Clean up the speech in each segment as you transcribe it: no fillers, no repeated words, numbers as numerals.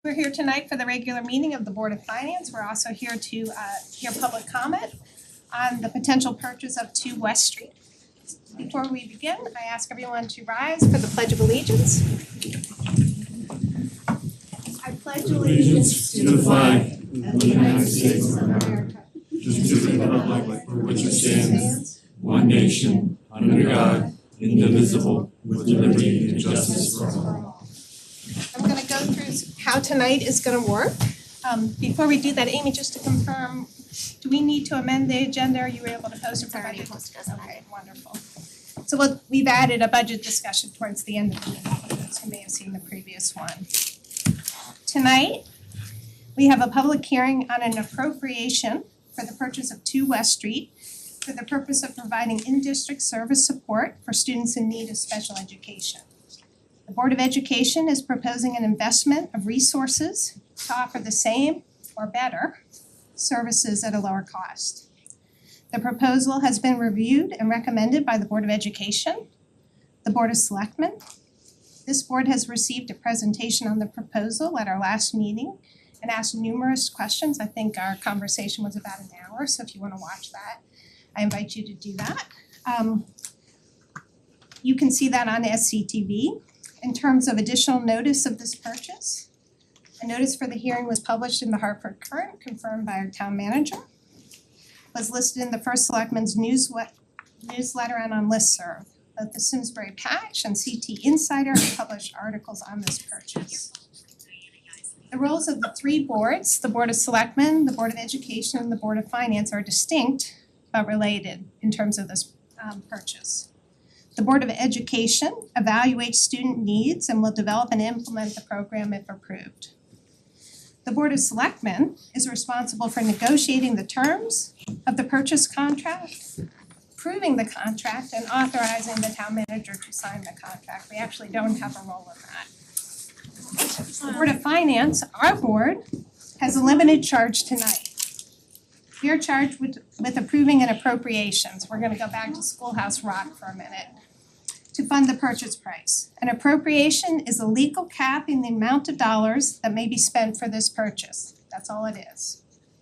We're here tonight for the regular meeting of the Board of Finance. We're also here to hear public comment on the potential purchase of 2 West Street. Before we begin, I ask everyone to rise for the Pledge of Allegiance. I pledge allegiance to the flag of the United States of America, to the republic for which it stands, one nation, under God, indivisible, with liberty and justice for all. I'm going to go through how tonight is going to work. Before we do that, Amy, just to confirm, do we need to amend the agenda? Are you able to post it for budget? Okay, wonderful. So we've added a budget discussion towards the end of the meeting, so you may have seen the previous one. Tonight, we have a public hearing on an appropriation for the purchase of 2 West Street for the purpose of providing in-district service support for students in need of special education. The Board of Education is proposing an investment of resources to offer the same or better services at a lower cost. The proposal has been reviewed and recommended by the Board of Education, the Board of Selectmen. This board has received a presentation on the proposal at our last meeting and asked numerous questions. I think our conversation was about an hour, so if you want to watch that, I invite you to do that. You can see that on SCTV. In terms of additional notice of this purchase, a notice for the hearing was published in the Hartford Courant, confirmed by our town manager, was listed in the First Selectman's newsletter and on listserv. Both the Simsbury Patch and CT Insider have published articles on this purchase. The roles of the 3 boards, the Board of Selectmen, the Board of Education, and the Board of Finance, are distinct but related in terms of this purchase. The Board of Education evaluates student needs and will develop and implement the program if approved. The Board of Selectmen is responsible for negotiating the terms of the purchase contract, approving the contract, and authorizing the town manager to sign the contract. We actually don't have a role in that. The Board of Finance, our board, has a limited charge tonight. We are charged with approving an appropriations. We're gonna go back to Schoolhouse Rock for a minute. To fund the purchase price. An appropriation is a legal cap in the amount of dollars that may be spent for this purchase. That's all it is.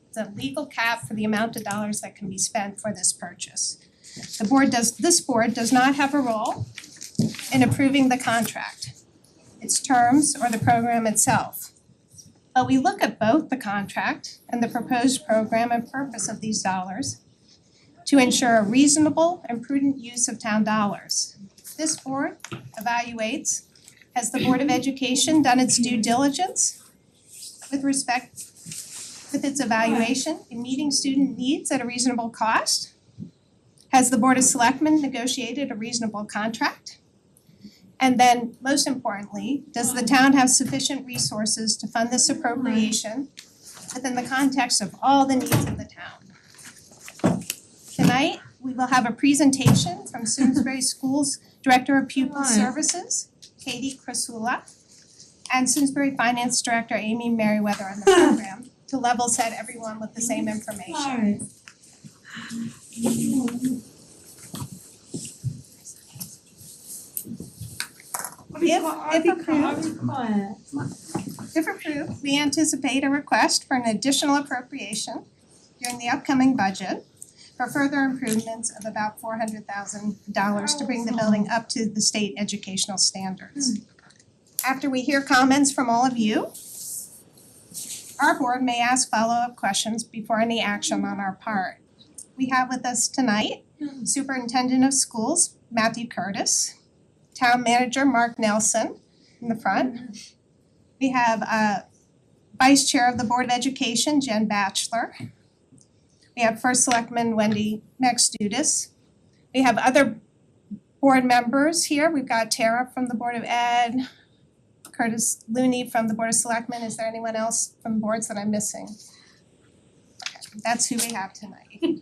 It's a legal cap for the amount of dollars that can be spent for this purchase. This board does not have a role in approving the contract, its terms, or the program itself. But we look at both the contract and the proposed program and purpose of these dollars to ensure a reasonable and prudent use of town dollars. This board evaluates, has the Board of Education done its due diligence with its evaluation in meeting student needs at a reasonable cost? Has the Board of Selectmen negotiated a reasonable contract? And then, most importantly, does the town have sufficient resources to fund this appropriation within the context of all the needs of the town? Tonight, we will have a presentation from Simsbury Schools Director of Pupil Services, Katie Crisula, and Simsbury Finance Director, Amy Merriweather, on the program to level set everyone with the same information. If approved, we anticipate a request for an additional appropriation during the upcoming budget for further improvements of about $400,000 to bring the building up to the state educational standards. After we hear comments from all of you, our board may ask follow-up questions before any action on our part. We have with us tonight Superintendent of Schools, Matthew Curtis, Town Manager Mark Nelson in the front. We have Vice Chair of the Board of Education, Jen Batchelor. We have First Selectman Wendy Maxudis. We have other board members here. We've got Tara from the Board of Ed, Curtis Looney from the Board of Selectmen. Is there anyone else from boards that I'm missing? Okay, that's who we have tonight.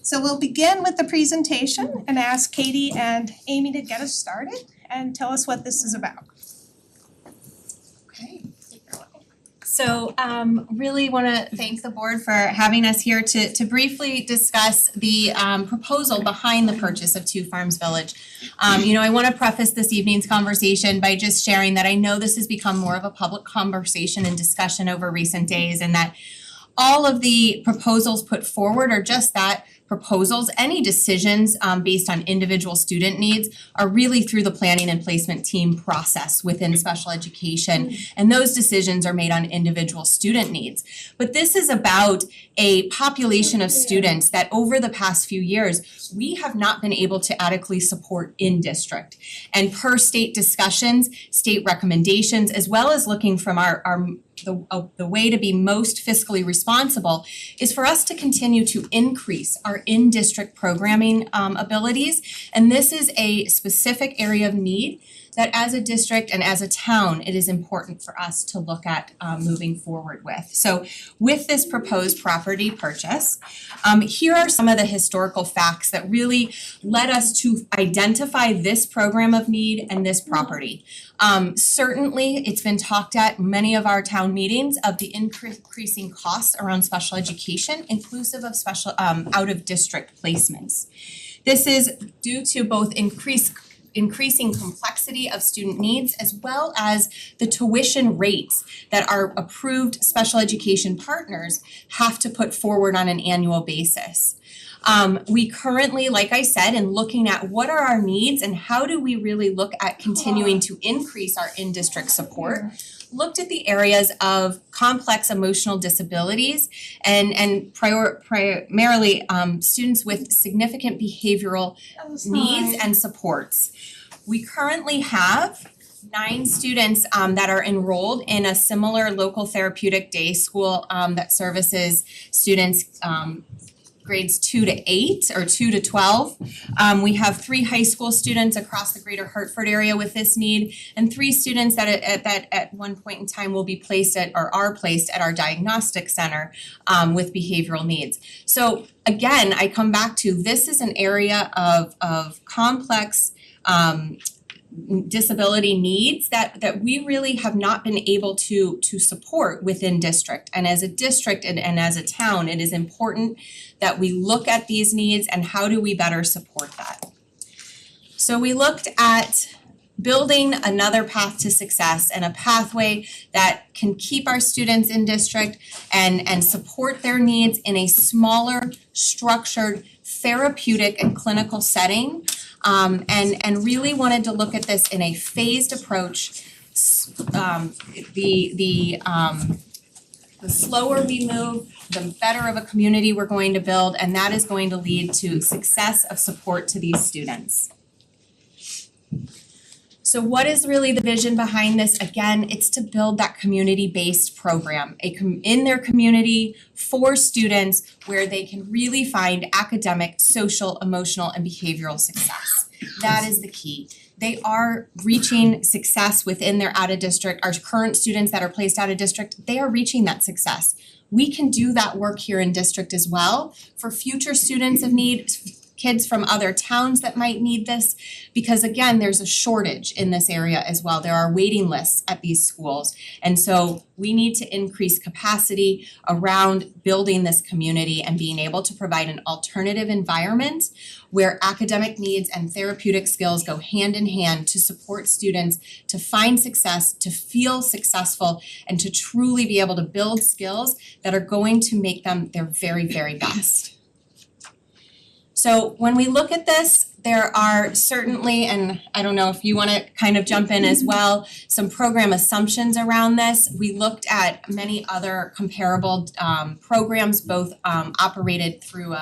So we'll begin with the presentation and ask Katie and Amy to get us started and tell us what this is about. Okay. So really wanna thank the board for having us here to briefly discuss the proposal behind the purchase of 2 Farms Village. I wanna preface this evening's conversation by just sharing that I know this has become more of a public conversation and discussion over recent days, and that all of the proposals put forward are just that, proposals. Any decisions based on individual student needs are really through the planning and placement team process within special education, and those decisions are made on individual student needs. But this is about a population of students that over the past few years, we have not been able to adequately support in district. And per state discussions, state recommendations, as well as looking from the way to be most fiscally responsible is for us to continue to increase our in-district programming abilities. And this is a specific area of need that as a district and as a town, it is important for us to look at moving forward with. So with this proposed property purchase, here are some of the historical facts that really led us to identify this program of need and this property. Certainly, it's been talked at many of our town meetings of the increasing costs around special education, inclusive of special out-of-district placements. This is due to both increasing complexity of student needs as well as the tuition rates that our approved special education partners have to put forward on an annual basis. We currently, like I said, in looking at what are our needs and how do we really look at continuing to increase our in-district support, looked at the areas of complex emotional disabilities and primarily students with significant behavioral needs and supports. We currently have 9 students that are enrolled in a similar local therapeutic day school that services students grades 2 to 8 or 2 to 12. We have 3 high school students across the greater Hartford area with this need, and 3 students that at one point in time will be placed at or are placed at our diagnostic center with behavioral needs. So again, I come back to this is an area of complex disability needs that we really have not been able to support within district. And as a district and as a town, it is important that we look at these needs and how do we better support that. So we looked at building another path to success and a pathway that can keep our students in district and support their needs in a smaller, structured, therapeutic and clinical setting. And really wanted to look at this in a phased approach. The slower we move, the better of a community we're going to build, and that is going to lead to success of support to these students. So what is really the vision behind this? Again, it's to build that community-based program, in their community for students where they can really find academic, social, emotional, and behavioral success. That is the key. They are reaching success within their out-of-district, our current students that are placed out-of-district, they are reaching that success. We can do that work here in district as well for future students of need, kids from other towns that might need this, because again, there's a shortage in this area as well. There are waiting lists at these schools. And so we need to increase capacity around building this community and being able to provide an alternative environment where academic needs and therapeutic skills go hand in hand to support students to find success, to feel successful, and to truly be able to build skills that are going to make them their very, very best. So when we look at this, there are certainly, and I don't know if you wanna kind of jump in as well, some program assumptions around this. We looked at many other comparable programs, both operated through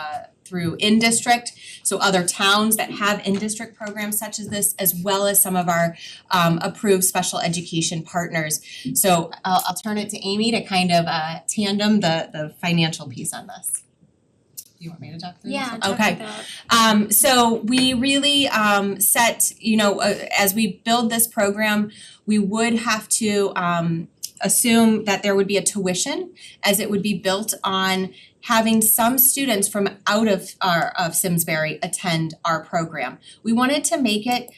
in-district, so other towns that have in-district programs such as this, as well as some of our approved special education partners. So I'll turn it to Amy to kind of tandem the financial piece on this. You want me to talk through this? Yeah, Okay. So we really set, as we build this program, we would have to assume that there would be a tuition, as it would be built on having some students from out of Simsbury attend our program. We wanted to make it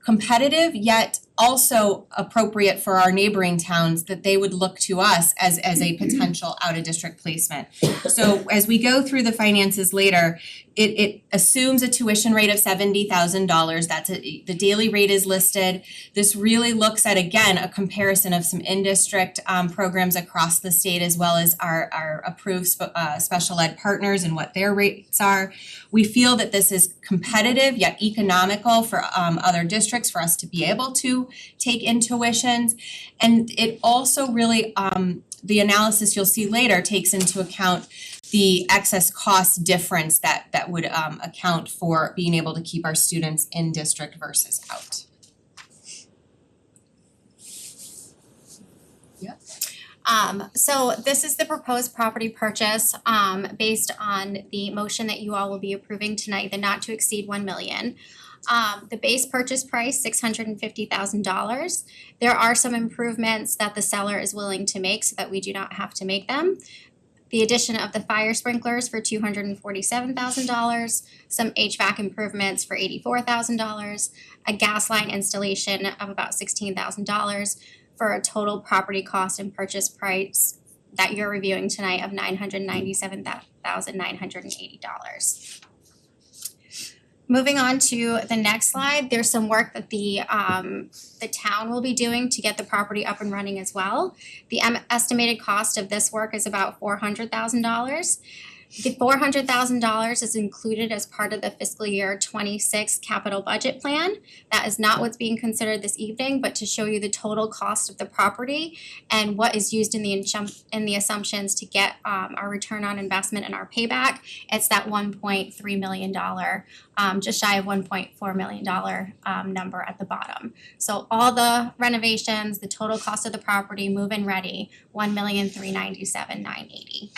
competitive yet also appropriate for our neighboring towns that they would look to us as a potential out-of-district placement. So as we go through the finances later, it assumes a tuition rate of $70,000. The daily rate is listed. This really looks at, again, a comparison of some in-district programs across the state as well as our approved special ed partners and what their rates are. We feel that this is competitive yet economical for other districts for us to be able to take in tuitions. And it also really, the analysis you'll see later takes into account the excess cost difference that would account for being able to keep our students in district versus out. So this is the proposed property purchase based on the motion that you all will be approving tonight, the not to exceed 1 million. The base purchase price, $650,000. There are some improvements that the seller is willing to make so that we do not have to make them. The addition of the fire sprinklers for $247,000, some HVAC improvements for $84,000, a gas line installation of about $16,000 for a total property cost and purchase price that you're reviewing tonight of $997,980. Moving on to the next slide, there's some work that the town will be doing to get the property up and running as well. The estimated cost of this work is about $400,000. The $400,000 is included as part of the fiscal year 26 capital budget plan. That is not what's being considered this evening, but to show you the total cost of the property and what is used in the assumptions to get our return on investment and our payback. It's that $1.3 million, just shy of $1.4 million number at the bottom. So all the renovations, the total cost of the property, move-in ready, $1,397,980.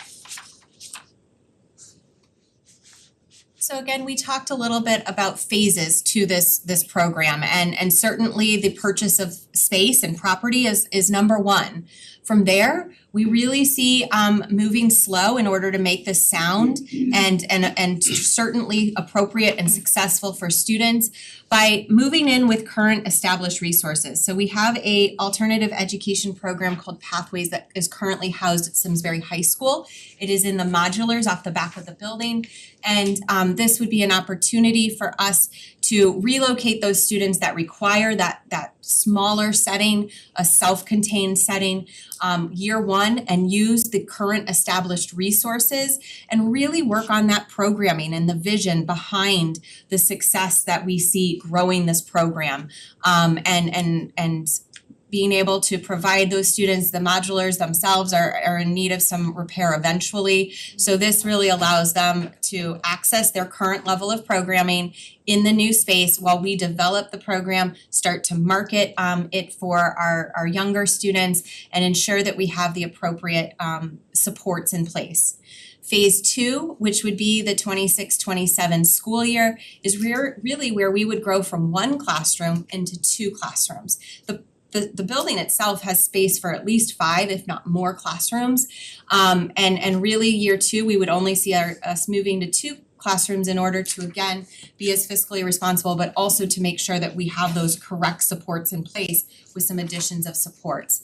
So again, we talked a little bit about phases to this program and certainly the purchase of space and property is number one. From there, we really see moving slow in order to make this sound and certainly appropriate and successful for students by moving in with current established resources. So we have a alternative education program called Pathways that is currently housed at Simsbury High School. It is in the modulars off the back of the building. And this would be an opportunity for us to relocate those students that require that smaller setting, a self-contained setting, year one, and use the current established resources and really work on that programming and the vision behind the success that we see growing this program. And being able to provide those students, the modulars themselves are in need of some repair eventually. So this really allows them to access their current level of programming in the new space while we develop the program, start to market it for our younger students and ensure that we have the appropriate supports in place. Phase 2, which would be the 26-27 school year, is really where we would grow from one classroom into two classrooms. The building itself has space for at least 5, if not more classrooms. And really year 2, we would only see us moving to 2 classrooms in order to, again, be as fiscally responsible, but also to make sure that we have those correct supports in place with some additions of supports.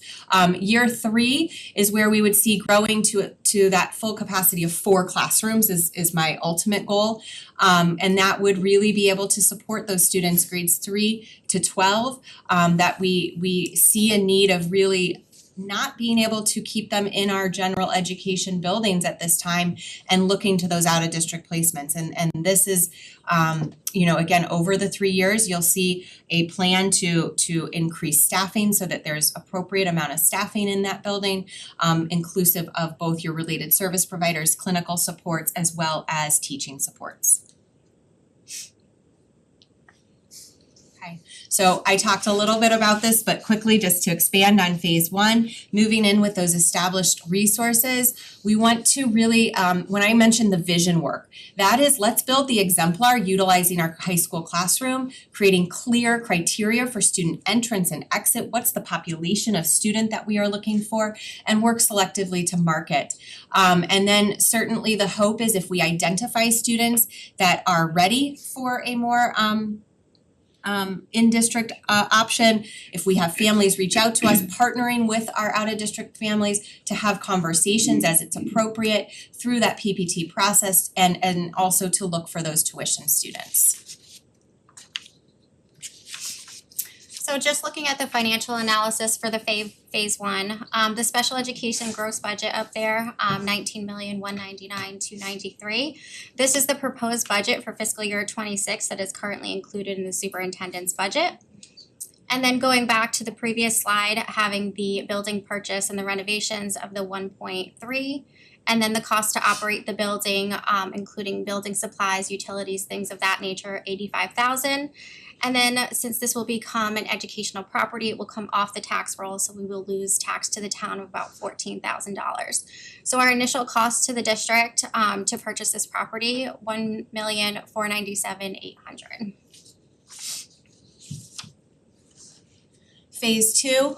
Year 3 is where we would see growing to that full capacity of 4 classrooms is my ultimate goal. And that would really be able to support those students grades 3 to 12 that we see a need of really not being able to keep them in our general education buildings at this time and looking to those out of district placements. And this is, again, over the 3 years, you'll see a plan to increase staffing so that there's appropriate amount of staffing in that building, inclusive of both your related service providers, clinical supports, as well as teaching supports. So I talked a little bit about this, but quickly just to expand on phase 1, moving in with those established resources, we want to really, when I mentioned the vision work, that is, let's build the exemplar utilizing our high school classroom, creating clear criteria for student entrance and exit, what's the population of student that we are looking for, and work selectively to market. And then certainly the hope is if we identify students that are ready for a more in-district option. If we have families reach out to us, partnering with our out-of-district families to have conversations as it's appropriate through that PPT process and also to look for those tuition students. So just looking at the financial analysis for the phase one, the special education gross budget up there, 19,199,293. This is the proposed budget for fiscal year 26 that is currently included in the superintendent's budget. And then going back to the previous slide, having the building purchase and the renovations of the 1.3, and then the cost to operate the building, including building supplies, utilities, things of that nature, $85,000. And then since this will become an educational property, it will come off the tax roll, so we will lose tax to the town of about $14,000. So our initial cost to the district to purchase this property, $1,497,800. Phase two,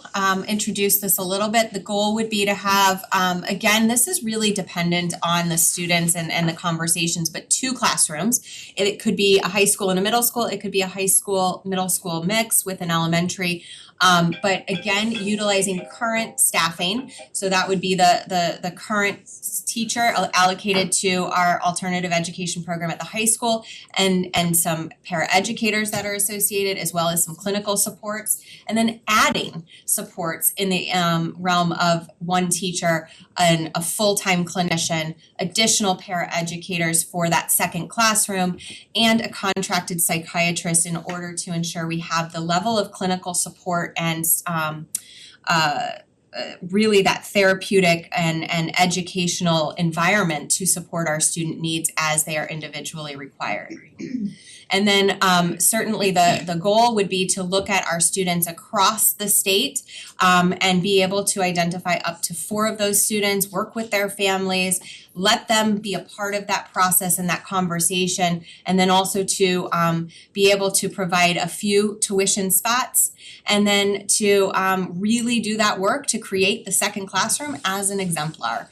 introduce this a little bit. The goal would be to have, again, this is really dependent on the students and the conversations, but 2 classrooms. It could be a high school and a middle school, it could be a high school, middle school mix with an elementary. But again, utilizing current staffing, so that would be the current teacher allocated to our alternative education program at the high school and some paraeducators that are associated, as well as some clinical supports, and then adding supports in the realm of 1 teacher and a full-time clinician, additional paraeducators for that second classroom, and a contracted psychiatrist in order to ensure we have the level of clinical support and really that therapeutic and educational environment to support our student needs as they are individually required. And then certainly the goal would be to look at our students across the state and be able to identify up to 4 of those students, work with their families, let them be a part of that process and that conversation, and then also to be able to provide a few tuition spots, and then to really do that work to create the second classroom as an exemplar.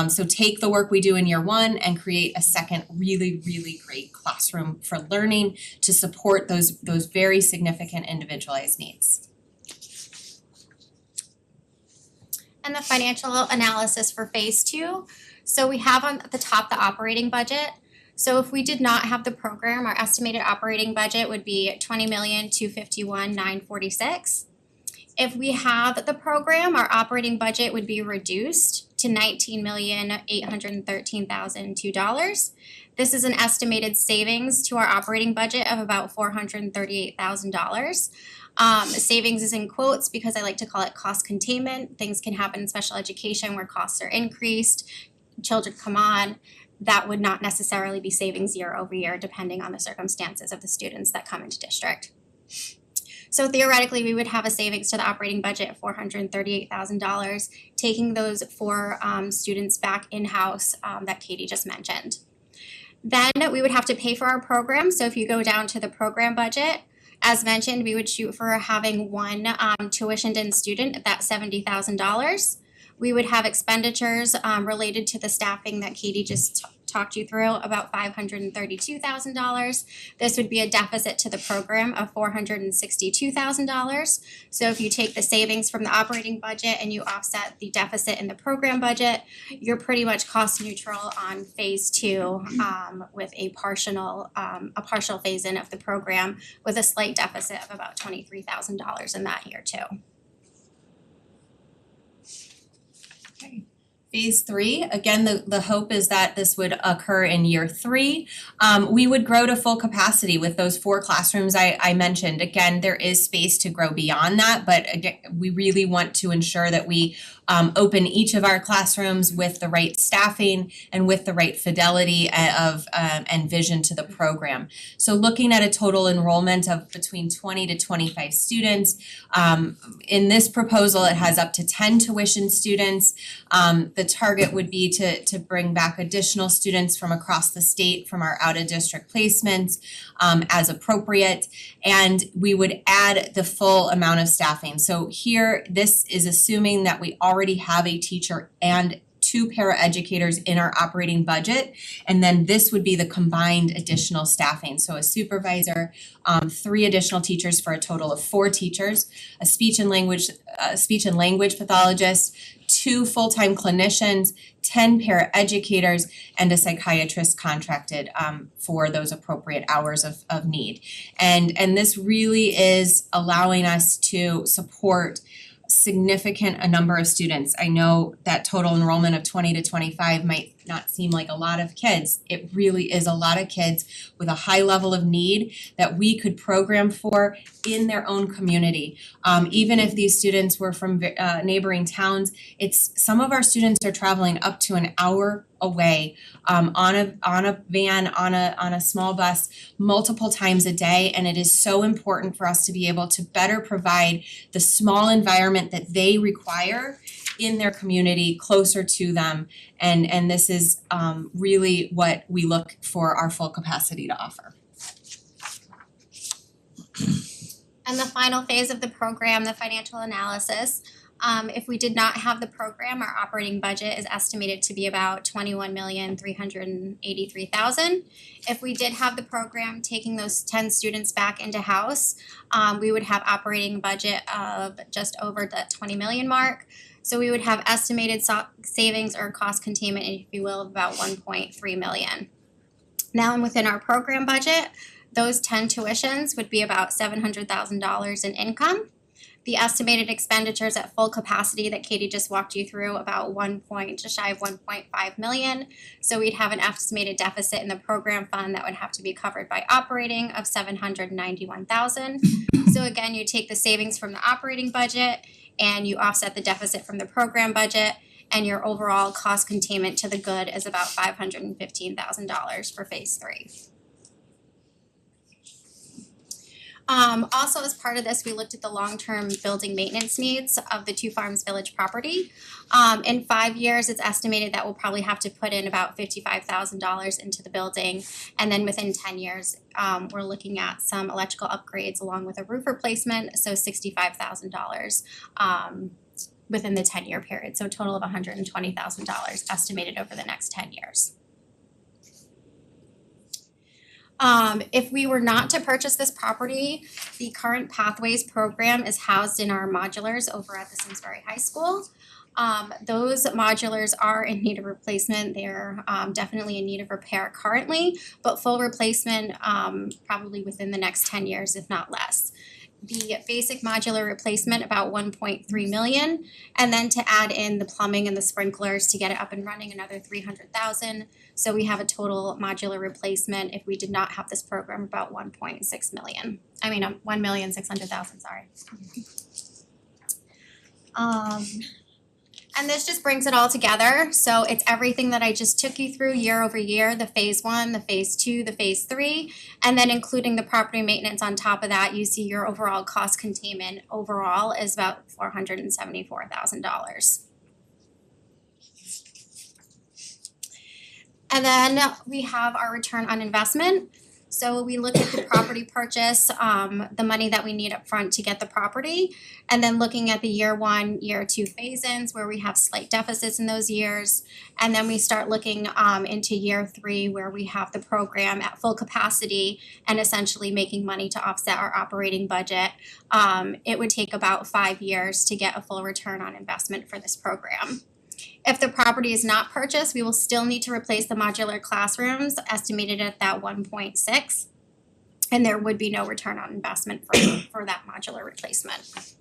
So take the work we do in year 1 and create a second really, really great classroom for learning to support those very significant individualized needs. And the financial analysis for phase 2. So we have on the top the operating budget. So if we did not have the program, our estimated operating budget would be $20,251,946. If we have the program, our operating budget would be reduced to $19,813,002. This is an estimated savings to our operating budget of about $438,000. Savings is in quotes because I like to call it cost containment. Things can happen in special education where costs are increased, children come on. That would not necessarily be savings year over year depending on the circumstances of the students that come into district. So theoretically, we would have a savings to the operating budget of $438,000, taking those 4 students back in-house that Katie just mentioned. Then we would have to pay for our program. So if you go down to the program budget, as mentioned, we would shoot for having 1 tuitioned in student at that $70,000. We would have expenditures related to the staffing that Katie just talked you through, about $532,000. This would be a deficit to the program of $462,000. So if you take the savings from the operating budget and you offset the deficit in the program budget, you're pretty much cost neutral on phase 2 with a partial phase in of the program with a slight deficit of about $23,000 in that year too. Okay. Phase 3, again, the hope is that this would occur in year 3. We would grow to full capacity with those 4 classrooms I mentioned. Again, there is space to grow beyond that, but again, we really want to ensure that we open each of our classrooms with the right staffing and with the right fidelity of and vision to the program. So looking at a total enrollment of between 20 to 25 students. In this proposal, it has up to 10 tuition students. The target would be to bring back additional students from across the state from our out-of-district placements as appropriate, and we would add the full amount of staffing. So here, this is assuming that we already have a teacher and 2 paraeducators in our operating budget. And then this would be the combined additional staffing. So a supervisor, 3 additional teachers for a total of 4 teachers, a speech and language pathologist, 2 full-time clinicians, 10 paraeducators, and a psychiatrist contracted for those appropriate hours of need. And this really is allowing us to support a number of students. I know that total enrollment of 20 to 25 might not seem like a lot of kids. It really is a lot of kids with a high level of need that we could program for in their own community. Even if these students were from neighboring towns, some of our students are traveling up to an hour away on a van, on a small bus multiple times a day, and it is so important for us to be able to better provide the small environment that they require in their community, closer to them, and this is really what we look for our full capacity to offer. And the final phase of the program, the financial analysis. If we did not have the program, our operating budget is estimated to be about $21,383,000. If we did have the program, taking those 10 students back into house, we would have operating budget of just over the 20 million mark. So we would have estimated savings or cost containment, if you will, of about 1.3 million. Now, and within our program budget, those 10 tuitions would be about $700,000 in income. The estimated expenditures at full capacity that Katie just walked you through, about just shy of 1.5 million. So we'd have an estimated deficit in the program fund that would have to be covered by operating of 791,000. So again, you take the savings from the operating budget and you offset the deficit from the program budget, and your overall cost containment to the good is about $515,000 for phase 3. Also, as part of this, we looked at the long-term building maintenance needs of the Two Farms Village property. In 5 years, it's estimated that we'll probably have to put in about $55,000 into the building. And then within 10 years, we're looking at some electrical upgrades along with a roof replacement, so $65,000 within the 10-year period. So a total of $120,000 estimated over the next 10 years. If we were not to purchase this property, the current Pathways program is housed in our modulars over at the Simsbury High School. Those modulars are in need of replacement. They're definitely in need of repair currently, but full replacement probably within the next 10 years, if not less. The basic modular replacement, about 1.3 million, and then to add in the plumbing and the sprinklers to get it up and running, another 300,000. So we have a total modular replacement, if we did not have this program, about 1.6 million. 1,600,000, sorry. And this just brings it all together. So it's everything that I just took you through year over year, the phase 1, the phase 2, the phase 3, and then including the property maintenance on top of that, you see your overall cost containment overall is about $474,000. And then we have our return on investment. So we look at the property purchase, the money that we need up front to get the property, and then looking at the year 1, year 2 phase-ins where we have slight deficits in those years. And then we start looking into year 3 where we have the program at full capacity and essentially making money to offset our operating budget. It would take about 5 years to get a full return on investment for this program. If the property is not purchased, we will still need to replace the modular classrooms, estimated at that 1.6, and there would be no return on investment for that modular replacement.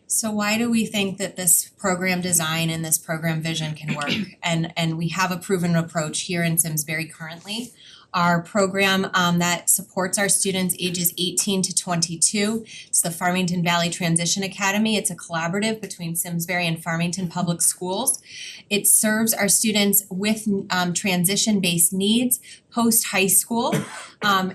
So why do we think that this program design and this program vision can work? And we have a proven approach here in Simsbury currently. Our program that supports our students ages 18 to 22. It's the Farmington Valley Transition Academy. It's a collaborative between Simsbury and Farmington Public Schools. It serves our students with transition-based needs post-high school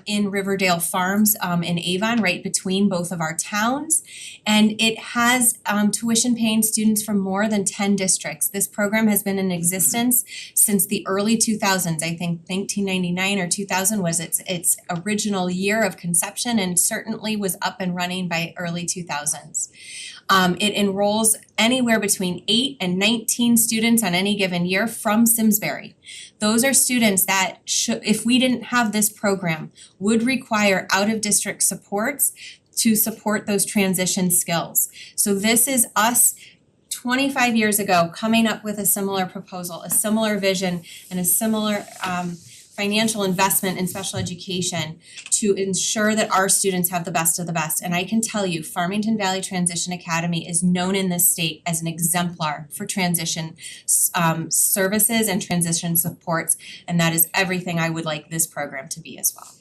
in Riverdale Farms in Avon, right between both of our towns. And it has tuition-paying students from more than 10 districts. This program has been in existence since the early 2000s, I think 1999 or or 2000 was its original year of conception and certainly was up and running by early 2000s. It enrolls anywhere between 8 and 19 students on any given year from Simsbury. Those are students that if we didn't have this program, would require out-of-district supports to support those transition skills. So this is us 25 years ago coming up with a similar proposal, a similar vision, and a similar financial investment in special education to ensure that our students have the best of the best. And I can tell you, Farmington Valley Transition Academy is known in this state as an exemplar for transition services and transition supports, and that is everything I would like this program to be as well.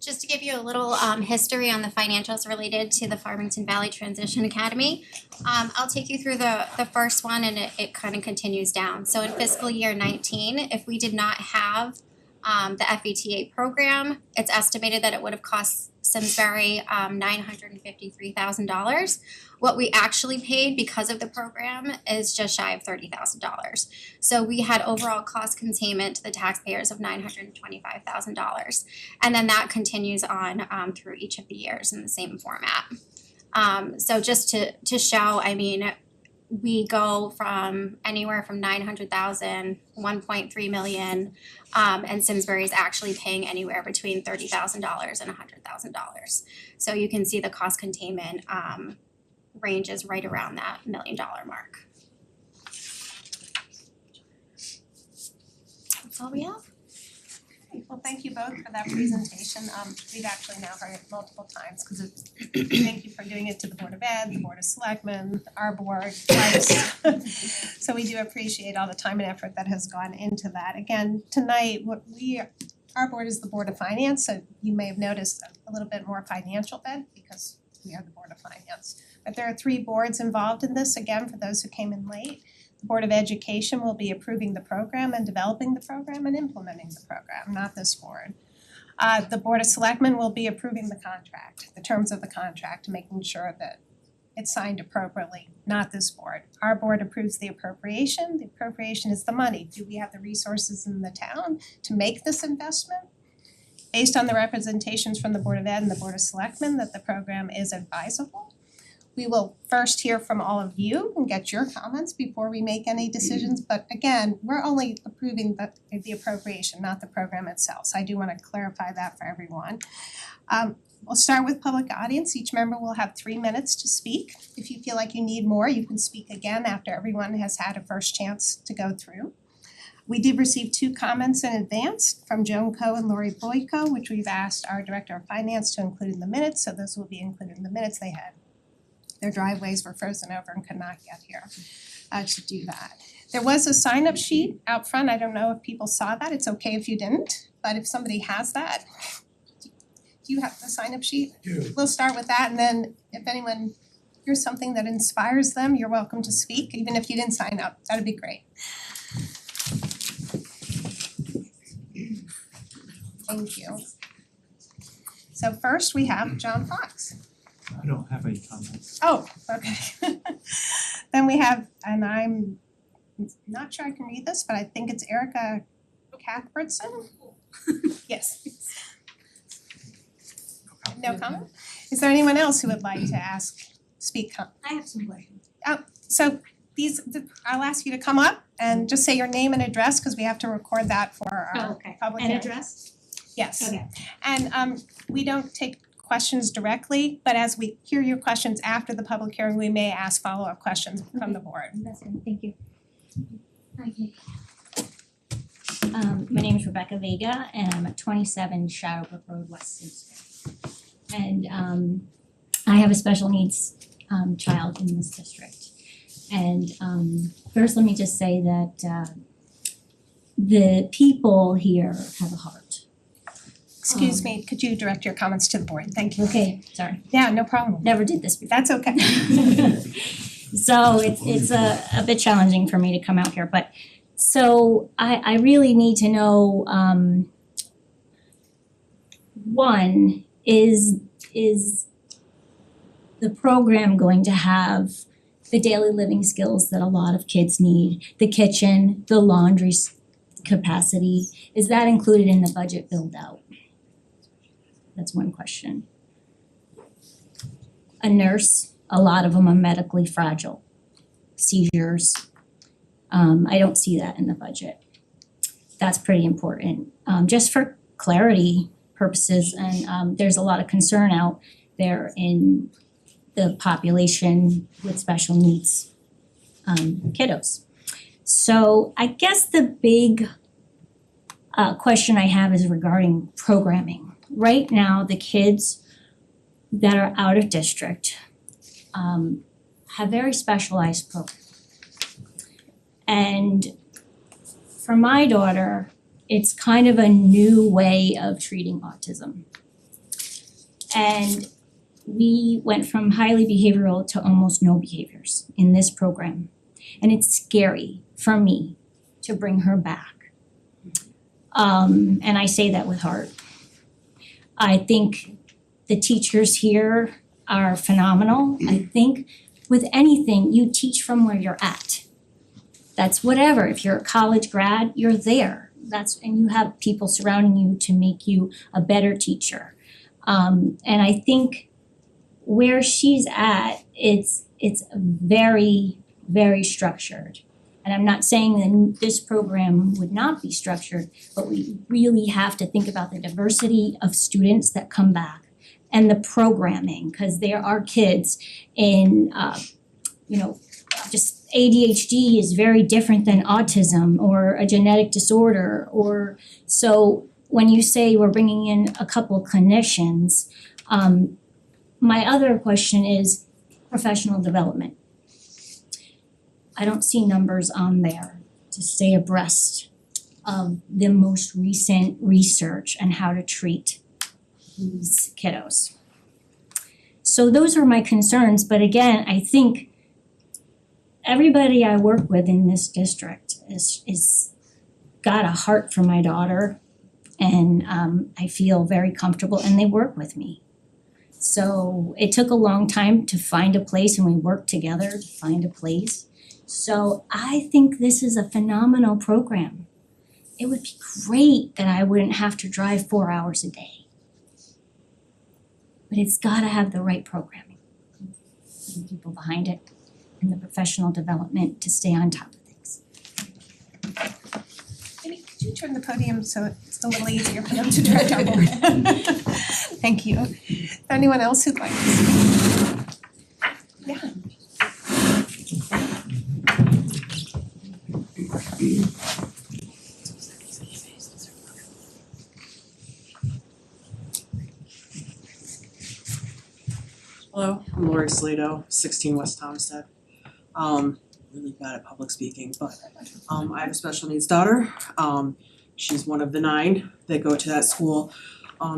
Just to give you a little history on the financials related to the Farmington Valley Transition Academy, I'll take you through the first one and it kind of continues down. So in fiscal year 19, if we did not have the FVTA program, it's estimated that it would have cost Simsbury $953,000. What we actually paid because of the program is just shy of $30,000. So we had overall cost containment to the taxpayers of $925,000. And then that continues on through each of the years in the same format. So just to show, I mean, we go from anywhere from $900,000, $1.3 million, and Simsbury is actually paying anywhere between $30,000 and $100,000. So you can see the cost containment ranges right around that $1 million mark. That's all we have. Great. Well, thank you both for that presentation. We've actually now heard it multiple times because thank you for doing it to the Board of Ed, the Board of Selectmen, our board, twice. So we do appreciate all the time and effort that has gone into that. Again, tonight, our board is the Board of Finance, so you may have noticed a little bit more financial bent because we are the Board of Finance. But there are 3 boards involved in this, again, for those who came in late. The Board of Education will be approving the program and developing the program and implementing the program, not this board. The Board of Selectmen will be approving the contract, the terms of the contract, making sure that it's signed appropriately, not this board. Our board approves the appropriation. The appropriation is the money. Do we have the resources in the town to make this investment? Based on the representations from the Board of Ed and the Board of Selectmen that the program is advisable. We will first hear from all of you and get your comments before we make any decisions. But again, we're only approving the appropriation, not the program itself. So I do want to clarify that for everyone. We'll start with public audience. Each member will have 3 minutes to speak. If you feel like you need more, you can speak again after everyone has had a first chance to go through. We did receive 2 comments in advance from Joan Coe and Lori Boyko, which we've asked our Director of Finance to include in the minutes. So those will be included in the minutes. They had their driveways were frozen over and could not get here to do that. There was a sign-up sheet out front. I don't know if people saw that. It's okay if you didn't, but if somebody has that, do you have the sign-up sheet? Yeah. We'll start with that, and then if anyone hears something that inspires them, you're welcome to speak, even if you didn't sign up. That'd be great. Thank you. So first we have John Fox. I don't have any comments. Oh, okay. Then we have, and I'm not sure I can read this, but I think it's Erica Cuthbertson. Yes. No comment? Is there anyone else who would like to speak? I have some questions. So I'll ask you to come up and just say your name and address because we have to record that for our public And hearing. address? Yes. Okay. And we don't take questions directly, but as we hear your questions after the public hearing, we may ask follow-up questions from the board. That's fine, thank you. Okay. My name is Rebecca Vega and I'm at 27 Shadowbrook Road, West Simsbury. And I have a special needs child in this district. And first let me just say that the people here have a heart. Excuse me, could you direct your comments to the board? Thank you. Okay, sorry, Yeah, no problem. never did this before. That's okay. So it's a bit challenging for me to come out here, but so I really need to know, one, is the program going to have the daily living skills that a lot of kids need? The kitchen, the laundry capacity, is that included in the budget build out? That's one question. A nurse, a lot of them are medically fragile, seizures. I don't see that in the budget. That's pretty important, just for clarity purposes, and there's a lot of concern out there in the population with special needs kiddos. So I guess the big question I have is regarding programming. Right now, the kids that are out of district have very specialized programs. And for my daughter, it's kind of a new way of treating autism. And we went from highly behavioral to almost no behaviors in this program. And it's scary for me to bring her back. And I say that with heart. I think the teachers here are phenomenal. I think with anything, you teach from where you're at. That's whatever. If you're a college grad, you're there. And you have people surrounding you to make you a better teacher. And I think where she's at, it's very, very structured. And I'm not saying that this program would not be structured, but we really have to think about the diversity of students that come back and the programming, because there are kids in, just ADHD is very different than autism or a genetic disorder, or so when you say we're bringing in a couple clinicians, my other question is professional development. I don't see numbers on there to stay abreast of the most recent research and how to treat these kiddos. So those are my concerns, but again, I think everybody I work with in this district is got a heart for my daughter, and I feel very comfortable, and they work with me. So it took a long time to find a place, and we worked together to find a place. So I think this is a phenomenal program. It would be great that I wouldn't have to drive 4 hours a day. But it's gotta have the right programming, the people behind it, and the professional development to stay on top of things. Amy, could you turn the podium so it's a little easier for them to drive down? Thank you. Anyone else who'd like to speak? Yeah. Hello, I'm Lori Slato, 16 West Homestead. Really bad at public speaking, but I have a special needs daughter. She's one of the 9 that go to that school.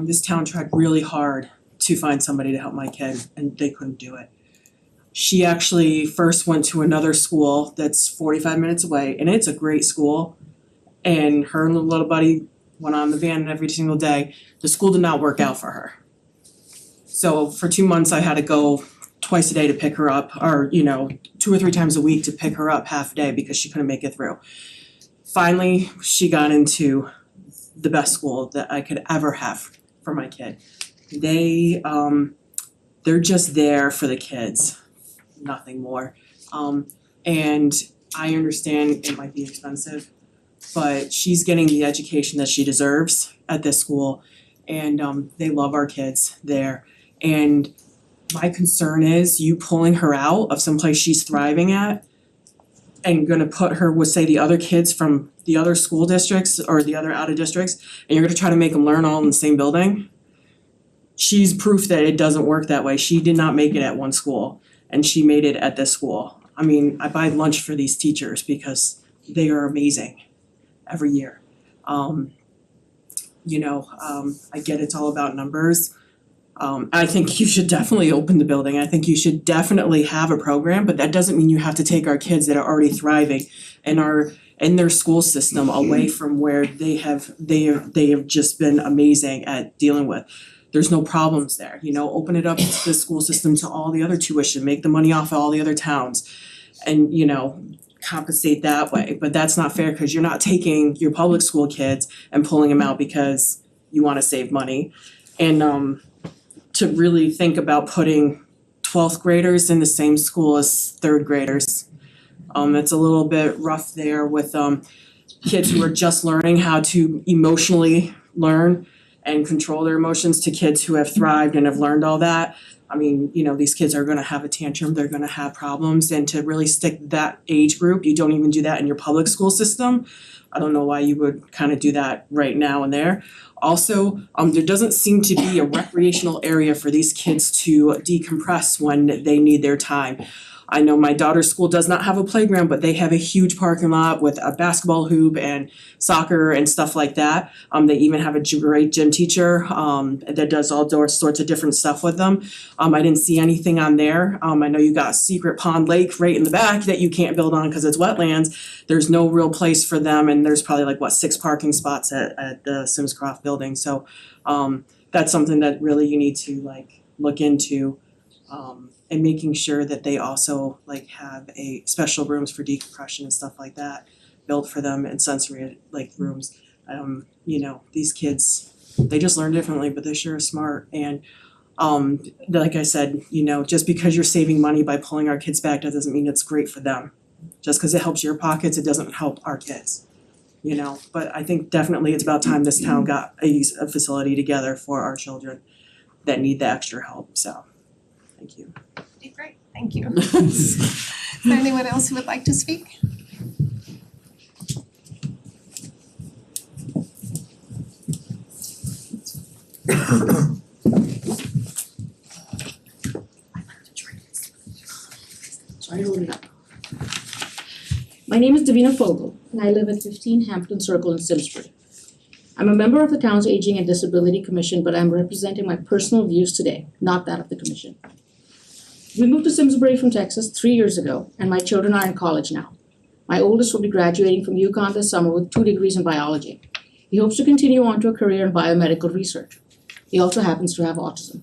This town tried really hard to find somebody to help my kid, and they couldn't do it. She actually first went to another school that's 45 minutes away, and it's a great school. And her and the little buddy went on the van every single day. The school did not work out for her. So for 2 months, I had to go twice a day to pick her up, or 2 or 3 times a week to pick her up half a day because she couldn't make it through. Finally, she got into the best school that I could ever have for my kid. They're just there for the kids, nothing more. And I understand it might be expensive, but she's getting the education that she deserves at this school, and they love our kids there. And my concern is you pulling her out of someplace she's thriving at and gonna put her with, say, the other kids from the other school districts or the other out of districts, and you're gonna try to make them learn all in the same building. She's proof that it doesn't work that way. She did not make it at one school, and she made it at this school. I mean, I buy lunch for these teachers because they are amazing every year. I get it's all about numbers. I think you should definitely open the building. I think you should definitely have a program, but that doesn't mean you have to take our kids that are already thriving and are in their school system away from where they have just been amazing at dealing with. There's no problems there, open it up to the school system to all the other tuition, make the money off of all the other towns. And, compensate that way, but that's not fair because you're not taking your public school kids and pulling them out because you wanna save money. And to really think about putting 12th graders in the same school as 3rd graders. It's a little bit rough there with kids who are just learning how to emotionally learn and control their emotions to kids who have thrived and have learned all that. I mean, you know, these kids are gonna have a tantrum, they're gonna have problems, and to really stick that age group, you don't even do that in your public school system. I don't know why you would kind of do that right now and there. Also, there doesn't seem to be a recreational area for these kids to decompress when they need their time. I know my daughter's school does not have a playground, but they have a huge parking lot with a basketball hoop and soccer and stuff like that. They even have a great gym teacher that does all sorts of different stuff with them. I didn't see anything on there. I know you got Secret Pond Lake right in the back that you can't build on because it's wetlands. There's no real place for them, and there's probably like 6 parking spots at the Simscroft building. So that's something that really you need to look into. And making sure that they also have a special rooms for decompression and stuff like that built for them, and sensory rooms. You know, these kids, they just learn differently, but they sure are smart. And like I said, you know, just because you're saving money by pulling our kids back, that doesn't mean it's great for them. Just because it helps your pockets, it doesn't help our kids. You know, but I think definitely it's about time this town got a facility together for our children that need the extra help. So thank you. Okay, great, thank you. Is there anyone else who would like to speak? My name is Davina Fogel, and I live at 15 Hampton Circle in Simsbury. I'm a member of the town's Aging and Disability Commission, but I'm representing my personal views today, not that of the commission. We moved to Simsbury from Texas 3 years ago, and my children are in college now. My oldest will be graduating from UConn this summer with 2 degrees in biology. He hopes to continue on to a career in biomedical research. He also happens to have autism.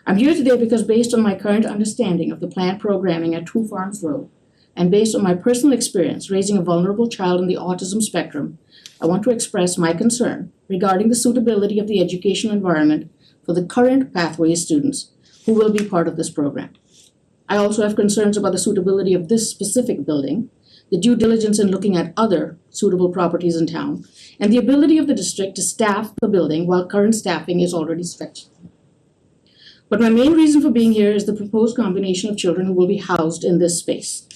I'm here today because based on my current understanding of the planned programming at 2 Farms Road, and based on my personal experience raising a vulnerable child in the autism spectrum, I want to express my concern regarding the suitability of the educational environment for the current Pathways students who will be part of this program. I also have concerns about the suitability of this specific building, the due diligence in looking at other suitable properties in town, and the ability of the district to staff the building while current staffing is already stretched. But my main reason for being here is the proposed combination of children who will be housed in this space.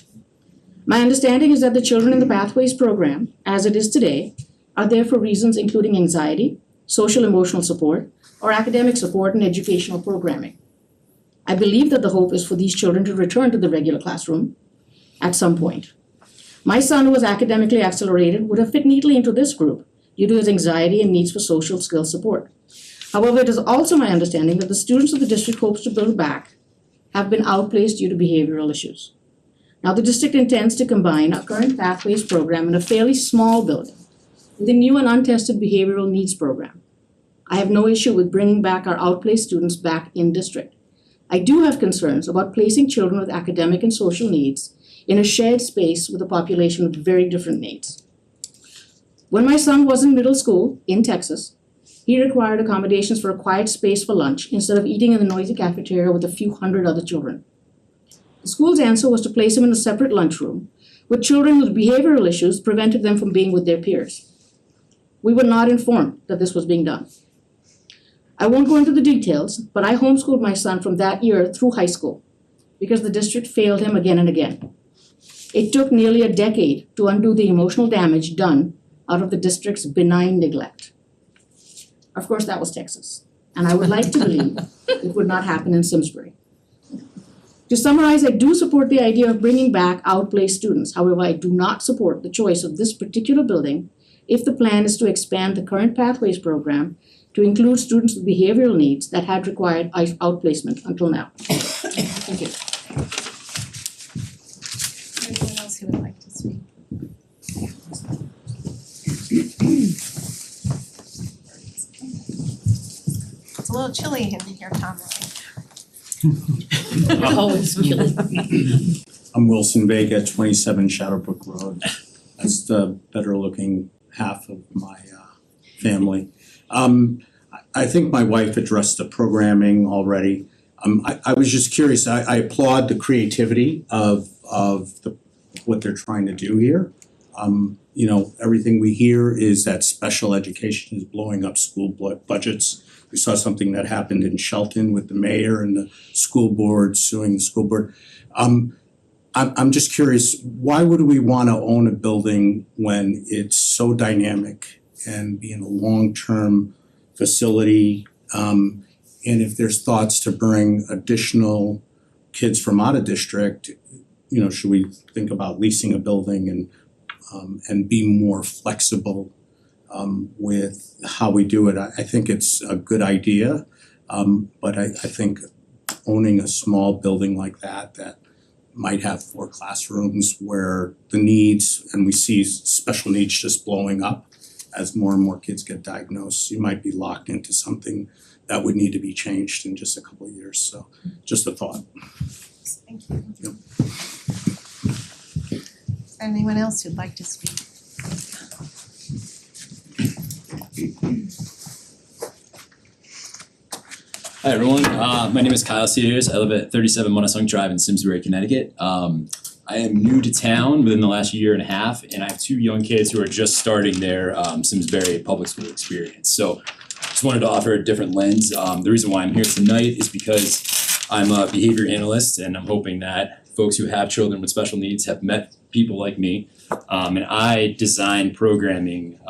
My understanding is that the children in the Pathways program, as it is today, are there for reasons including anxiety, social emotional support, or academic support and educational programming. I believe that the hope is for these children to return to the regular classroom at some point. My son, who was academically accelerated, would have fit neatly into this group due to his anxiety and needs for social skill support. However, it is also my understanding that the students of the district hopes to build back have been outplaced due to behavioral issues. Now, the district intends to combine our current Pathways program in a fairly small building with a new and untested behavioral needs program. I have no issue with bringing back our outplaced students back in district. I do have concerns about placing children with academic and social needs in a shared space with a population with very different needs. When my son was in middle school in Texas, he required accommodations for a quiet space for lunch instead of eating in the noisy cafeteria with a few hundred other children. The school's answer was to place him in a separate lunchroom, with children with behavioral issues prevented them from being with their peers. We were not informed that this was being done. I won't go into the details, but I homeschooled my son from that year through high school because the district failed him again and again. It took nearly a decade to undo the emotional damage done out of the district's benign neglect. Of course, that was Texas, and I would like to believe it would not happen in Simsbury. To summarize, I do support the idea of bringing back outplaced students. However, I do not support the choice of this particular building if the plan is to expand the current Pathways program to include students with behavioral needs that had required outplacement until now. Thank you. Anyone else who would like to speak? It's a little chilly in here, Tom. Always chilly. I'm Wilson Vega, 27 Shadowbrook Road. That's the better looking half of my family. I think my wife addressed the programming already. I was just curious, I applaud the creativity of what they're trying to do here. You know, everything we hear is that special education is blowing up school budgets. We saw something that happened in Shelton with the mayor and the school board suing the school board. I'm just curious, why would we want to own a building when it's so dynamic and be in a long-term facility? And if there's thoughts to bring additional kids from out of district, you know, should we think about leasing a building and be more flexible with how we do it? I think it's a good idea, but I think owning a small building like that might have 4 classrooms where the needs, and we see special needs just blowing up as more and more kids get diagnosed, you might be locked into something that would need to be changed in just a couple of years. So just a thought. Thank you. Yep. Is there anyone else who'd like to speak? Hi everyone, my name is Kyle Sears. I live at 37 Monasung Drive in Simsbury, Connecticut. I am new to town within the last year and a half, and I have 2 young kids who are just starting their Simsbury public school experience. So just wanted to offer a different lens. The reason why I'm here tonight is because I'm a behavior analyst, and I'm hoping that folks who have children with special needs have met people like me. And I design programming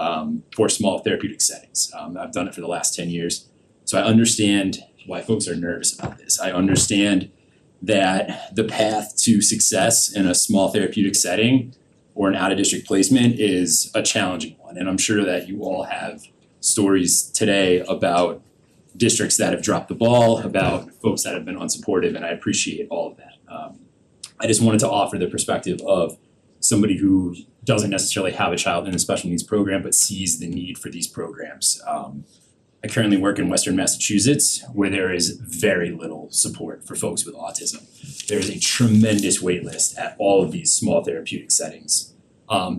for small therapeutic settings. I've done it for the last 10 years. So I understand why folks are nervous about this. I understand that the path to success in a small therapeutic setting or an out-of-district placement is a challenging one. And I'm sure that you all have stories today about districts that have dropped the ball, about folks that have been unsupportive, and I appreciate all of that. I just wanted to offer the perspective of somebody who doesn't necessarily have a child in a special needs program but sees the need for these programs. I currently work in Western Massachusetts, where there is very little support for folks with autism. There is a tremendous wait list at all of these small therapeutic settings.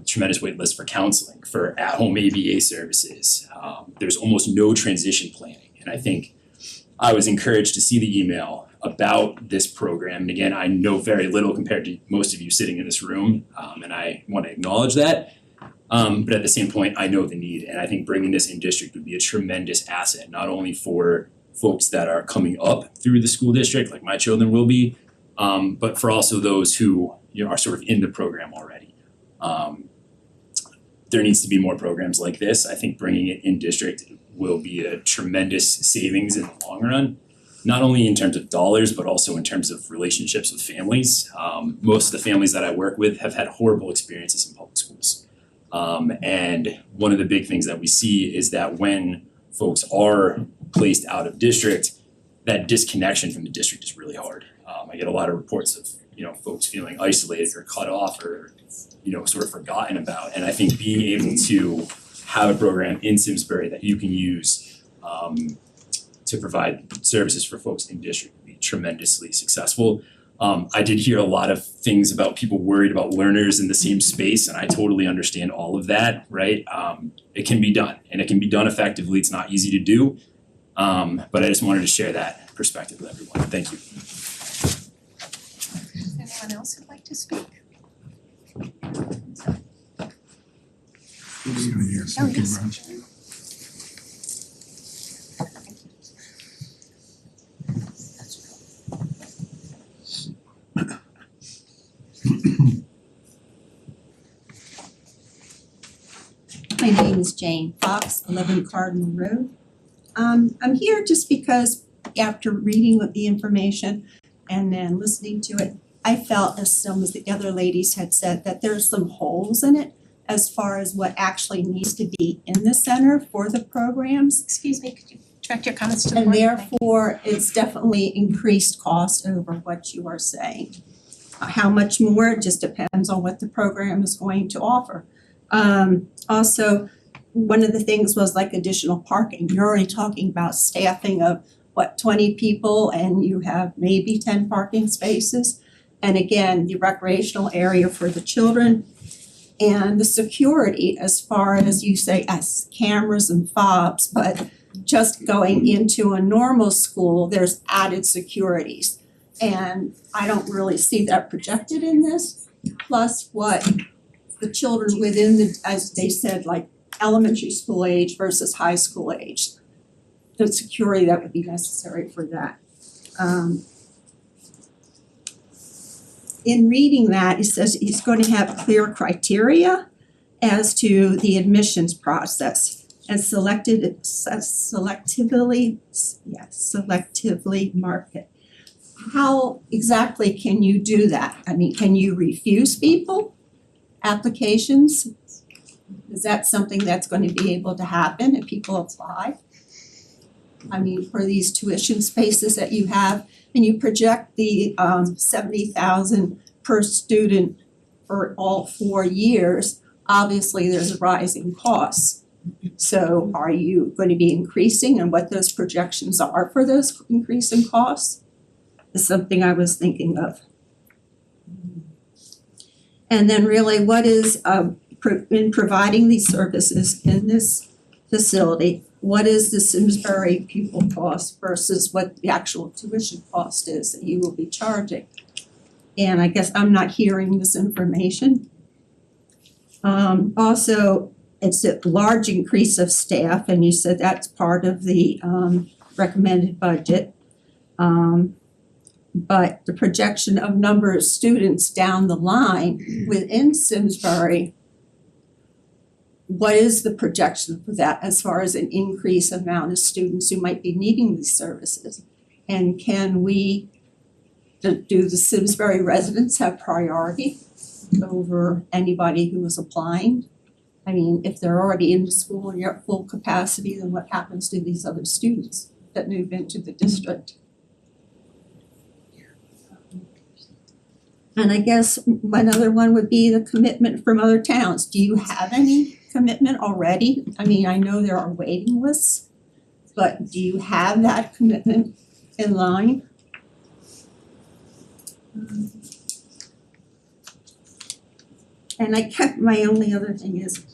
Tremendous wait list for counseling, for at-home ABA services. There's almost no transition planning. And I think I was encouraged to see the email about this program. And again, I know very little compared to most of you sitting in this room, and I want to acknowledge that. But at the same point, I know the need, and I think bringing this in district would be a tremendous asset, not only for folks that are coming up through the school district, like my children will be, but for also those who are sort of in the program already. There needs to be more programs like this. I think bringing it in district will be a tremendous savings in the long run, not only in terms of dollars, but also in terms of relationships with families. Most of the families that I work with have had horrible experiences in public schools. And one of the big things that we see is that when folks are placed out of district, that disconnection from the district is really hard. I get a lot of reports of, folks feeling isolated or cut off or, sort of forgotten about. And I think being able to have a program in Simsbury that you can use to provide services for folks in district would be tremendously successful. I did hear a lot of things about people worried about learners in the same space, and I totally understand all of that, right? It can be done, and it can be done effectively. It's not easy to do, but I just wanted to share that perspective with everyone. Thank you. Anyone else who'd like to speak? Oh, yes. My name is Jane Fox, 11 Cardinal Road. I'm here just because after reading the information and then listening to it, I felt, as some of the other ladies had said, that there's some holes in it as far as what actually needs to be in the center for the programs. Excuse me, could you direct your comments to the board? And therefore, it's definitely increased cost over what you are saying. How much more, it just depends on what the program is going to offer. Also, one of the things was like additional parking. You're already talking about staffing of 20 people and you have maybe 10 parking spaces. And again, the recreational area for the children and the security as far as you say, as cameras and fobs, but just going into a normal school, there's added securities. And I don't really see that projected in this, plus what the children within the, as they said, like elementary school age versus high school age. The security that would be necessary for that. In reading that, it says he's going to have clear criteria as to the admissions process and selectively market. How exactly can you do that? I mean, can you refuse people applications? Is that something that's going to be able to happen if people apply? I mean, for these tuition spaces that you have, and you project the 70,000 per student for all 4 years, obviously there's a rising costs. So are you going to be increasing and what those projections are for those increasing costs? Is something I was thinking of. And then really what is in providing these services in this facility, what is the Simsbury pupil cost versus what the actual tuition cost is that you will be charging? And I guess I'm not hearing this information. Also, it's a large increase of staff, and you said that's part of the recommended budget. But the projection of number of students down the line within Simsbury, what is the projection for that as far as an increased amount of students who might be needing these services? And can we, do the Simsbury residents have priority over anybody who is applying? I mean, if they're already in the school and you're at full capacity, then what happens to these other students that move into the district? And I guess another one would be the commitment from other towns. Do you have any commitment already? I mean, I know there are waiting lists, but do you have that commitment in line? And I kept, my only other thing is,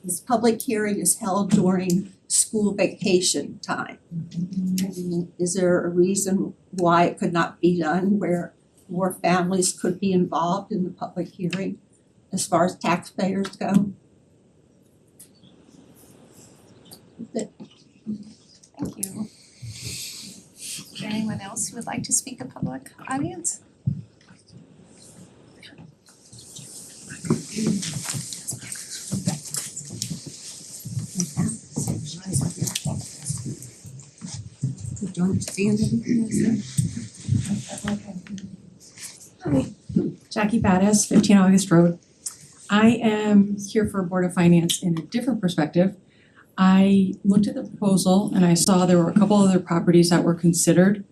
this public hearing is held during school vacation time. I mean, is there a reason why it could not be done where more families could be involved in the public hearing as far as taxpayers go? Thank you. Is there anyone else who would like to speak in public audience? Do you understand everything I said? Hi, Jackie Battis, 15 August Road. I am here for Board of Finance in a different perspective. I looked at the proposal and I saw there were a couple other properties that were considered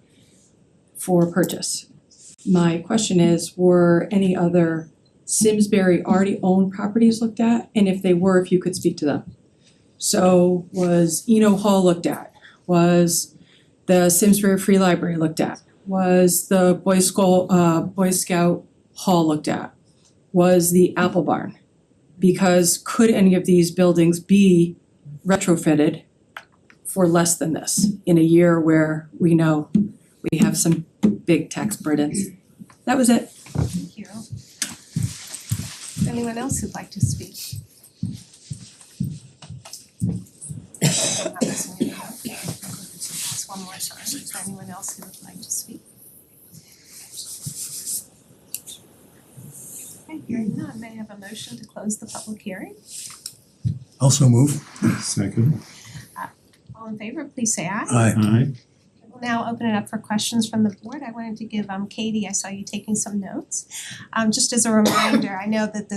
for purchase. My question is, were any other Simsbury already owned properties looked at? And if they were, if you could speak to them. So was Eno Hall looked at? Was the Simsbury Free Library looked at? Was the Boy Scout Hall looked at? Was the Apple Barn? Because could any of these buildings be retrofitted for less than this in a year where we know we have some big tax burdens? That was it. Thank you. Anyone else who'd like to speak? Ask one more time. Is there anyone else who would like to speak? Okay, hearing none, may I have a motion to close the public hearing? Also move. Second. All in favor, please say aye. Aye. We'll now open it up for questions from the board. I wanted to give Katie, I saw you taking some notes. Just as a reminder, I know that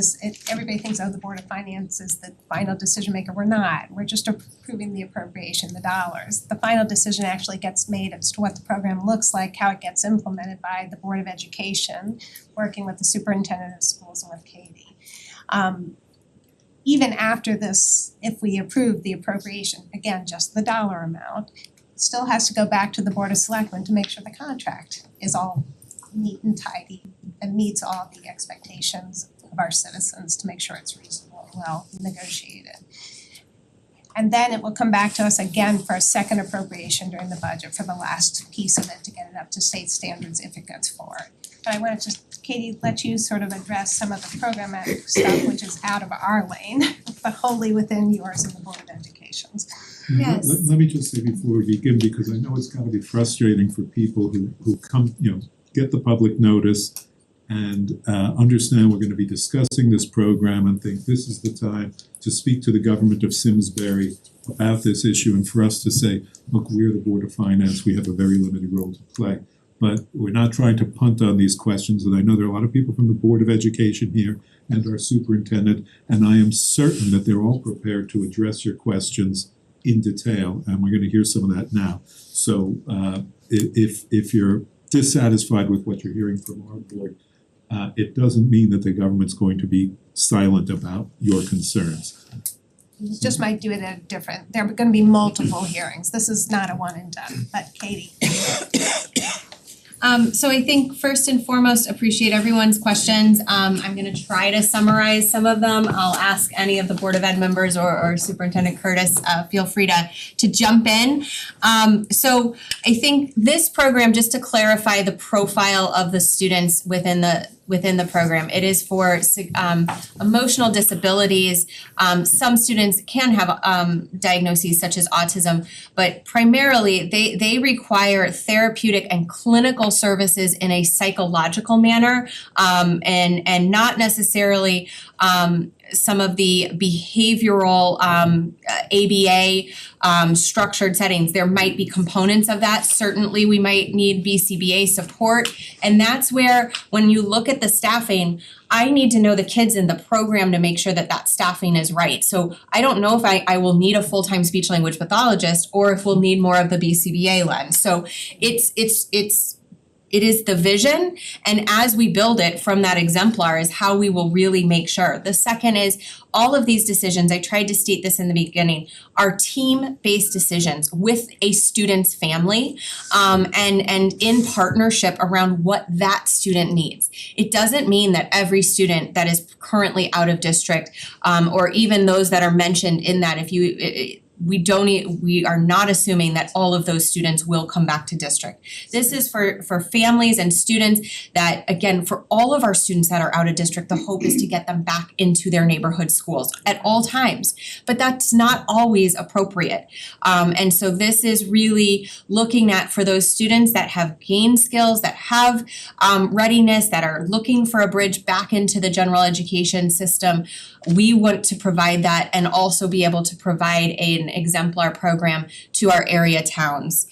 everybody thinks, oh, the Board of Finance is the final decision maker. We're not. We're just approving the appropriation, the dollars. The final decision actually gets made as to what the program looks like, how it gets implemented by the Board of Education, working with the superintendent of schools and with Katie. Even after this, if we approve the appropriation, again, just the dollar amount, it still has to go back to the Board of Selectmen to make sure the contract is all neat and tidy and meets all the expectations of our citizens to make sure it's reasonable and well negotiated. And then it will come back to us again for a second appropriation during the budget for the last piece of it to get it up to state standards if it goes forward. But I wanted to, Katie, let you sort of address some of the programmatic stuff which is out of our lane, but wholly within yours and the Board of Education's. Yes. Let me just say before we begin, because I know it's gotta be frustrating for people who come, get the public notice and understand we're gonna be discussing this program and think this is the time to speak to the government of Simsbury about this issue and for us to say, look, we're the Board of Finance, we have a very limited role to play. But we're not trying to punt on these questions, and I know there are a lot of people from the Board of Education here and our superintendent, and I am certain that they're all prepared to address your questions in detail, and we're gonna hear some of that now. So if you're dissatisfied with what you're hearing from our board, it doesn't mean that the government's going to be silent about your concerns. You just might do it at a different, there are gonna be multiple hearings, this is not a one and done, but Katie. So I think first and foremost, appreciate everyone's questions. I'm gonna try to summarize some of them. I'll ask any of the Board of Ed members or Superintendent Curtis, feel free to jump in. So I think this program, just to clarify the profile of the students within the program, it is for emotional disabilities. Some students can have diagnoses such as autism, but primarily they require therapeutic and clinical services in a psychological manner, and not necessarily some of the behavioral ABA structured settings. There might be components of that. Certainly we might need BCBA support, and that's where when you look at the staffing, I need to know the kids in the program to make sure that that staffing is right. So I don't know if I will need a full-time speech language pathologist or if we'll need more of the BCBA lens. So it is the vision, and as we build it from that exemplar is how we will really make sure. The second is all of these decisions, I tried to state this in the beginning, are team-based decisions with a student's family, and in partnership around what that student needs. It doesn't mean that every student that is currently out of district, or even those that are mentioned in that, we are not assuming that all of those students will come back to district. This is for families and students that, again, for all of our students that are out of district, the hope is to get them back into their neighborhood schools at all times. But that's not always appropriate. And so this is really looking at for those students that have gained skills, that have readiness, that are looking for a bridge back into the general education system. We want to provide that and also be able to provide an exemplar program to our area towns.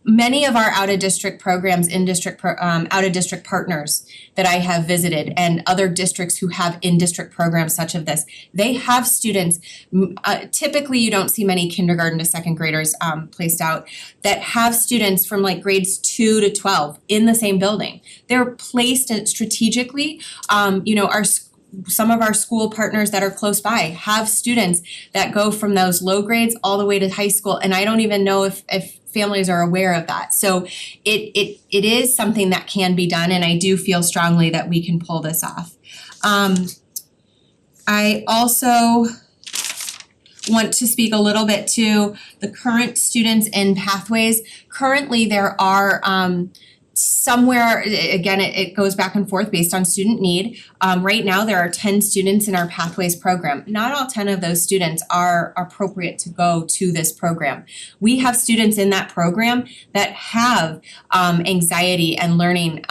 Many of our out-of-district programs, out-of-district partners that I have visited and other districts who have in-district programs such as this, they have students, typically you don't see many kindergarten to second graders placed out, that have students from like grades 2 to 12 in the same building. They're placed strategically, some of our school partners that are close by have students that go from those low grades all the way to high school, and I don't even know if families are aware of that. So it is something that can be done, and I do feel strongly that we can pull this off. I also want to speak a little bit to the current students in pathways. Currently, there are somewhere, again, it goes back and forth based on student need. Right now, there are 10 students in our Pathways program. Not all 10 of those students are appropriate to go to this program. We have students in that program that have anxiety and learning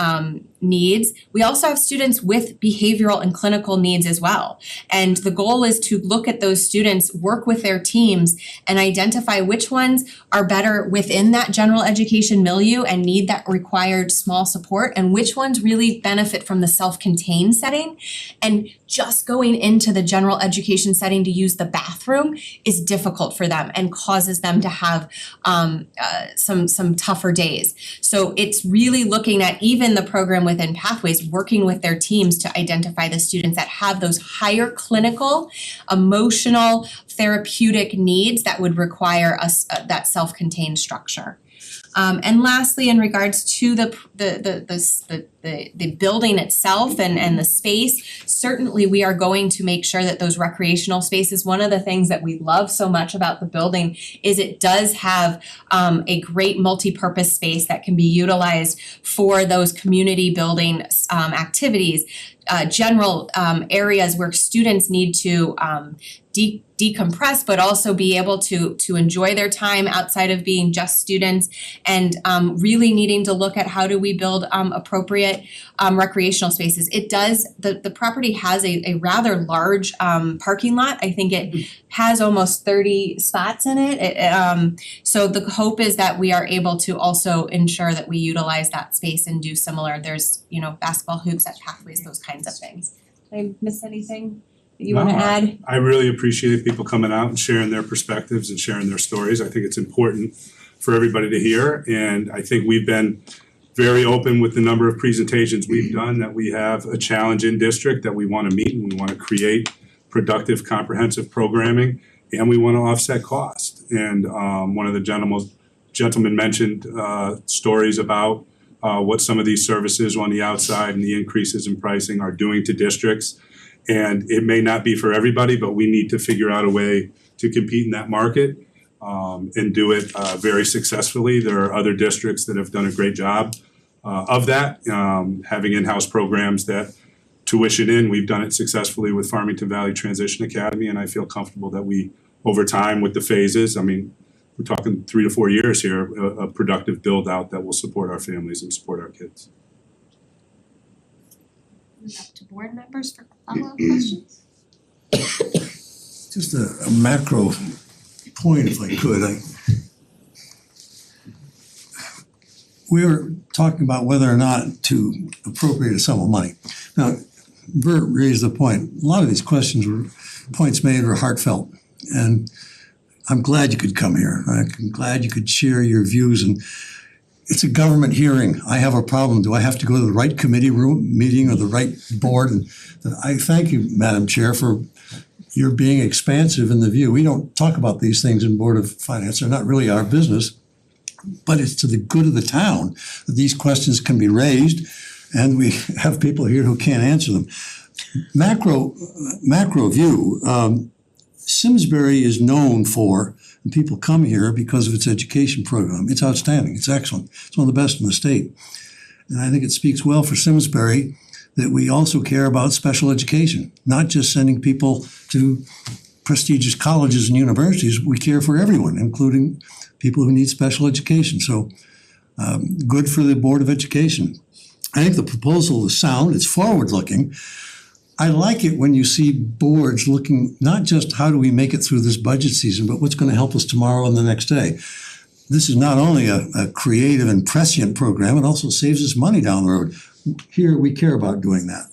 needs. We also have students with behavioral and clinical needs as well. And the goal is to look at those students, work with their teams, and identify which ones are better within that general education milieu and need that required small support, and which ones really benefit from the self-contained setting. And just going into the general education setting to use the bathroom is difficult for them and causes them to have some tougher days. So it's really looking at even the program within Pathways, working with their teams to identify the students that have those higher clinical, emotional, therapeutic needs that would require that self-contained structure. And lastly, in regards to the building itself and the space, certainly we are going to make sure that those recreational spaces, one of the things that we love so much about the building is it does have a great multi-purpose space that can be utilized for those community building activities, general areas where students need to decompress, but also be able to enjoy their time outside of being just students, and really needing to look at how do we build appropriate recreational spaces. It does, the property has a rather large parking lot. I think it has almost 30 spots in it. So the hope is that we are able to also ensure that we utilize that space and do similar. There's, basketball hoops at pathways, those kinds of things. Did I miss anything that you wanna add? I really appreciate people coming out and sharing their perspectives and sharing their stories. I think it's important for everybody to hear, and I think we've been very open with the number of presentations we've done, that we have a challenge in district that we wanna meet, and we wanna create productive, comprehensive programming, and we wanna offset cost. And one of the gentlemen mentioned stories about what some of these services on the outside and the increases in pricing are doing to districts. And it may not be for everybody, but we need to figure out a way to compete in that market and do it very successfully. There are other districts that have done a great job of that, having in-house programs that tuition in. We've done it successfully with Farmington Valley Transition Academy, and I feel comfortable that we, over time with the phases, we're talking 3 to 4 years here, a productive build out that will support our families and support our kids. Up to board members for follow-up questions? Just a macro point, if I could. We were talking about whether or not to appropriate a sum of money. Now, Bert raised the point. A lot of these points made were heartfelt, and I'm glad you could come here. I'm glad you could share your views, and it's a government hearing. I have a problem. Do I have to go to the right committee room meeting or the right board? And I thank you, Madam Chair, for your being expansive in the view. We don't talk about these things in Board of Finance. They're not really our business, but it's to the good of the town that these questions can be raised, and we have people here who can't answer them. Macro view, Simsbury is known for, and people come here because of its education program. It's outstanding, it's excellent, it's one of the best in the state. And I think it speaks well for Simsbury that we also care about special education, not just sending people to prestigious colleges and universities. We care for everyone, including people who need special education. So good for the Board of Education. I think the proposal is sound, it's forward-looking. I like it when you see boards looking not just how do we make it through this budget season, but what's going to help us tomorrow and the next day. This is not only a creative and prescient program, it also saves us money down the road. Here, we care about doing that.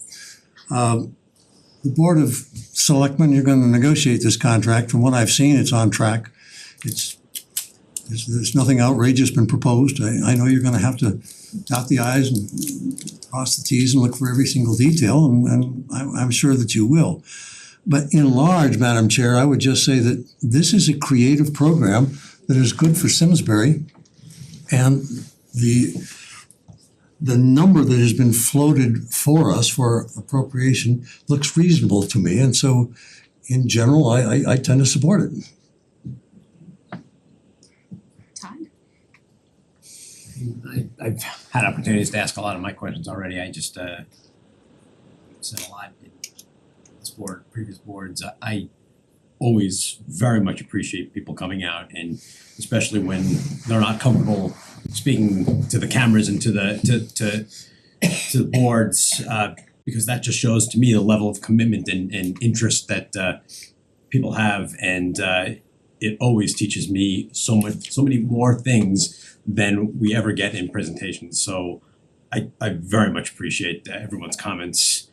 The Board of Selectmen, you're going to negotiate this contract. From what I've seen, it's on track. There's nothing outrageous been proposed. I know you're going to have to dot the i's and cross the t's and look for every single detail, and I'm sure that you will. But in large, Madam Chair, I would just say that this is a creative program that is good for Simsbury, and the number that has been floated for us for appropriation looks reasonable to me, and so in general, I tend to support it. I've had opportunities to ask a lot of my questions already. I just said a lot in this board, previous boards. I always very much appreciate people coming out, and especially when they're not comfortable speaking to the cameras and to the boards, because that just shows to me the level of commitment and interest that people have, and it always teaches me so many more things than we ever get in presentations. So I very much appreciate everyone's comments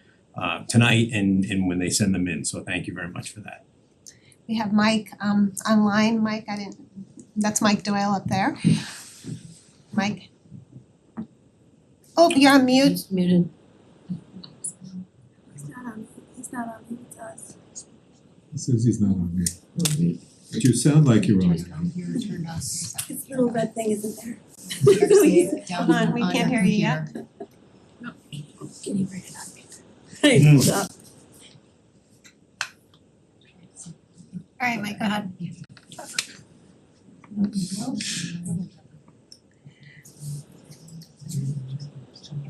tonight and when they send them in. So thank you very much for that. We have Mike online. Mike, that's Mike Doyle up there. Mike? Oh, you're on mute. Muted. He's not on mute, it's us. It says he's not on mute. But you sound like you're on mute. His little red thing isn't there. Hold on, we can't hear you yet. Can you bring it up? Hey, hold up. All right, Mike, go ahead.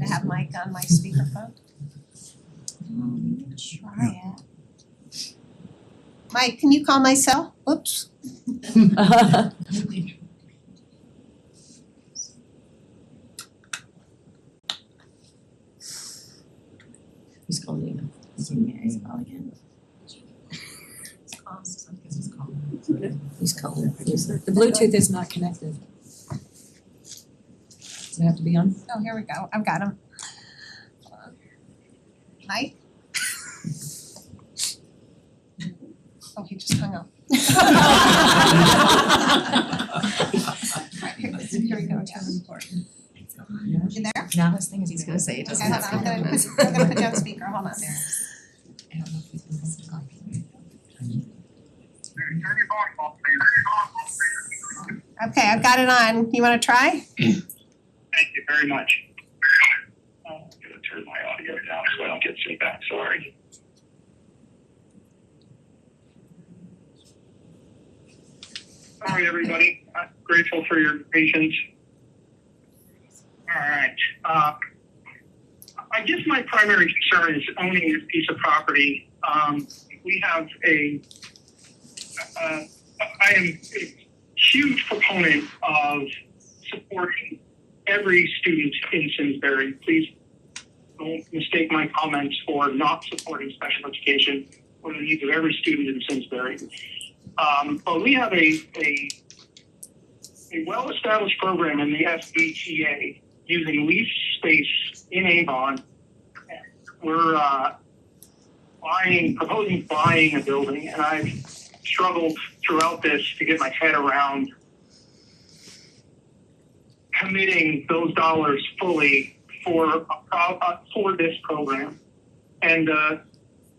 I have Mike on my speakerphone. Try it. Mike, can you call my cell? Oops. Who's calling you? Mary's call again. He's calling. The Bluetooth is not connected. Does it have to be on? Oh, here we go. I've got him. Hold on. Mike? Oh, he just hung up. Right, here we go, John. You there? No, I was thinking he's gonna say it Okay, hold on. I'm gonna put you on speaker. Hold on. I don't know if he's gonna call you. Okay, I've got it on. You wanna try? Thank you very much. I'm gonna turn my audio down so I don't get feedback, sorry. Sorry, everybody. I'm grateful for your patience. All right. I guess my primary concern is owning this piece of property. We have I am a huge proponent of supporting every student in Simsbury. Please don't mistake my comments for not supporting special education or the needs of every student in Simsbury. But we have a well-established program in the SBTA using lease space in Avon. We're proposing buying a building, and I've struggled throughout this to get my head around committing those dollars fully for this program. And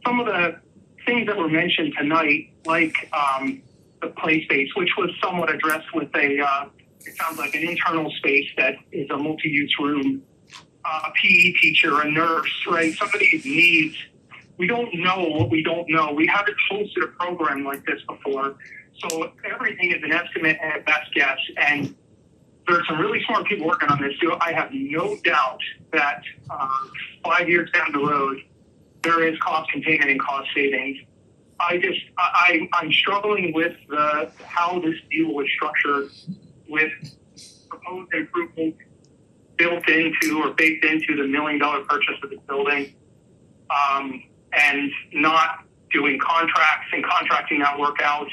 some of the things that were mentioned tonight, like the play space, which was somewhat addressed with it sounds like an internal space that is a multi-use room, a PE teacher, a nurse, right? Some of these needs, we don't know what we don't know. We haven't hosted a program like this before. So everything is an estimate and a best guess. And there's some really smart people working on this too. I have no doubt that 5 years down the road, there is cost containment and cost savings. I'm struggling with how this deal was structured with proposed improvements built into or baked into the $1 million purchase of this building, and not doing contracts and contracting that work out,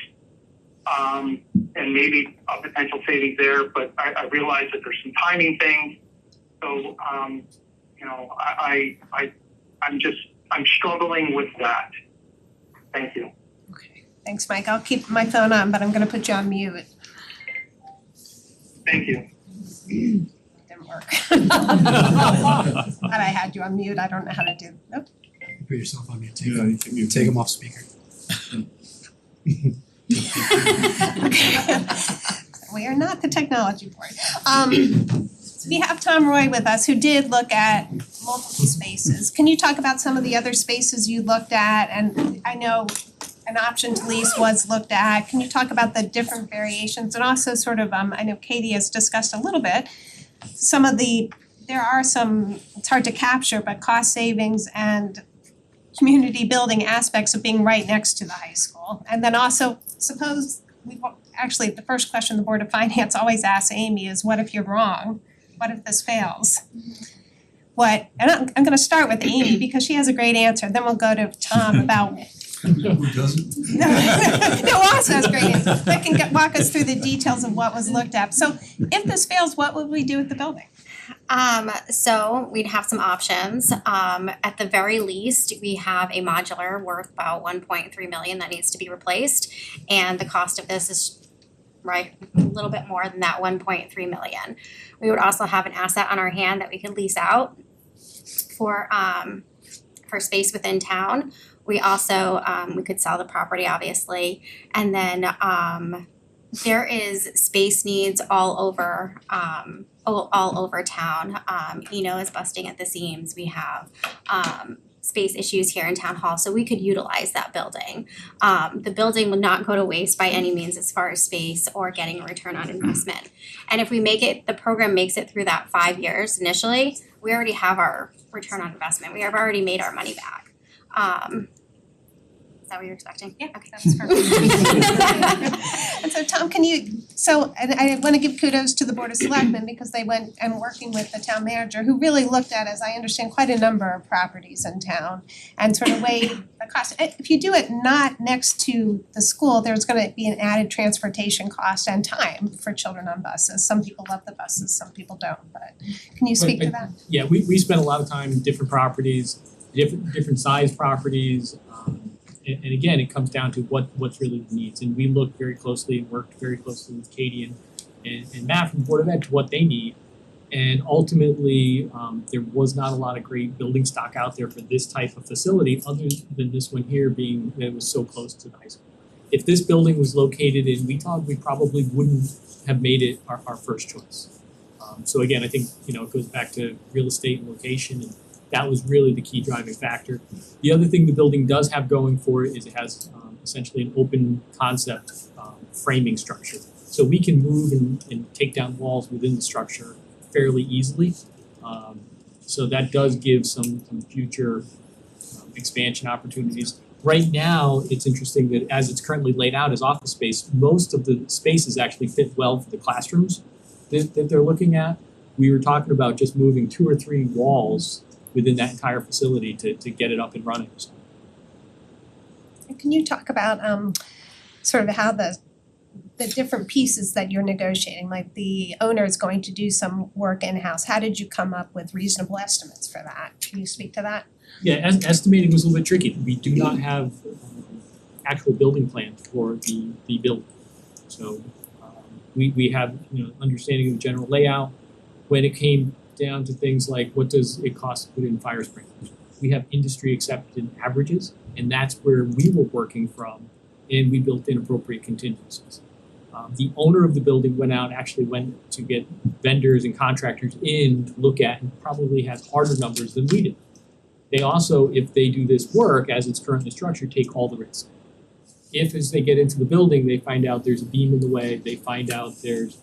and maybe a potential savings there. But I realize that there's some timing things. So, I'm struggling with that. Thank you. Okay. Thanks, Mike. I'll keep my phone on, but I'm gonna put you on mute. Thank you. Didn't work. Thought I had you on mute. I don't know how to do. Nope. Put yourself on mute, Yeah, you can mute. take him off speaker. We are not the technology board. We have Tom Roy with us, who did look at multiple spaces. Can you talk about some of the other spaces you looked at? And I know an option to lease was looked at. Can you talk about the different variations? And also sort of, I know Katie has discussed a little bit, there are some, it's hard to capture, but cost savings and community building aspects of being right next to the high school. And then also, actually, the first question the Board of Finance always asks Amy is, what if you're wrong? What if this fails? And I'm gonna start with Amy because she has a great answer, then we'll go to Tom about Who doesn't? no, also has great answer. That can walk us through the details of what was looked at. So if this fails, what would we do with the building? So we'd have some options. At the very least, we have a modular worth about 1.3 million that needs to be replaced. And the cost of this is a little bit more than that 1.3 million. We would also have an asset on our hand that we could lease out for space within town. We also, we could sell the property, obviously. And then there is space needs all over all over town. Is busting at the seams. We have space issues here in town hall, so we could utilize that building. The building would not go to waste by any means as far as space or getting a return on investment. And if the program makes it through that 5 years initially, we already have our return on investment. We have already made our money back. Is that what you're expecting? Yeah, okay, that's perfect. And so Tom, and I wanna give kudos to the Board of Selectmen because they went and working with the town manager who really looked at, as I understand, quite a number of properties in town and sort of weighed the cost. If you do it not next to the school, there's gonna be an added transportation cost and time for children on buses. Some people love the buses, some people don't, but can you speak to that? Yeah, we spent a lot of time in different properties, different size properties. And again, it comes down to what's really the needs. And we looked very closely and worked very closely with Katie and Matt from the Board of Ed to what they need. And ultimately, there was not a lot of great building stock out there for this type of facility, other than this one here being that it was so close to the high school. If this building was located in Weetag, we probably wouldn't have made it our first choice. So again, I think it goes back to real estate and location, and that was really the key driving factor. The other thing the building does have going for it is it has essentially an open concept framing structure. So we can move and take down walls within the structure fairly easily. So that does give some future expansion opportunities. Right now, it's interesting that as it's currently laid out as office space, most of the spaces actually fit well for the classrooms that they're looking at. We were talking about just moving 2 or 3 walls within that entire facility to get it up and running. And can you talk about sort of how the different pieces that you're negotiating, like the owner is going to do some work in-house, how did you come up with reasonable estimates for that? Can you speak to that? Yeah, estimating was a little bit tricky. We do not have actual building plans for the building. So we have understanding of the general layout. When it came down to things like what does it cost to put in fire sprinklers, we have industry accepted averages, and that's where we were working from, and we built in appropriate contingencies. The owner of the building actually went to get vendors and contractors in to look at, and probably has harder numbers than we did. They also, if they do this work as it's currently structured, take all the risk. If as they get into the building, they find out there's a beam in the way, they find out there's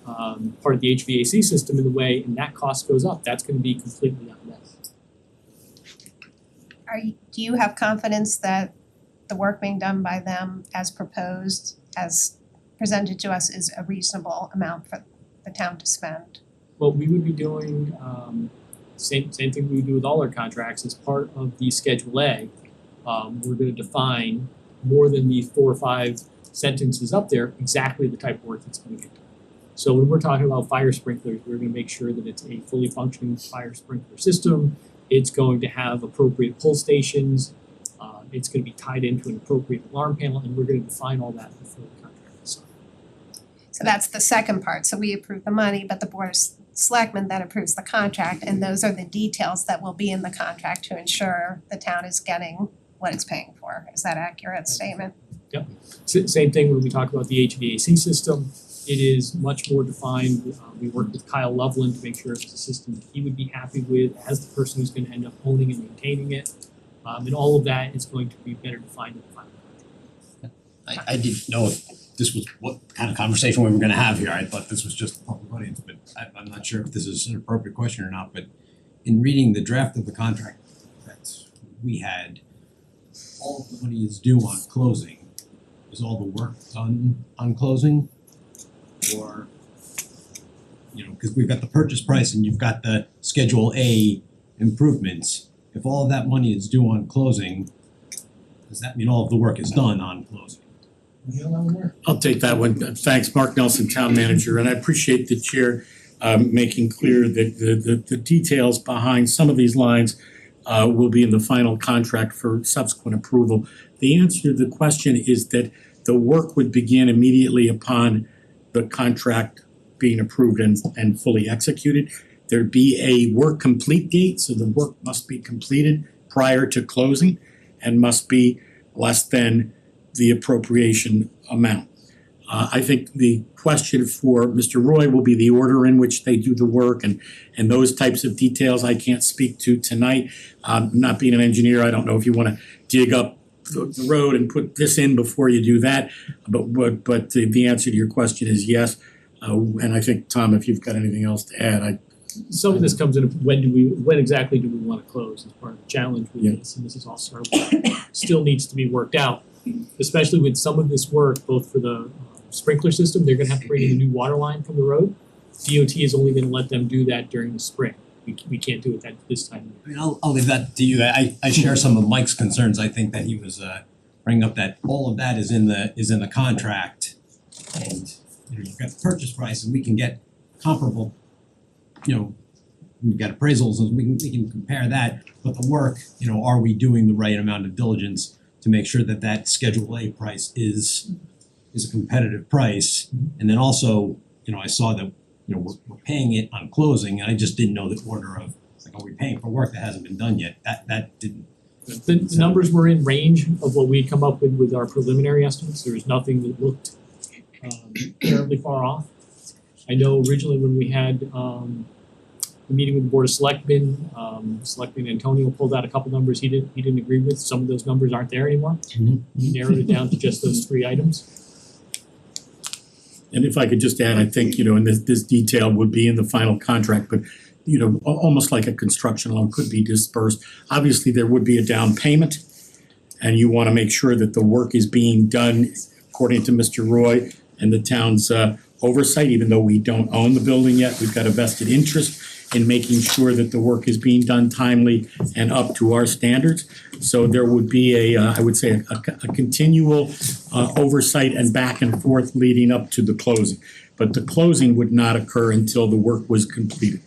part of the HVAC system in the way, and that cost goes up, that's gonna be completely on them. Do you have confidence that the work being done by them as proposed, as presented to us, is a reasonable amount for the town to spend? Well, we would be doing same thing we do with all our contracts. As part of the Schedule A, we're gonna define more than these 4 or 5 sentences up there, exactly the type of work that's gonna get done. So when we're talking about fire sprinklers, we're gonna make sure that it's a fully functioning fire sprinkler system. It's going to have appropriate pull stations. It's gonna be tied into an appropriate alarm panel, and we're gonna define all that before the contract is signed. So that's the second part, so we approve the money, but the Board of Selectmen then approves the contract, and those are the details that will be in the contract to ensure the town is getting what it's paying for. Is that an accurate statement? Yep. Same thing when we talk about the HVAC system. It is much more defined. We worked with Kyle Loveland to make sure it's a system that he would be happy with as the person who's gonna end up owning and maintaining it. And all of that is going to be better defined in the final contract. I didn't know if this was what kind of conversation we were gonna have here. I thought this was just a public audience, but I'm not sure if this is an appropriate question or not, but in reading the draft of the contract that we had, all of the money is due on closing. Is all the work done on closing? Or, cause we've got the purchase price and you've got the Schedule A improvements. If all of that money is due on closing, does that mean all of the work is done on closing? I'll take that one. Thanks, Mark Nelson, Town Manager, and I appreciate the chair making clear that the details behind some of these lines will be in the final contract for subsequent approval. The answer to the question is that the work would begin immediately upon the contract being approved and fully executed. There'd be a work complete date, so the work must be completed prior to closing and must be less than the appropriation amount. I think the question for Mr. Roy will be the order in which they do the work and those types of details I can't speak to tonight. Not being an engineer, I don't know if you wanna dig up the road and put this in before you do that. But the answer to your question is yes. And I think, Tom, if you've got anything else to add, Some of this comes in, when exactly do we wanna close as part of the challenge with this, and this is all still needs to be worked out. Especially with some of this work, both for the sprinkler system, they're gonna have to bring in a new water line from the road. DOT is only gonna let them do that during the spring. We can't do it this time. I mean, I'll leave that to you. I share some of Mike's concerns. I think that he was bringing up that all of that is in the contract. And you've got the purchase price and we can get comparable, we've got appraisals and we can compare that. But the work, are we doing the right amount of diligence to make sure that that Schedule A price is a competitive price? And then also, I saw that, we're paying it on closing, and I just didn't know the order of, like, are we paying for work that hasn't been done yet? That didn't. The numbers were in range of what we'd come up with our preliminary estimates. There was nothing that looked terribly far off. I know originally when we had the meeting with the Board of Selectmen, Selectman Antonio pulled out a couple numbers he didn't agree with. Some of those numbers aren't there anymore. He narrowed it down to just those 3 items. and if I could just add, I think, and this detail would be in the final contract, but almost like a construction loan could be dispersed. Obviously, there would be a down payment, and you wanna make sure that the work is being done according to Mr. Roy and the town's oversight, even though we don't own the building yet. We've got a vested interest in making sure that the work is being done timely and up to our standards. So there would be I would say a continual oversight and back and forth leading up to the closing. But the closing would not occur until the work was completed.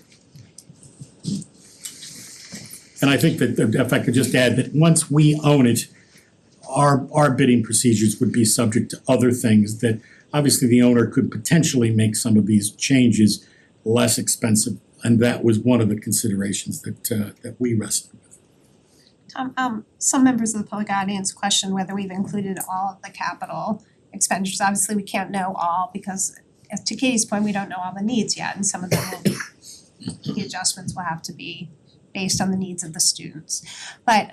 And I think that if I could just add that once we own it, our bidding procedures would be subject to other things that obviously the owner could potentially make some of these changes less expensive. And that was one of the considerations that we wrestled with. Tom, some members of the public audience question whether we've included all of the capital expenditures. Obviously, we can't know all because, to Katie's point, we don't know all the needs yet, and some of them will be, the adjustments will have to be based on the needs of the students. But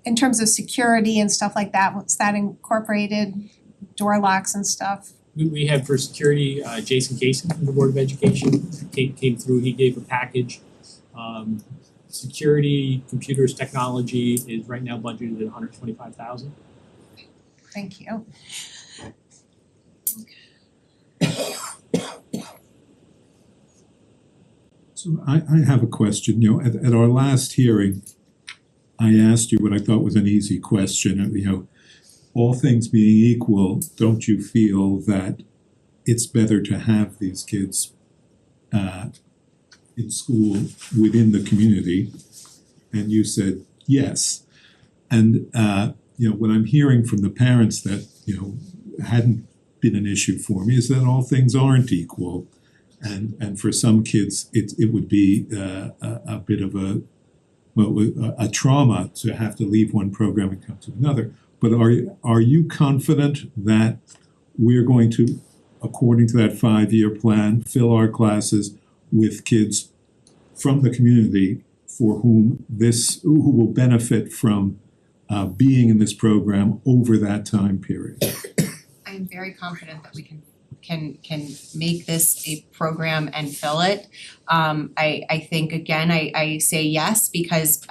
in terms of security and stuff like that, what's that incorporated? Door locks and stuff? We had for security, Jason Casey from the Board of Education came through, he gave a package. Security, computers, technology is right now budgeted at $125,000. Thank you. So I have a question. At our last hearing, I asked you what I thought was an easy question. All things being equal, don't you feel that it's better to have these kids in school within the community? And you said yes. And what I'm hearing from the parents that hadn't been an issue for me is that all things aren't equal. And for some kids, it would be a bit of a trauma to have to leave one program and come to another. But are you confident that we're going to, according to that 5-year plan, fill our classes with kids from the community for who will benefit from being in this program over that time period? I am very confident that we can make this a program and fill it. I think again, I say yes because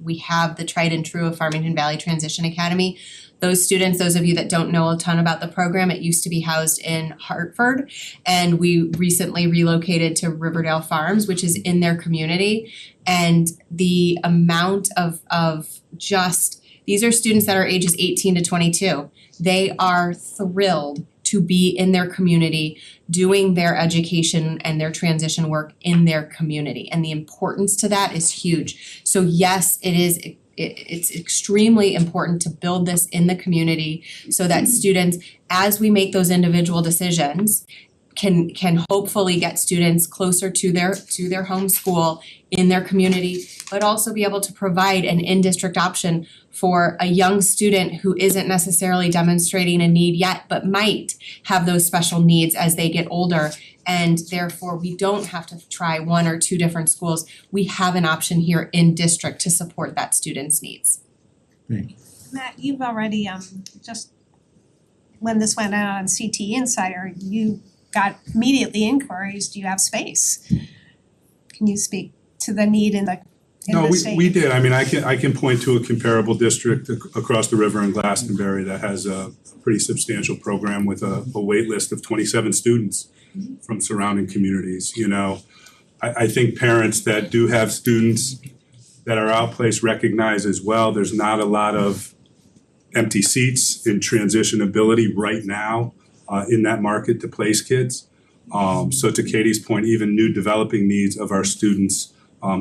we have the tried and true of Farmington Valley Transition Academy. Those students, those of you that don't know a ton about the program, it used to be housed in Hartford, and we recently relocated to Riverdale Farms, which is in their community. And the amount of just, these are students that are ages 18 to 22. They are thrilled to be in their community, doing their education and their transition work in their community. And the importance to that is huge. So yes, it's extremely important to build this in the community so that students, as we make those individual decisions, can hopefully get students closer to their home school in their community, but but also be able to provide an in-district option for a young student who isn't necessarily demonstrating a need yet, but might have those special needs as they get older. And therefore, we don't have to try one or two different schools. We have an option here in district to support that student's needs. Thank you. Matt, you've already just when this went out on CT Insider, you got immediately inquiries, do you have space? Can you speak to the need in the state? We did. I mean, I can point to a comparable district across the river in Glastonbury that has a pretty substantial program with a wait list of 27 students from surrounding communities, you know. I think parents that do have students that are outplaced recognize as well, there's not a lot of empty seats in transitionability right now in that market to place kids. So to Katie's point, even new developing needs of our students,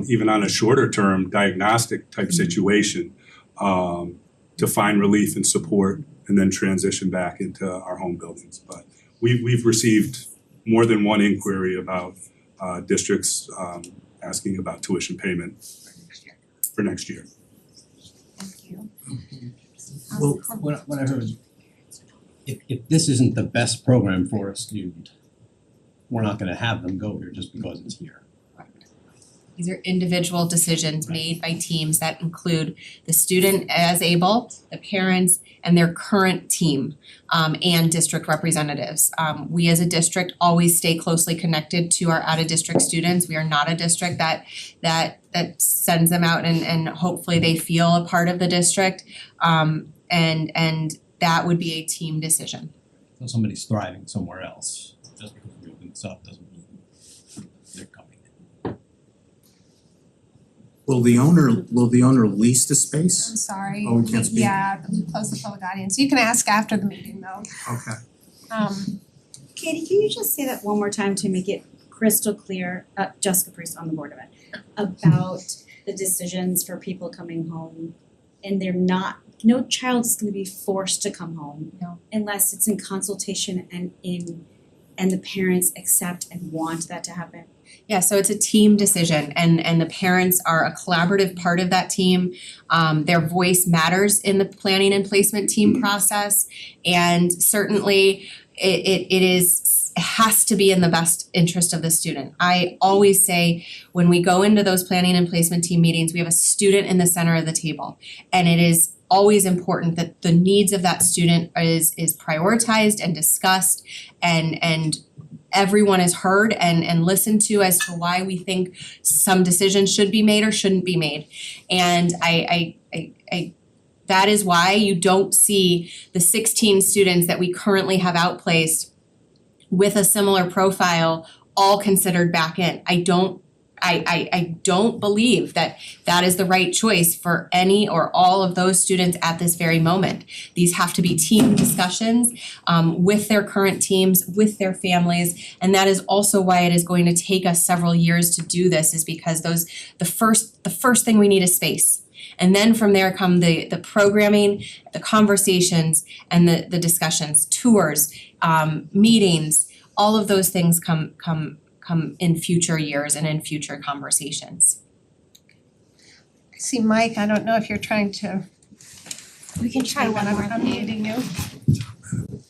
even on a shorter term diagnostic type situation, to find relief and support and then transition back into our home buildings. But we've received more than one inquiry about districts asking about tuition payment for next year. Thank you. Well, what I heard is, if this isn't the best program for a student, we're not gonna have them go here just because it's here. These are individual decisions made by teams that include the student as able, the parents, and their current team, and district representatives. We as a district always stay closely connected to our out-of-district students. We are not a district that sends them out and hopefully they feel a part of the district. And that would be a team decision. So somebody's thriving somewhere else, just because we open this up doesn't mean they're coming in. Will the owner lease the space? I'm sorry. Oh, we can't speak? Yeah, we close the public audience. You can ask after the meeting though. Okay. Katie, can you just say that one more time to make it crystal clear, Jessica Priest on the Board of Ed, about the decisions for people coming home and no child is gonna be forced to come home. No. Unless it's in consultation and the parents accept and want that to happen. Yeah, so it's a team decision and the parents are a collaborative part of that team. Their voice matters in the planning and placement team process. And certainly it has to be in the best interest of the student. I always say when we go into those planning and placement team meetings, we have a student in the center of the table. And it is always important that the needs of that student is prioritized and discussed and everyone is heard and listened to as to why we think some decisions should be made or shouldn't be made. And I that is why you don't see the 16 students that we currently have outplaced with a similar profile all considered back in. I don't believe that is the right choice for any or all of those students at this very moment. These have to be team discussions with their current teams, with their families, and that is also why it is going to take us several years to do this, is because the first thing we need is space. And then from there come the programming, the conversations, and the discussions, tours, meetings, all of those things come in future years and in future conversations. I see Mike, I don't know if you're trying to. We can try one more. I'm muting you.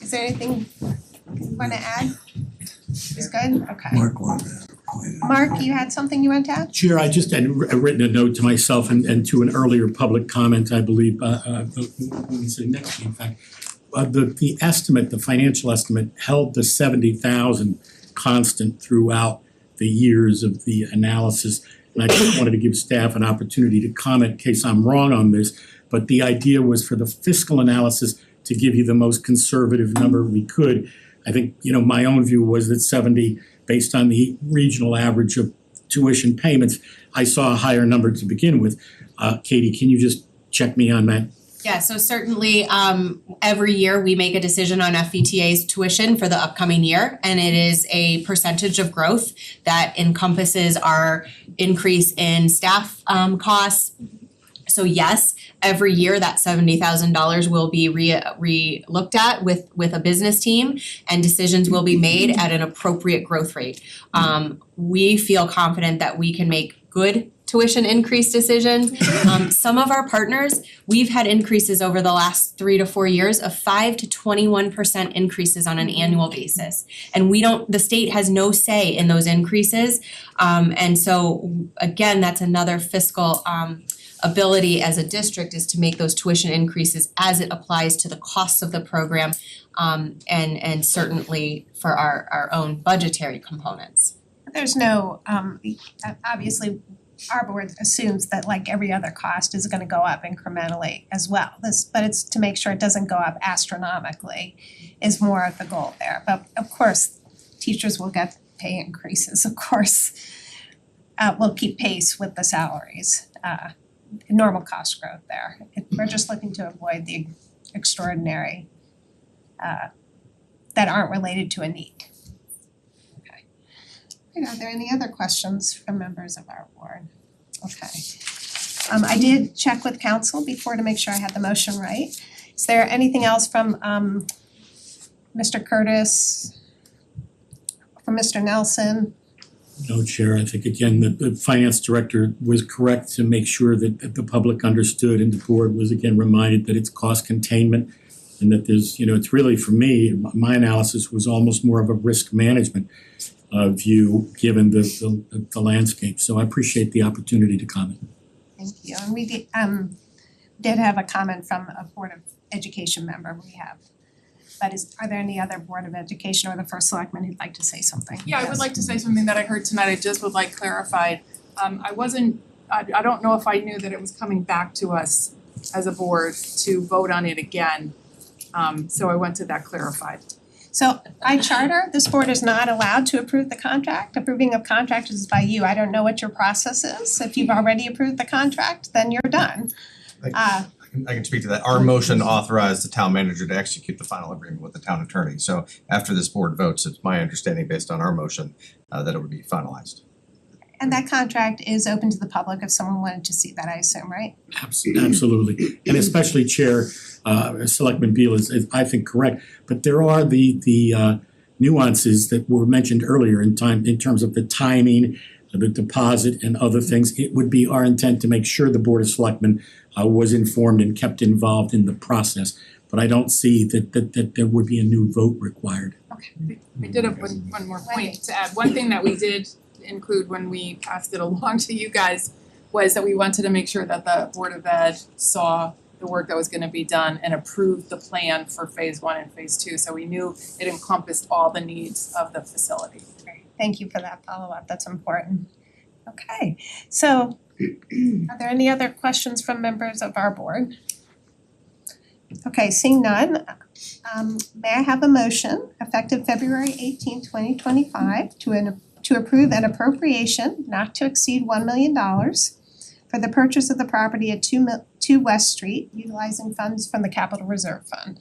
Is there anything you wanna add? Is good? Okay. Mark wanted to. Mark, you had something you wanted to add? Chair, I just had written a note to myself and to an earlier public comment, I believe, let me say next, in fact. The estimate, the financial estimate held the 70,000 constant throughout the years of the analysis. And I just wanted to give staff an opportunity to comment in case I'm wrong on this. But the idea was for the fiscal analysis to give you the most conservative number we could. I think, my own view was that 70, based on the regional average of tuition payments, I saw a higher number to begin with. Katie, can you just check me on that? Yeah, so certainly every year we make a decision on FVTA's tuition for the upcoming year, and it is a percentage of growth that encompasses our increase in staff costs. So yes, every year that $70,000 will be re-looked at with a business team, and decisions will be made at an appropriate growth rate. We feel confident that we can make good tuition increase decisions. Some of our partners, we've had increases over the last 3 to 4 years of 5 to 21% increases on an annual basis. And the state has no say in those increases. And so again, that's another fiscal ability as a district is to make those tuition increases as it applies to the costs of the program, and certainly for our own budgetary components. There's no, obviously, our board assumes that like every other cost is gonna go up incrementally as well. But it's to make sure it doesn't go up astronomically is more of the goal there. But of course, teachers will get pay increases, of course. We'll keep pace with the salaries, normal cost growth there. We're just looking to avoid the extraordinary that aren't related to a need. Are there any other questions from members of our board? Okay. I did check with council before to make sure I had the motion right. Is there anything else from Mr. Curtis, from Mr. Nelson? No, Chair, I think again, the finance director was correct to make sure that the public understood and the board was again reminded that it's cost containment and that there's, it's really for me, my analysis was almost more of a risk management view given the landscape. So I appreciate the opportunity to comment. Thank you. And we did have a comment from a Board of Education member we have. But are there any other Board of Education or the first selectman who'd like to say something? Yeah, I would like to say something that I heard tonight. I just would like clarified. I don't know if I knew that it was coming back to us as a board to vote on it again. So I wanted that clarified. So by charter, this board is not allowed to approve the contract. Approving of contract is by you. I don't know what your process is. If you've already approved the contract, then you're done. I can speak to that. Our motion authorized the town manager to execute the final agreement with the town attorney. So after this board votes, it's my understanding based on our motion that it would be finalized. And that contract is open to the public if someone wanted to see that, I assume, right? Absolutely. And especially Chair, Selectman Beal is I think correct, but there are the nuances that were mentioned earlier in terms of the timing, the deposit and other things. It would be our intent to make sure the Board of Selectmen was informed and kept involved in the process. But I don't see that there would be a new vote required. Okay. I did have one more point to add. One thing that we did include when we passed it along to you guys was that we wanted to make sure that the Board of Ed saw the work that was gonna be done and approved the plan for phase 1 and phase 2. So we knew it encompassed all the needs of the facility. Great. Thank you for that follow-up. That's important. Okay, so are there any other questions from members of our board? Okay, seeing none, may I have a motion effective February 18th, 2025 to approve an appropriation not to exceed $1 million for the purchase of the property at 2 West Street, utilizing funds from the Capital Reserve Fund.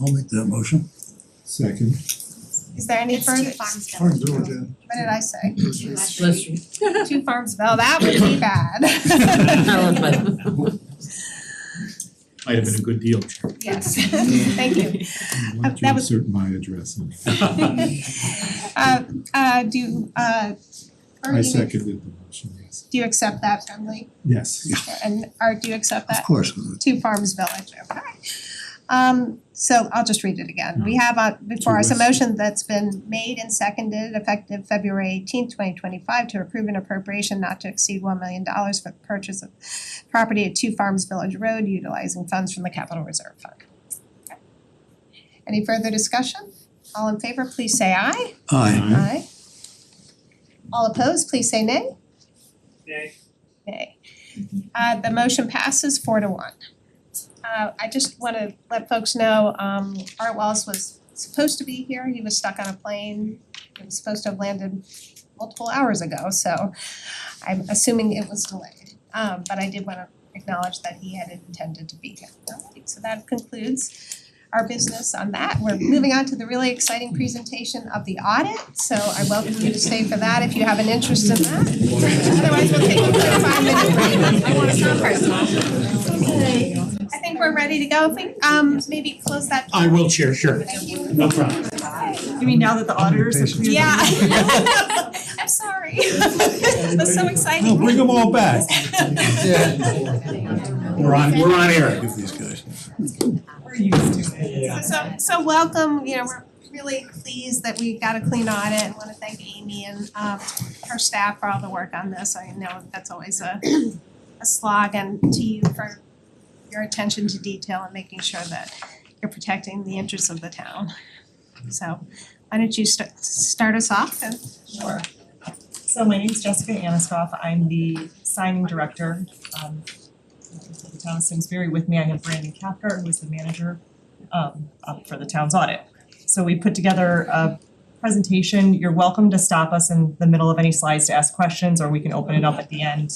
I'll make that motion. Second. Is there any further? Farmville, Jen. What did I say? 2 West Street. 2 Farmsville, that would be bad. Might have been a good deal, Chair. Yes, thank you. Why don't you That was- insert my address in? I seconded the motion, yes. Do you accept that, Emily? Yes. And Art, do you accept that? Of course. 2 Farms Village, okay. So I'll just read it again. We have before us a motion that's been made and seconded effective February 18th, 2025 to approve an appropriation not to exceed $1 million for the purchase of property at 2 Farms Village Road utilizing funds from the Capital Reserve Fund. Okay. Any further discussion? All in favor, please say aye. Aye. Aye. All opposed, please say nay. Nay. Nay. The motion passes 4-1. I just wanna let folks know, Art Wallace was supposed to be here, he was stuck on a plane. He was supposed to have landed multiple hours ago, so I'm assuming it was delayed. But I did wanna acknowledge that he had intended to be here. So that concludes our business on that. We're moving on to the really exciting presentation of the audit, so I welcome you to stay for that if you have an interest in that. Otherwise, we'll take a 5-minute break. I want to sound personal. I think we're ready to go. If we maybe close that. I will, Chair, sure. Thank you. No problem. You mean now that the auditors have cleared? Yeah. I'm sorry. It was so exciting. No, bring them all back. We're on air. Give these guys. We're used to it. So welcome, you know, we're really pleased that we got a clean audit and wanna thank Amy and her staff for all the work on this. I know that's always a slog, and to you for your attention to detail and making sure that you're protecting the interests of the town. So why don't you start us off and Sure. So my name is Jessica Aniskoff. I'm the signing director for the town of Simsbury. With me, I have Brandon Cathcart, who is the manager for the town's audit. So we put together a presentation. You're welcome to stop us in the middle of any slides to ask questions, or we can open it up at the end,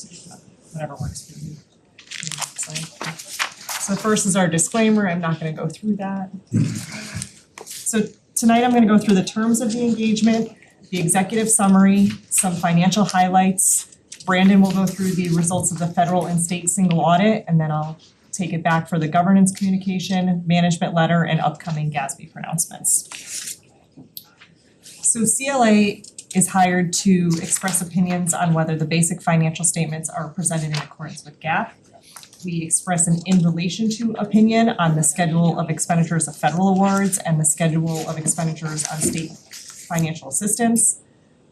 whatever works for you. So first is our disclaimer. I'm not gonna go through that. So tonight I'm gonna go through the terms of the engagement, the executive summary, some financial highlights. Brandon will go through the results of the federal and state single audit, and then I'll take it back for the governance communication, management letter, and upcoming GASB pronouncements. So CLA is hired to express opinions on whether the basic financial statements are presented in accordance with GAAP. We express an in relation to opinion on the schedule of expenditures of federal awards and the schedule of expenditures on state financial assistance.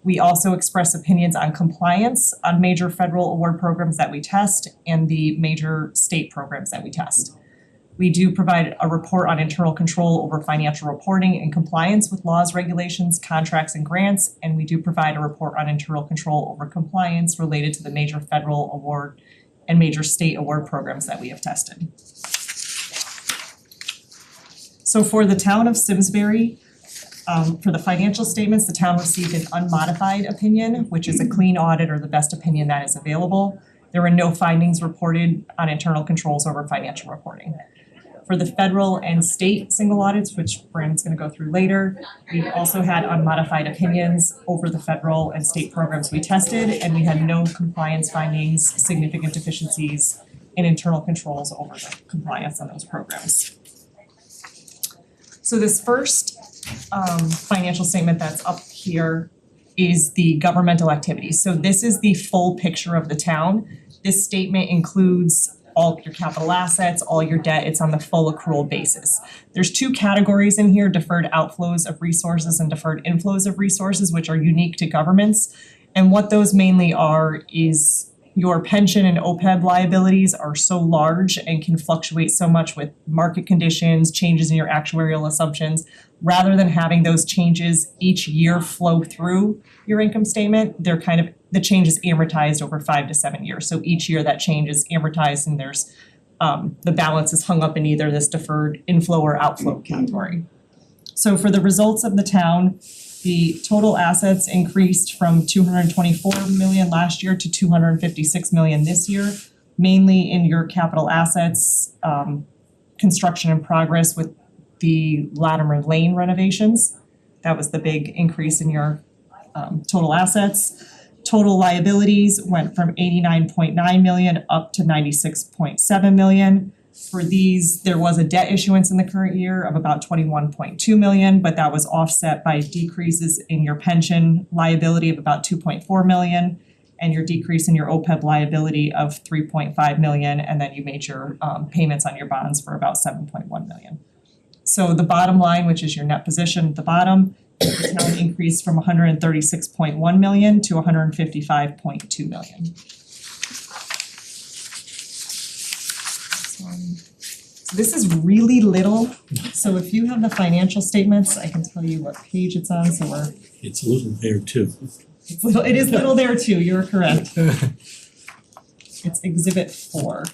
We also express opinions on compliance on major federal award programs that we test and the major state programs that we test. We do provide a report on internal control over financial reporting and compliance with laws, regulations, contracts, and grants, and we do provide a report on internal control over compliance related to the major federal award and major state award programs that we have tested. So for the town of Simsbury, for the financial statements, the town received an unmodified opinion, which is a clean audit or the best opinion that is available. There were no findings reported on internal controls over financial reporting. For the federal and state single audits, which Brandon's gonna go through later, we also had unmodified opinions over the federal and state programs we tested, and we had no compliance findings, significant deficiencies, and internal controls over the compliance on those programs. So this first financial statement that's up here is the governmental activities. So this is the full picture of the town. This statement includes all your capital assets, all your debt. It's on the full accrual basis. There's two categories in here, deferred outflows of resources and deferred inflows of resources, which are unique to governments. And what those mainly are is your pension and OPEB liabilities are so large and can fluctuate so much with market conditions, changes in your actuarial assumptions. Rather than having those changes each year flow through your income statement, they're kind of, the change is amortized over 5 to 7 years. So each year that change is amortized and there's the balance is hung up in either this deferred inflow or outflow category. So for the results of the town, the total assets increased from 224 million last year to 256 million this year, mainly in your capital assets, construction in progress with the Latimer Lane renovations. That was the big increase in your total assets. Total liabilities went from 89.9 million up to 96.7 million. For these, there was a debt issuance in the current year of about 21.2 million, but that was offset by decreases in your pension liability of about 2.4 million and your decrease in your OPEB liability of 3.5 million, and then you made your payments on your bonds for about 7.1 million. So the bottom line, which is your net position at the bottom, the town increased from 136.1 million to 155.2 million. So this is really little, so if you have the financial statements, I can tell you what page it's on, so we're. It's a little there too. It's little, it is little there too, you're correct. It's exhibit 4.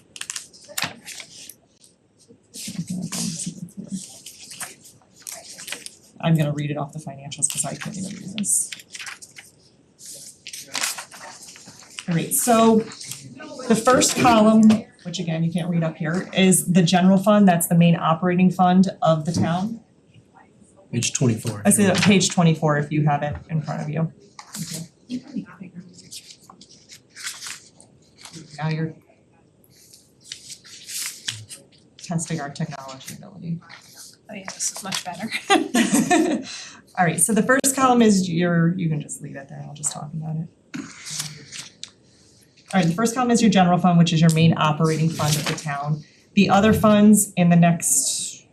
I'm gonna read it off the financials because I can't even read this. Alright, so the first column, which again you can't read up here, is the general fund. That's the main operating fund of the town. Page 24. I say page 24 if you have it in front of you. Okay. Now you're testing our technology ability. Oh yeah, this is much better. All right, so the first column is you can just leave it there, I'll just talk about it. All right, the first column is your general fund, which is your main operating fund of the town. The other funds in the next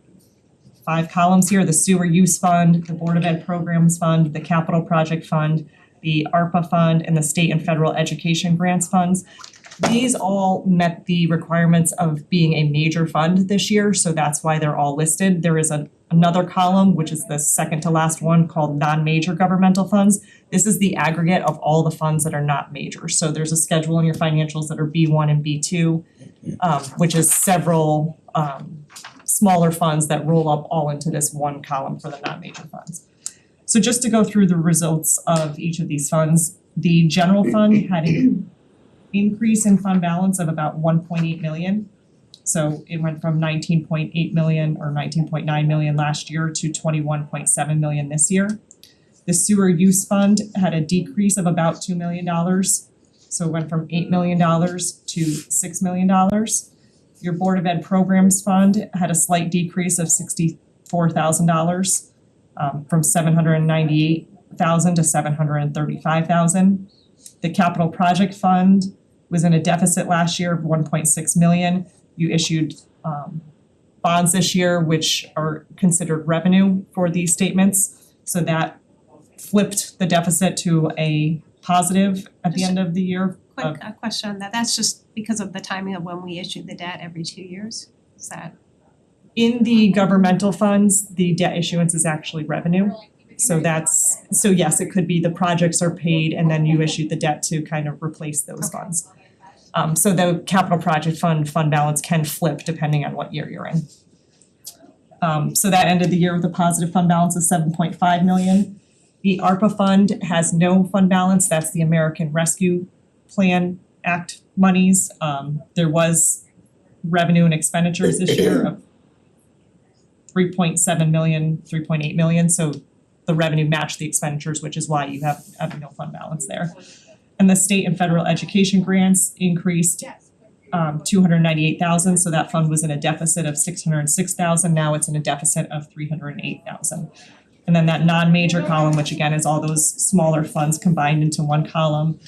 5 columns here, the sewer use fund, the Board of Ed programs fund, the capital project fund, the ARPA fund, and the state and federal education grants funds. These all met the requirements of being a major fund this year, so that's why they're all listed. There is another column, which is the second to last one, called non-major governmental funds. This is the aggregate of all the funds that are not major. So there's a schedule in your financials that are B1 and B2, which is several smaller funds that roll up all into this one column for the non-major funds. So just to go through the results of each of these funds, the general fund had an increase in fund balance of about 1.8 million. So it went from 19.8 million or 19.9 million last year to 21.7 million this year. The sewer use fund had a decrease of about $2 million. So it went from $8 million to $6 million. Your Board of Ed programs fund had a slight decrease of $64,000 from $798,000 to $735,000. The capital project fund was in a deficit last year of 1.6 million. You issued bonds this year, which are considered revenue for these statements. So that flipped the deficit to a positive at the end of the year. Quick question on that. That's just because of the timing of when we issue the debt every 2 years? Is that? In the governmental funds, the debt issuance is actually revenue. So yes, it could be the projects are paid and then you issued the debt to kind of replace those funds. So the capital project fund balance can flip depending on what year you're in. So that ended the year with a positive fund balance of 7.5 million. The ARPA fund has no fund balance. That's the American Rescue Plan Act monies. There was revenue and expenditures this year of 3.7 million, 3.8 million. So the revenue matched the expenditures, which is why you have no fund balance there. And the state and federal education grants increased 298,000, so that fund was in a deficit of 606,000. Now it's in a deficit of 308,000. And then that non-major column, which again is all those smaller funds combined into one column,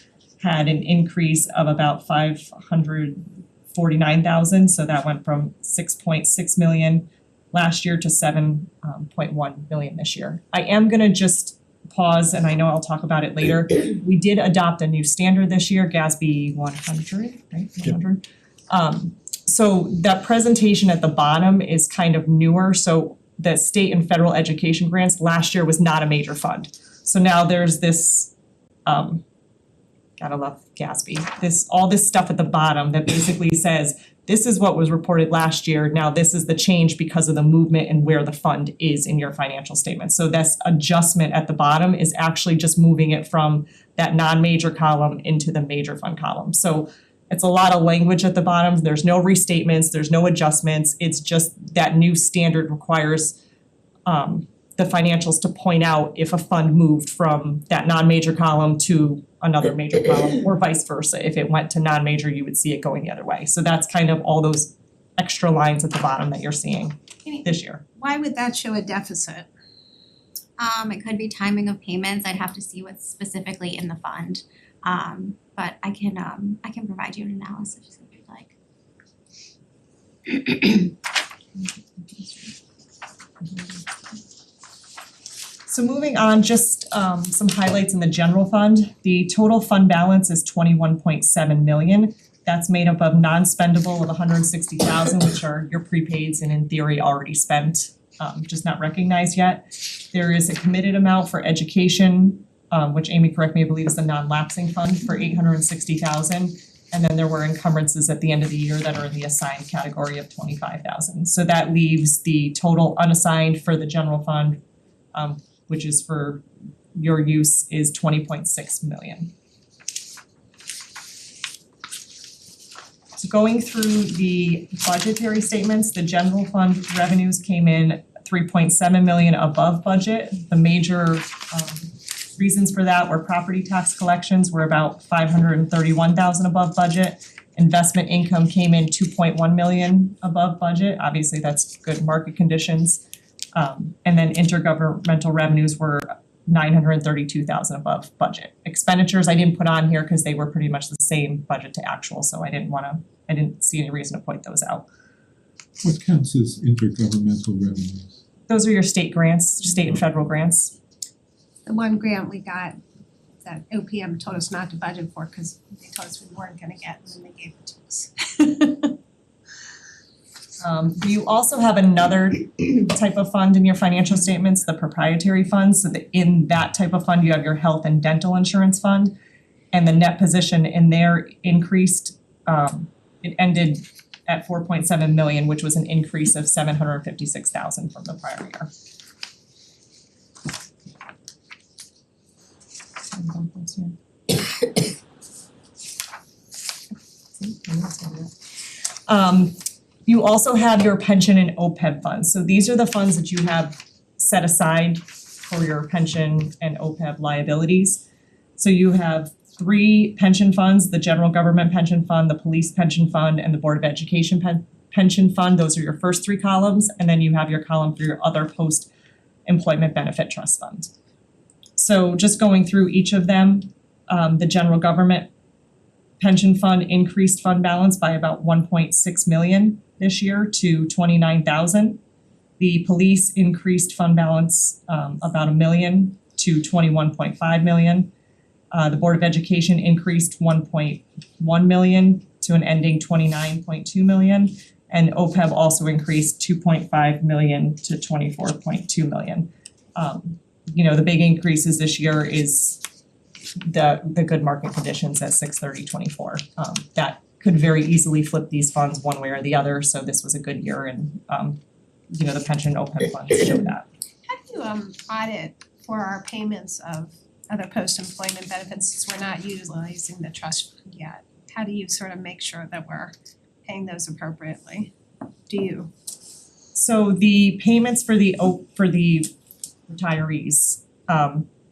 had an increase of about 549,000. So that went from 6.6 million last year to 7.1 million this year. I am gonna just pause, and I know I'll talk about it later. We did adopt a new standard this year, GASB 100, right? 100. So that presentation at the bottom is kind of newer. So the state and federal education grants last year was not a major fund. So now there's this, gotta love GASB, all this stuff at the bottom that basically says, this is what was reported last year, now this is the change because of the movement and where the fund is in your financial statement. So this adjustment at the bottom is actually just moving it from that non-major column into the major fund column. So it's a lot of language at the bottom, there's no restatements, there's no adjustments, it's just that new standard requires the financials to point out if a fund moved from that non-major column to another major column or vice versa. If it went to non-major, you would see it going the other way. So that's kind of all those extra lines at the bottom that you're seeing this year. Why would that show a deficit? It could be timing of payments. I'd have to see what's specifically in the fund. But I can provide you an analysis if you'd like. So moving on, just some highlights in the general fund. The total fund balance is 21.7 million. That's made up of non-spendable of 160,000, which are your prepaids and in theory already spent, just not recognized yet. There is a committed amount for education, which Amy, correct me, I believe is the non-lapsing fund for 860,000. And then there were encumbrances at the end of the year that are in the assigned category of 25,000. So that leaves the total unassigned for the general fund, which is for your use, is 20.6 million. So going through the budgetary statements, the general fund revenues came in 3.7 million above budget. The major reasons for that were property tax collections were about 531,000 above budget. Investment income came in 2.1 million above budget. Obviously, that's good market conditions. And then intergovernmental revenues were $932,000 above budget. Expenditures I didn't put on here because they were pretty much the same budget to actual, so I didn't see any reason to point those out. What counts as intergovernmental revenues? Those are your state grants, state and federal grants. The one grant we got that OPM told us not to budget for because they told us we weren't gonna get, and then they gave it to us. You also have another type of fund in your financial statements, the proprietary funds. So in that type of fund, you have your health and dental insurance fund. And the net position in there increased, it ended at 4.7 million, which was an increase of 756,000 from the prior year. You also have your pension and OPEB funds. So these are the funds that you have set aside for your pension and OPEB liabilities. So you have 3 pension funds, the general government pension fund, the police pension fund, and the Board of Education pension fund. Those are your first 3 columns, and then you have your column for your other post-employment benefit trust fund. So just going through each of them, the general government pension fund increased fund balance by about 1.6 million this year to 29,000. The police increased fund balance about $1 million to 21.5 million. The Board of Education increased 1.1 million to an ending 29.2 million. And OPEB also increased 2.5 million to 24.2 million. The big increases this year is the good market conditions at 6/30/24. That could very easily flip these funds one way or the other, so this was a good year and the pension OPEB funds show that. How do you audit for our payments of other post-employment benefits since we're not utilizing the trust fund yet? How do you sort of make sure that we're paying those appropriately? Do you? So the payments for the retirees,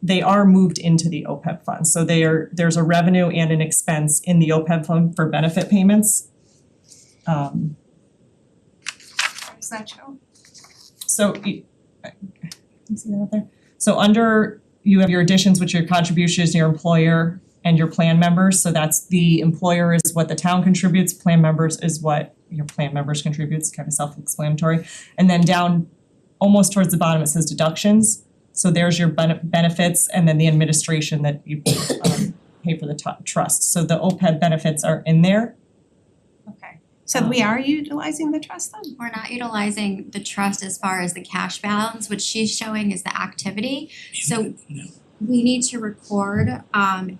they are moved into the OPEB fund. So there's a revenue and an expense in the OPEB fund for benefit payments. Where does that show? So you see that up there? So under you have your additions, which are your contributions to your employer and your plan members. So that's the employer is what the town contributes, plan members is what your plan members contributes, kind of self-explanatory. And then down almost towards the bottom it says deductions. So there's your benefits and then the administration that you pay for the trust. So the OPEB benefits are in there. Okay. So we are utilizing the trust then? We're not utilizing the trust as far as the cash balance, what she's showing is the activity. So we need to record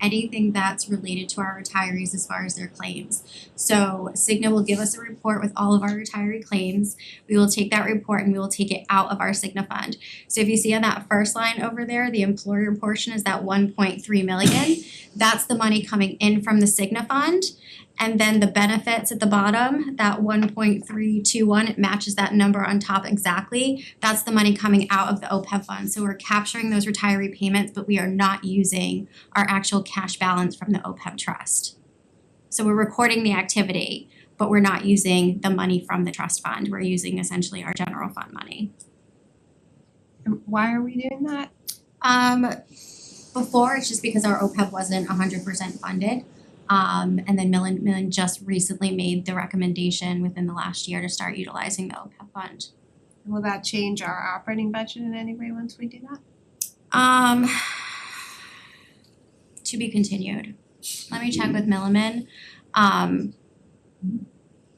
anything that's related to our retirees as far as their claims. So Cigna will give us a report with all of our retiree claims. We will take that report and we will take it out of our Cigna fund. So if you see on that first line over there, the employer portion is that 1.3 million. That's the money coming in from the Cigna fund. And then the benefits at the bottom, that 1.321, it matches that number on top exactly. That's the money coming out of the OPEB fund. So we're capturing those retiree payments, but we are not using our actual cash balance from the OPEB trust. So we're recording the activity, but we're not using the money from the trust fund. We're using essentially our general fund money. And why are we doing that? Before, it's just because our OPEB wasn't 100% funded. And then Millen just recently made the recommendation within the last year to start utilizing the OPEB fund. Will that change our operating budget in any way once we do that? To be continued. Let me check with Milliman.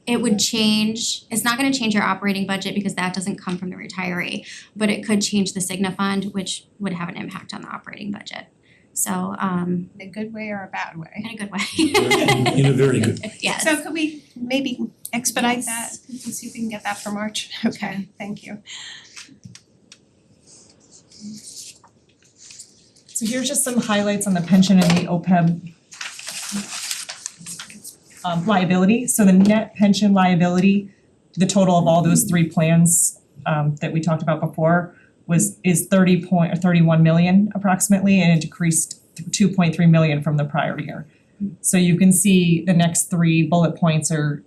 It would change, it's not gonna change our operating budget because that doesn't come from the retiree, but it could change the Cigna fund, which would have an impact on the operating budget. So in a good way or a bad way? In a good way. In a very good way. Yes. So could we maybe expedite that and see if we can get that for March? Okay, thank you. So here's just some highlights on the pension and the OPEB liability. So the net pension liability, the total of all those 3 plans that we talked about before is 31 million approximately, and it decreased 2.3 million from the prior year. So you can see the next 3 bullet points are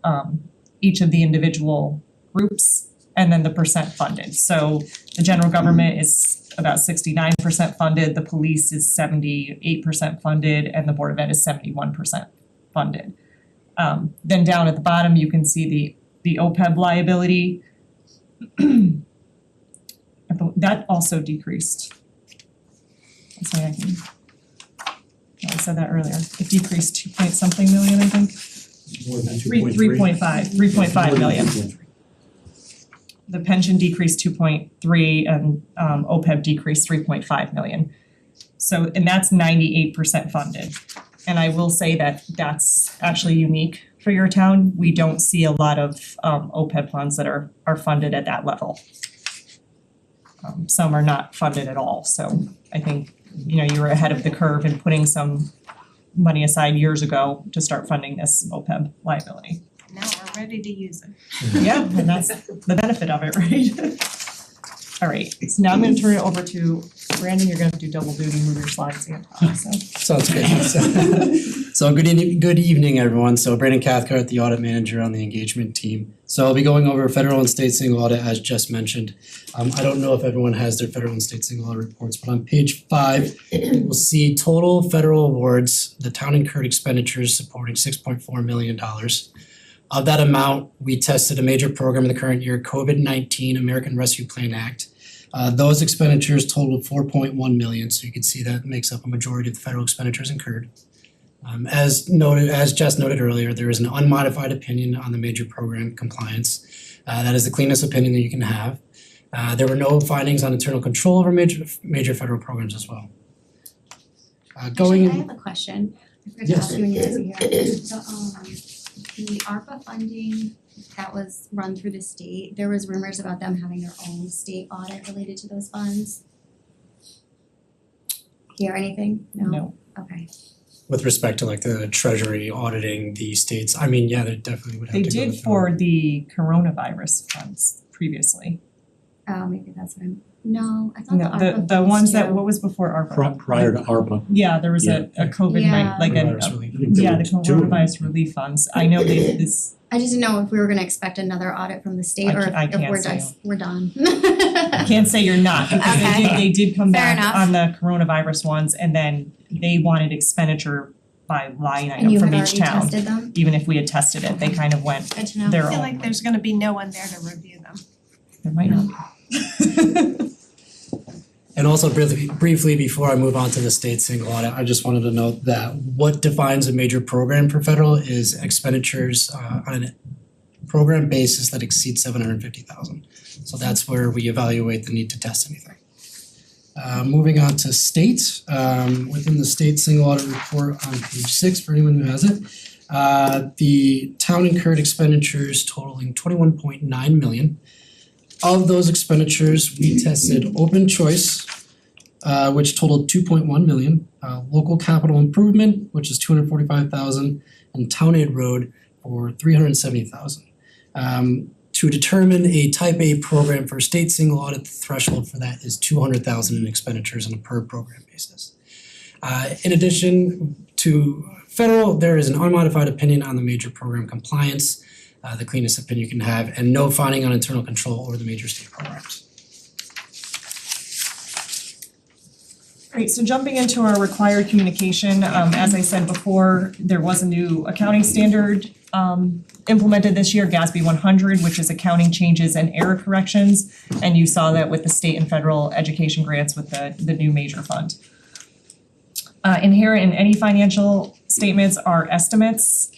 each of the individual groups and then the percent funded. So the general government is about 69% funded, the police is 78% funded, and the Board of Ed is 71% funded. Then down at the bottom, you can see the OPEB liability. That also decreased. I said that earlier. It decreased 2 point something million, I think. More than 3.5 million. The pension decreased 2.3 and OPEB decreased 3.5 million. So, and that's 98% funded. And I will say that that's actually unique for your town. We don't see a lot of OPEB funds that are funded at that level. Some are not funded at all, so I think, you know, you were ahead of the curve in putting some money aside years ago to start funding this OPEB liability. Now we're ready to use it. Yeah, and that's the benefit of it, right? All right, so now I'm gonna turn it over to Brandon. You're gonna have to do double duty, move your slides and talk, so. Sounds good. So good evening, everyone. So Brandon Cathcart, the audit manager on the engagement team. So I'll be going over federal and state single audit as just mentioned. I don't know if everyone has their federal and state single audit reports, but on page 5, you'll see total federal awards, the town incurred expenditures supporting $6.4 million. Of that amount, we tested a major program in the current year, COVID-19 American Rescue Plan Act. Those expenditures totaled $4.1 million, so you can see that makes up a majority of the federal expenditures incurred. As Jess noted earlier, there is an unmodified opinion on the major program compliance. That is the cleanest opinion that you can have. There were no findings on internal control over major federal programs as well. Actually, I have a question. I forgot to Yes. ask you when you guys were here. The ARPA funding that was run through the state, there was rumors about them having their own state audit related to those funds. Hear anything? No. Okay. With respect to like the treasury auditing the states, I mean, yeah, they definitely would have They to go did through. for the coronavirus funds previously. Oh, maybe that's what I'm, no, I thought the No, ARPA the funds ones that, too. what was before ARPA? Prior to ARPA. Yeah, there was a COVID Yeah. like Coronavirus a relief. yeah, the coronavirus relief funds. I know this, I just didn't know if we were gonna expect another audit from the state or I if can't we're say. just, we're done. I can't say you're not, because they did come Fair back enough. on the coronavirus ones, and then they wanted expenditure by line And you item had from each already town. tested them? Even if we had tested it, they kind of went Good to know. their I feel own. like there's gonna be no one there to review them. There might not be. And also briefly before I move on to the state single audit, I just wanted to note that what defines a major program for federal is expenditures on a program basis that exceed $750,000. So that's where we evaluate the need to test anything. Moving on to state, within the state single audit report on page 6 for anyone who has it, the town incurred expenditures totaling $21.9 million. Of those expenditures, we tested open choice, which totaled $2.1 million, local capital improvement, which is $245,000, and town aid road for $370,000. To determine a type A program for state single audit, the threshold for that is $200,000 in expenditures on a per program basis. In addition to federal, there is an unmodified opinion on the major program compliance, the cleanest opinion you can have, and no finding on internal control over the major state programs. Great, so jumping into our required communication, as I said before, there was a new accounting standard implemented this year, GASB 100, which is accounting changes and error corrections. And you saw that with the state and federal education grants with the new major fund. Inherent in any financial statements are estimates.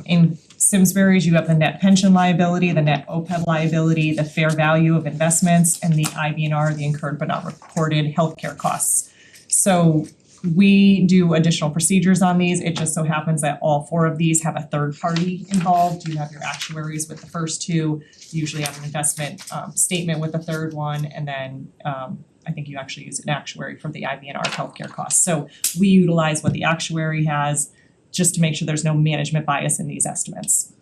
In Simsbury's, you have the net pension liability, the net OPEB liability, the fair value of investments, and the IBNR, the incurred but not reported healthcare costs. So we do additional procedures on these. It just so happens that all 4 of these have a third party involved. You have your actuaries with the first 2, you usually have an investment statement with the third one, and then I think you actually use an actuary for the IBNR healthcare costs. So we utilize what the actuary has just to make sure there's no management bias in these estimates.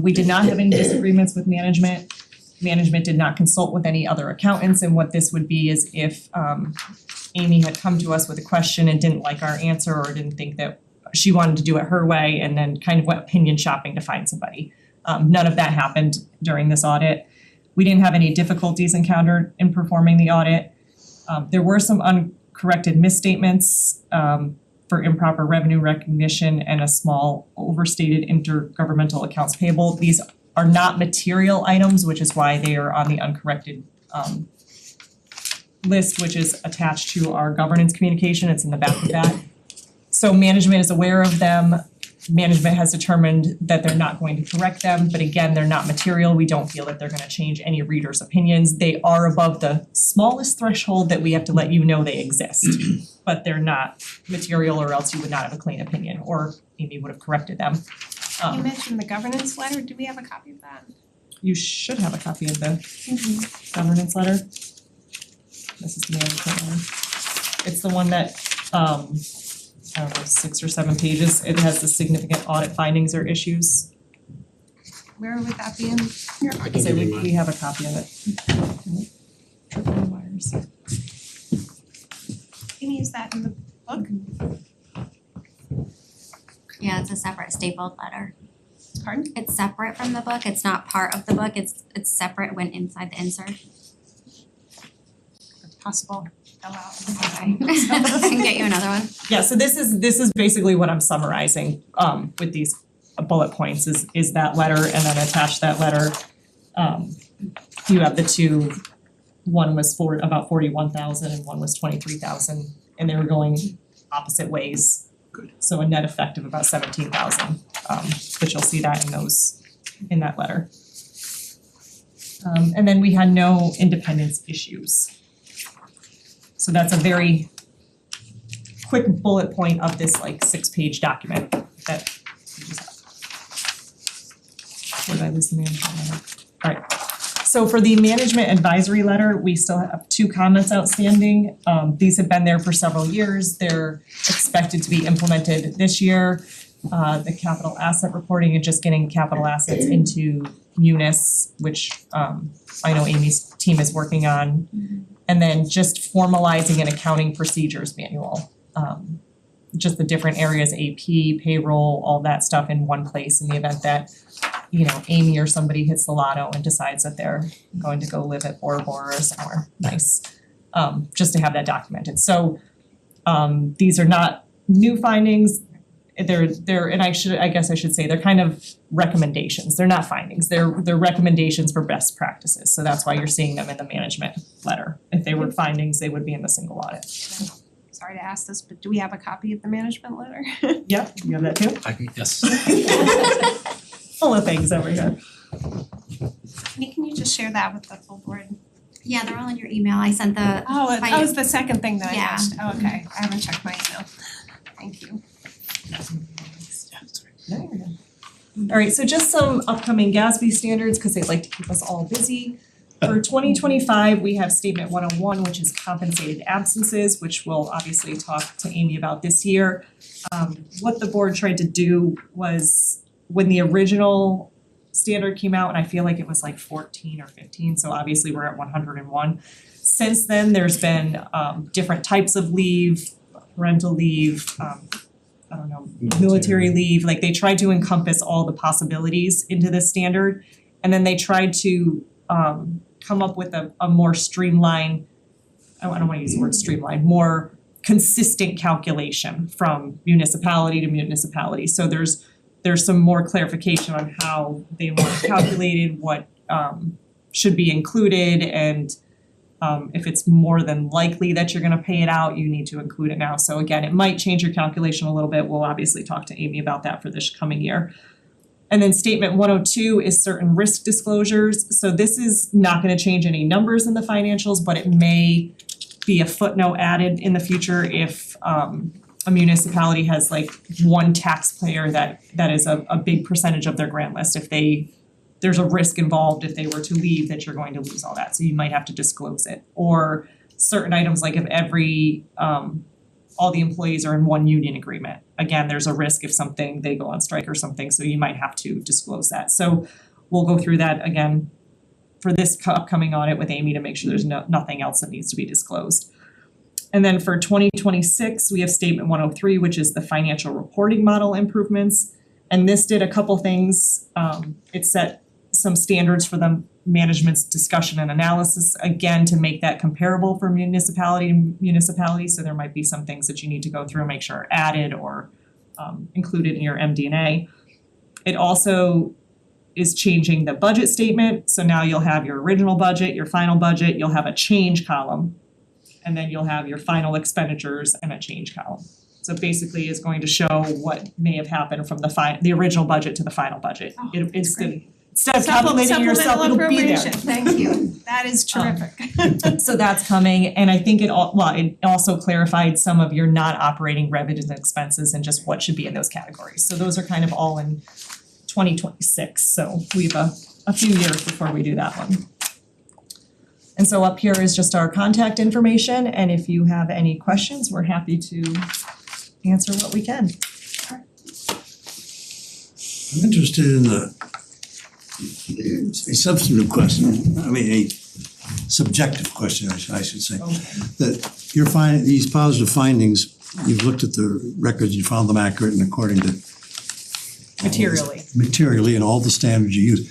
We did not have any disagreements with management. Management did not consult with any other accountants, and what this would be is if Amy had come to us with a question and didn't like our answer or didn't think that she wanted to do it her way and then kind of went opinion shopping to find somebody. None of that happened during this audit. We didn't have any difficulties encountered in performing the audit. There were some uncorrected misstatements for improper revenue recognition and a small overstated intergovernmental accounts payable. These are not material items, which is why they are on the uncorrected list, which is attached to our governance communication. It's in the back of that. So management is aware of them. Management has determined that they're not going to correct them, but again, they're not material. We don't feel that they're gonna change any readers' opinions. They are above the smallest threshold that we have to let you know they exist. But they're not material, or else you would not have a clean opinion, or Amy would have corrected them. You mentioned the governance letter, do we have a copy of that? You should have a copy of the governance letter. This is the management one. It's the one that, I don't know, 6 or 7 pages. It has the significant audit findings or issues. Where would that be in here? I can So give you we mine. we have a copy of it. Triple wires. Amy, is that in the book? Yeah, it's a separate stapled letter. Pardon? It's separate from the book, it's not part of the book, it's separate when inside the insert. Possible. Fill out. Okay. I can get you another one. Yeah, so this is basically what I'm summarizing with these bullet points is that letter, and then attached to that letter, you have the two, one was for about 41,000 and one was 23,000, and they were going opposite ways. Good. So a net effect of about 17,000, but you'll see that in that letter. And then we had no independence issues. So that's a very quick bullet point of this like 6-page document that we just have. Where did I lose the management letter? Alright, so for the management advisory letter, we still have 2 comments outstanding. These have been there for several years. They're expected to be implemented this year. The capital asset reporting and just getting capital assets into Munis, which I know Amy's team is working on. And then just formalizing an accounting procedures manual. Just the different areas, AP, payroll, all that stuff in one place in the event that, you know, Amy or somebody hits the lotto and decides that they're going to go live at Bora Bora or somewhere nice. Just to have that documented. So these are not new findings. They're and I guess I should say they're kind of recommendations. They're not findings. They're recommendations for best practices. So that's why you're seeing them in the management letter. If they were findings, they would be in the single audit. Sorry to ask this, but do we have a copy of the management letter? Yep, you have that too? Yes. Full of things over here. Can you just share that with the full board? Yeah, they're all in your email, I sent the. Oh, that was the second thing that I Yeah. missed. Oh, okay, I haven't checked my email. Thank you. Alright, so just some upcoming GASB standards, cause they'd like to keep us all busy. For 2025, we have statement 101, which is compensated absences, which we'll obviously talk to Amy about this year. What the board tried to do was, when the original standard came out, and I feel like it was like 14 or 15, so obviously we're at 101. Since then, there's been different types of leave, parental leave, I don't know, military leave, like they tried to encompass all the possibilities into this standard. And then they tried to come up with a more streamlined, I don't wanna use the word streamlined, more consistent calculation from municipality to municipality. So there's some more clarification on how they want it calculated, what should be included, and if it's more than likely that you're gonna pay it out, you need to include it now. So again, it might change your calculation a little bit. We'll obviously talk to Amy about that for this coming year. And then statement 102 is certain risk disclosures. So this is not gonna change any numbers in the financials, but it may be a footnote added in the future if a municipality has like one taxpayer that is a big percentage of their grant list. If there's a risk involved if they were to leave, that you're going to lose all that, so you might have to disclose it. Or certain items, like if every all the employees are in one union agreement, again, there's a risk if they go on strike or something, so you might have to disclose that. So we'll go through that again for this upcoming audit with Amy to make sure there's nothing else that needs to be disclosed. And then for 2026, we have statement 103, which is the financial reporting model improvements. And this did a couple things. It set some standards for the management's discussion and analysis, again, to make that comparable for municipality to municipality. So there might be some things that you need to go through and make sure are added or included in your MD&A. It also is changing the budget statement. So now you'll have your original budget, your final budget, you'll have a change column, and then you'll have your final expenditures and a change column. So basically it's going to show what may have happened from the original budget to the final budget. Instead of calculating yourself, it'll be there. Thank you. That is terrific. So that's coming, and I think it also clarified some of your non-operating revenues and expenses and just what should be in those categories. So those are kind of all in 2026, so we have a few years before we do that one. And so up here is just our contact information, and if you have any questions, we're happy to answer what we can. I'm interested in a substantive question, a subjective question, I should say. That you're finding these positive findings, you've looked at the records, you found them accurate and according to materially and all the standards you use.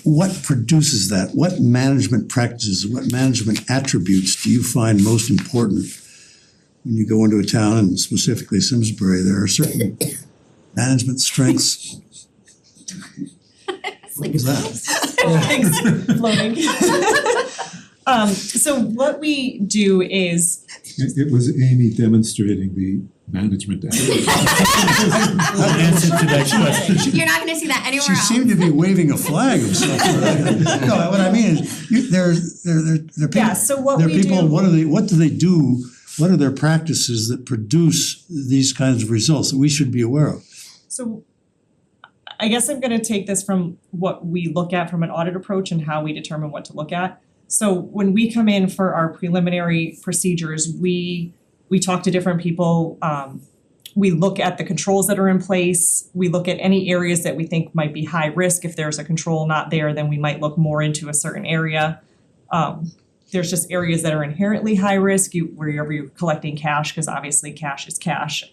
What produces that? What management practices, what management attributes do you find most important when you go into a town, and specifically Simsbury? There are certain management strengths. What was that? Things floating. So what we do is It was Amy demonstrating the management. Answer to that question. You're not gonna see that anywhere She else. seemed to be waving a flag of some sort. No, what I mean is, they're people. Yeah, so what They're we people, do- what do they do? What are their practices that produce these kinds of results that we should be aware of? So I guess I'm gonna take this from what we look at from an audit approach and how we determine what to look at. So when we come in for our preliminary procedures, we talk to different people, we look at the controls that are in place, we look at any areas that we think might be high risk. If there's a control not there, then we might look more into a certain area. There's just areas that are inherently high risk, wherever you're collecting cash, because obviously cash is cash.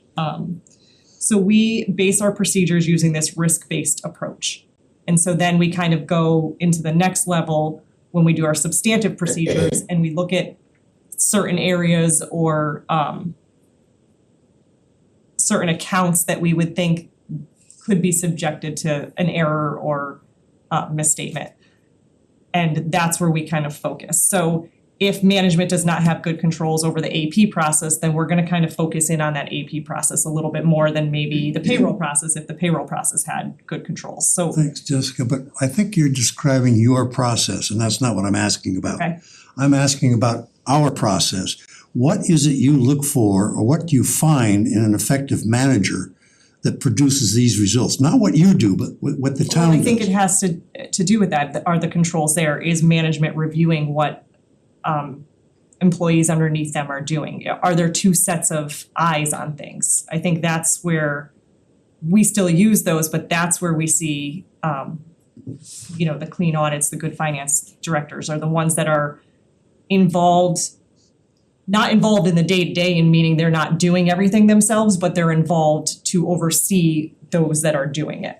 So we base our procedures using this risk-based approach. And so then we kind of go into the next level when we do our substantive procedures and we look at certain areas or certain accounts that we would think could be subjected to an error or misstatement. And that's where we kind of focus. So if management does not have good controls over the AP process, then we're gonna kind of focus in on that AP process a little bit more than maybe the payroll process if the payroll process had good controls. So Thanks, Jessica, but I think you're describing your process, and that's not what I'm asking about. Okay. I'm asking about our process. What is it you look for, or what do you find in an effective manager that produces these results? Not what you do, but what the town Well, does. I think it has to do with that. Are the controls there? Is management reviewing what employees underneath them are doing? Are there two sets of eyes on things? I think that's where we still use those, but that's where we see the clean audits, the good finance directors are the ones that are not involved in the day-to-day, in meaning they're not doing everything themselves, but they're involved to oversee those that are doing it.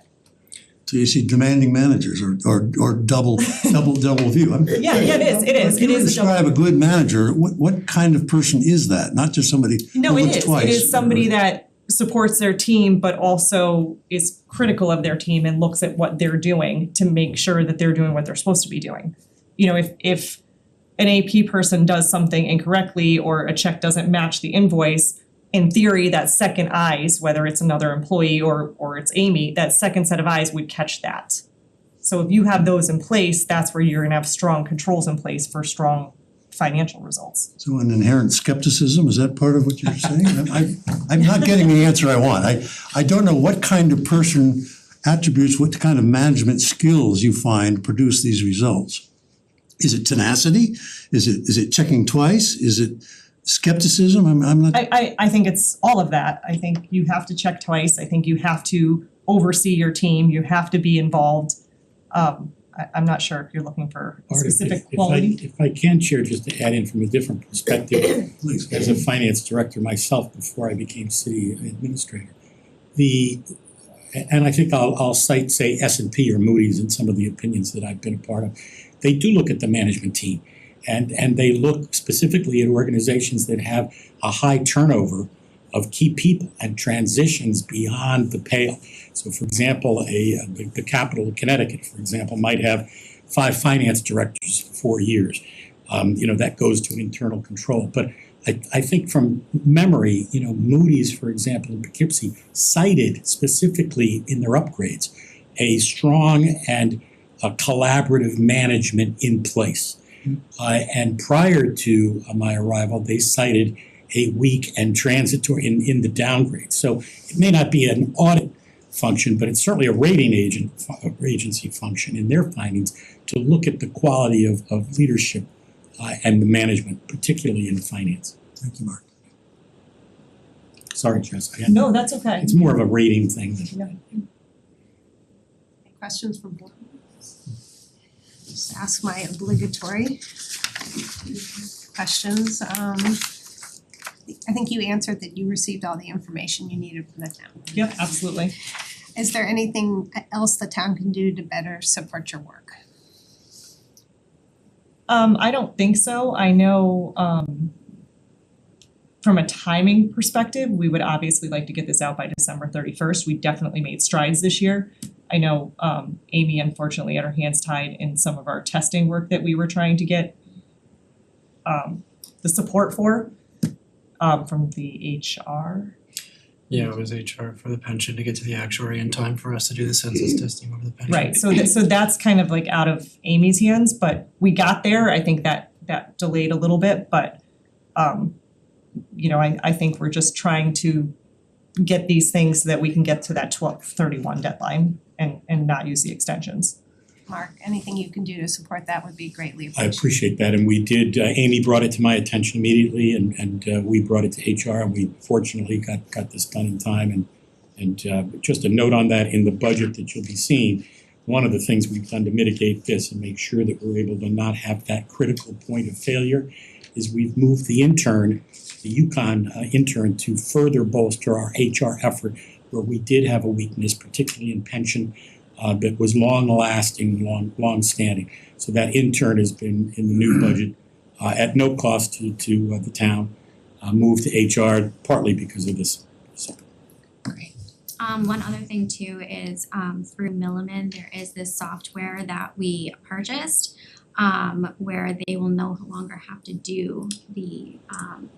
So you see demanding managers or double view. Yeah, it is. If you describe a good manager, what kind of person is that? Not just somebody who No, it looks is. twice. It is somebody that supports their team, but also is critical of their team and looks at what they're doing to make sure that they're doing what they're supposed to be doing. You know, if an AP person does something incorrectly or a check doesn't match the invoice, in theory, that second eyes, whether it's another employee or it's Amy, that second set of eyes would catch that. So if you have those in place, that's where you're gonna have strong controls in place for strong financial results. So an inherent skepticism, is that part of what you're saying? I'm not getting the answer I want. I don't know what kind of person attributes, what kind of management skills you find produce these results. Is it tenacity? Is it checking twice? Is it skepticism? I'm not. I think it's all of that. I think you have to check twice. I think you have to oversee your team. You have to be involved. I'm not sure if you're looking for a specific quality. If I can, Chair, just to add in from a different perspective, Please. as a finance director myself before I became city administrator. and I think I'll cite, say, S&P or Moody's in some of the opinions that I've been a part of. They do look at the management team, and they look specifically at organizations that have a high turnover of key people and transitions beyond the pale. So, for example, the capital of Connecticut, for example, might have 5 finance directors for 4 years. That goes to an internal control. But I think from memory, Moody's, for example, in Poughkeepsie, cited specifically in their upgrades a strong and collaborative management in place. And prior to my arrival, they cited a weak and transitory in the downgrade. So it may not be an audit function, but it's certainly a rating agency function in their findings to look at the quality of leadership and the management, particularly in finance. Thank you, Mark. Sorry, Jess. No, that's okay. It's more of a rating thing. Any questions from board members? Just ask my obligatory questions. I think you answered that you received all the information you needed from the town. Yep, absolutely. Is there anything else the town can do to better support your work? I don't think so. I know from a timing perspective, we would obviously like to get this out by December 31st. We definitely made strides this year. I know Amy unfortunately had her hands tied in some of our testing work that we were trying to get the support for from the HR. Yeah, it was HR for the pension to get to the actuary in time for us to do the census testing over the pension. Right, so that's kind of like out of Amy's hands, but we got there. I think that delayed a little bit, but I think we're just trying to get these things so that we can get to that 12/31 deadline and not use the extensions. Mark, anything you can do to support that would be greatly I appreciated. appreciate that, and we did, Amy brought it to my attention immediately, and we brought it to HR, and we fortunately got this done in time, and just a note on that, in the budget that you'll be seeing, one of the things we've done to mitigate this and make sure that we're able to not have that critical point of failure is we've moved the intern, the UConn intern, to further bolster our HR effort, where we did have a weakness, particularly in pension, that was long-lasting, long-standing. So that intern has been in the new budget at no cost to the town, moved to HR partly because of this. So. Great. One other thing too is through Milliman, there is this software that we purchased where they will no longer have to do the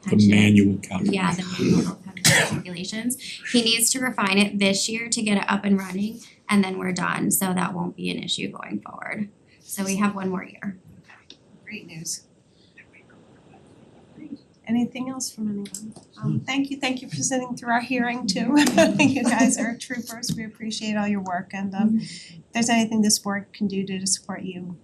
pension. The manual calculation. Yeah, the manual pension calculations. He needs to refine it this year to get it up and running, and then we're done, so that won't be an issue going forward. So we have one more year. Great news. Anything else from anyone? Thank you for sitting through our hearing too. You guys are troopers, we appreciate all your work, and if there's anything this board can do to support you,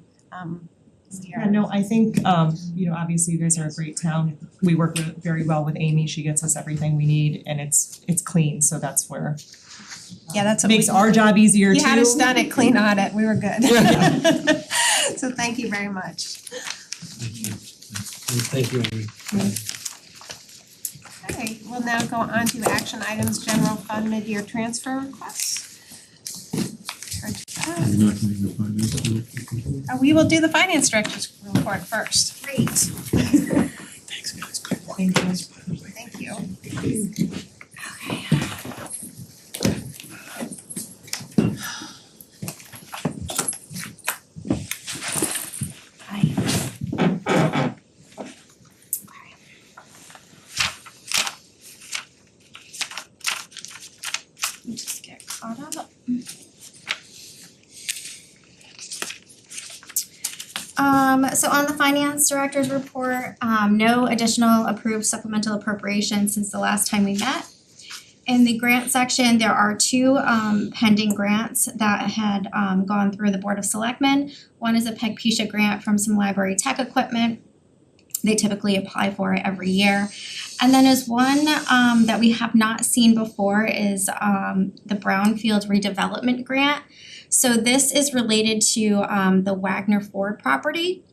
we are. Yeah, no, I think obviously you guys are a great town. We work very well with Amy. She gets us everything we need, and it's clean, so that's where that's what makes our job easier too. You had us done at clean audit, we were good. So thank you very much. Thank you, Amy. Okay, we'll now go on to action items, general fund mid-year transfer requests. You're not doing the finance director? We will do the finance director's report first. Great. Thanks, guys. Thank you. Thank you. Just get caught up. So on the finance director's report, no additional approved supplemental appropriations since the last time we met. In the grant section, there are 2 pending grants that had gone through the Board of Selectmen. One is a PEG-PESHA grant from some library tech equipment. They typically apply for it every year. And then there's one that we have not seen before is the Brownfield redevelopment grant. So this is related to the Wagner Ford property.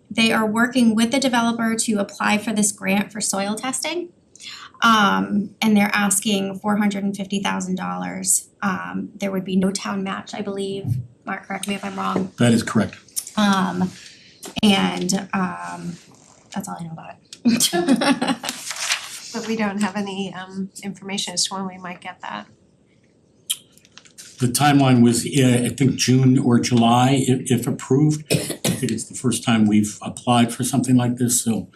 They are working with the developer to apply for this grant for soil testing. And they're asking $450,000. There would be no town match, I believe. Mark, correct me if I'm wrong. That is correct. That's all I know about it. But we don't have any information as to when we might get that. The timeline was, I think June or July if approved. I think it's the first time we've applied for something like this, so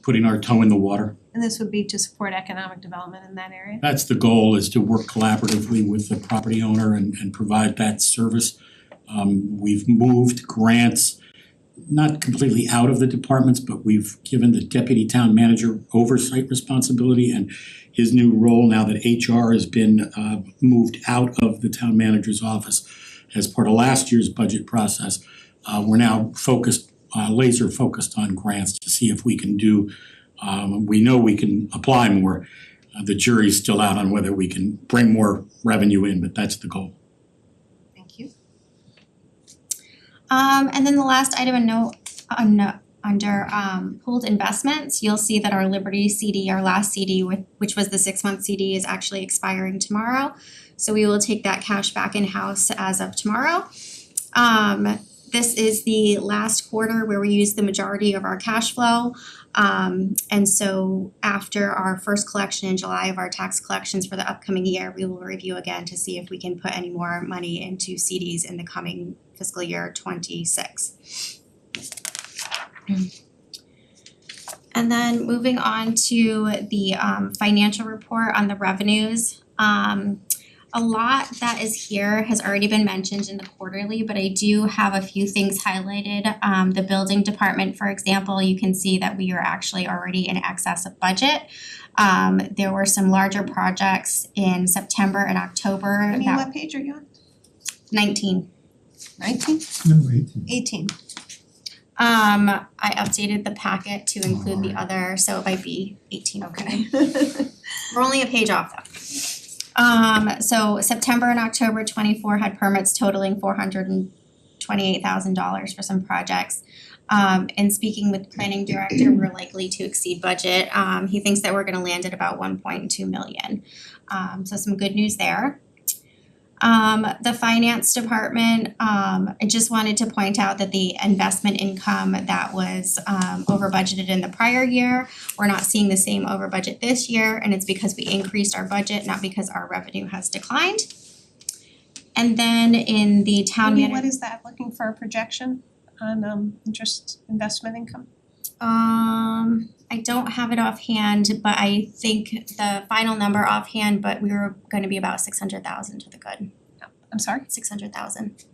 putting our toe in the water. And this would be to support economic development in that area? That's the goal, is to work collaboratively with the property owner and provide that service. We've moved grants, not completely out of the departments, but we've given the deputy town manager oversight responsibility, and his new role now that HR has been moved out of the town manager's office as part of last year's budget process. We're now focused, laser focused on grants to see if we can do, we know we can apply more. The jury's still out on whether we can bring more revenue in, but that's the goal. Thank you. And then the last item a note under pooled investments, you'll see that our Liberty CD, our last CD, which was the 6-month CD, is actually expiring tomorrow. So we will take that cash back in-house as of tomorrow. This is the last quarter where we use the majority of our cash flow. And so after our first collection in July of our tax collections for the upcoming year, we will review again to see if we can put any more money into CDs in the coming fiscal year 26. And then moving on to the financial report on the revenues. A lot that is here has already been mentioned in the quarterly, but I do have a few things highlighted. The building department, for example, you can see that we are actually already in excess of budget. There were some larger projects in September and October. I mean, what page are you on? 19. 19? No, 18. 18. I updated the packet to include the other, so it might be 18. Okay. We're only a page off though. So September and October 24 had permits totaling $428,000 for some projects. And speaking with planning director, we're likely to exceed budget. He thinks that we're gonna land at about 1.2 million. So some good news there. The finance department, I just wanted to point out that the investment income that was over budgeted in the prior year, we're not seeing the same over budget this year, and it's because we increased our budget, not because our revenue has declined. And then in the town Amy, manager. what is that, looking for a projection on interest investment income? I don't have it offhand, but I think the final number offhand, but we were gonna be about 600,000 to the good. I'm sorry? 600,000.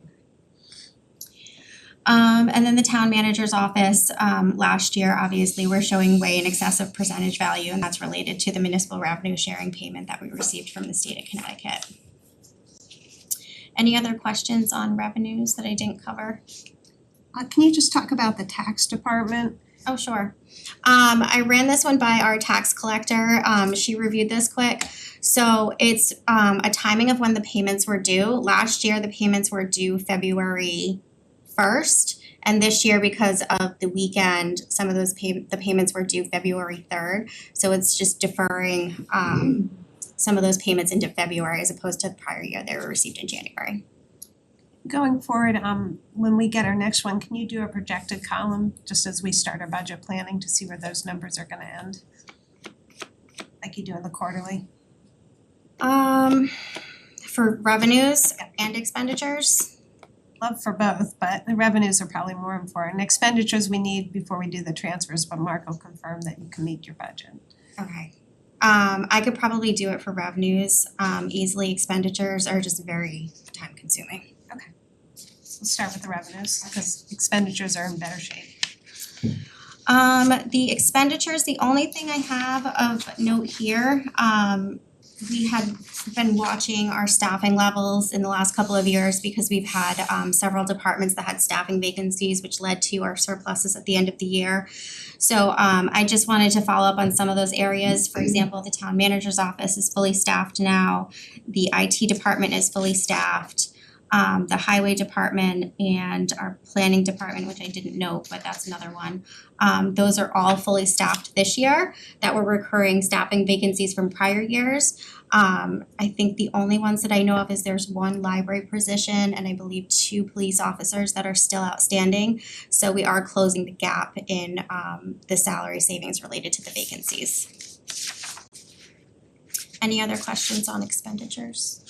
And then the town manager's office, last year, obviously, we're showing way in excess of percentage value, and that's related to the municipal revenue sharing payment that we received from the state of Connecticut. Any other questions on revenues that I didn't cover? Can you just talk about the tax department? Oh, sure. I ran this one by our tax collector. She reviewed this quick. So it's a timing of when the payments were due. Last year, the payments were due February 1st. And this year, because of the weekend, some of those the payments were due February 3rd. So it's just deferring some of those payments into February as opposed to the prior year they were received in January. Going forward, when we get our next one, can you do a projected column just as we start our budget planning to see where those numbers are gonna end? Like you do in the quarterly? For revenues and expenditures? Love for both, but the revenues are probably more important. Expenditures we need before we do the transfers, but Mark will confirm that you can meet your budget. Okay. I could probably do it for revenues easily. Expenditures are just very time consuming. Okay. Let's start with the revenues because expenditures are in better shape. The expenditures, the only thing I have of note here, we had been watching our staffing levels in the last couple of years because we've had several departments that had staffing vacancies, which led to our surpluses at the end of the year. So I just wanted to follow up on some of those areas. For example, the town manager's office is fully staffed now. The IT department is fully staffed. the highway department and our planning department, which I didn't note, but that's another one. Those are all fully staffed this year that were recurring staffing vacancies from prior years. I think the only ones that I know of is there's one library position and I believe 2 police officers that are still outstanding. So we are closing the gap in the salary savings related to the vacancies. Any other questions on expenditures?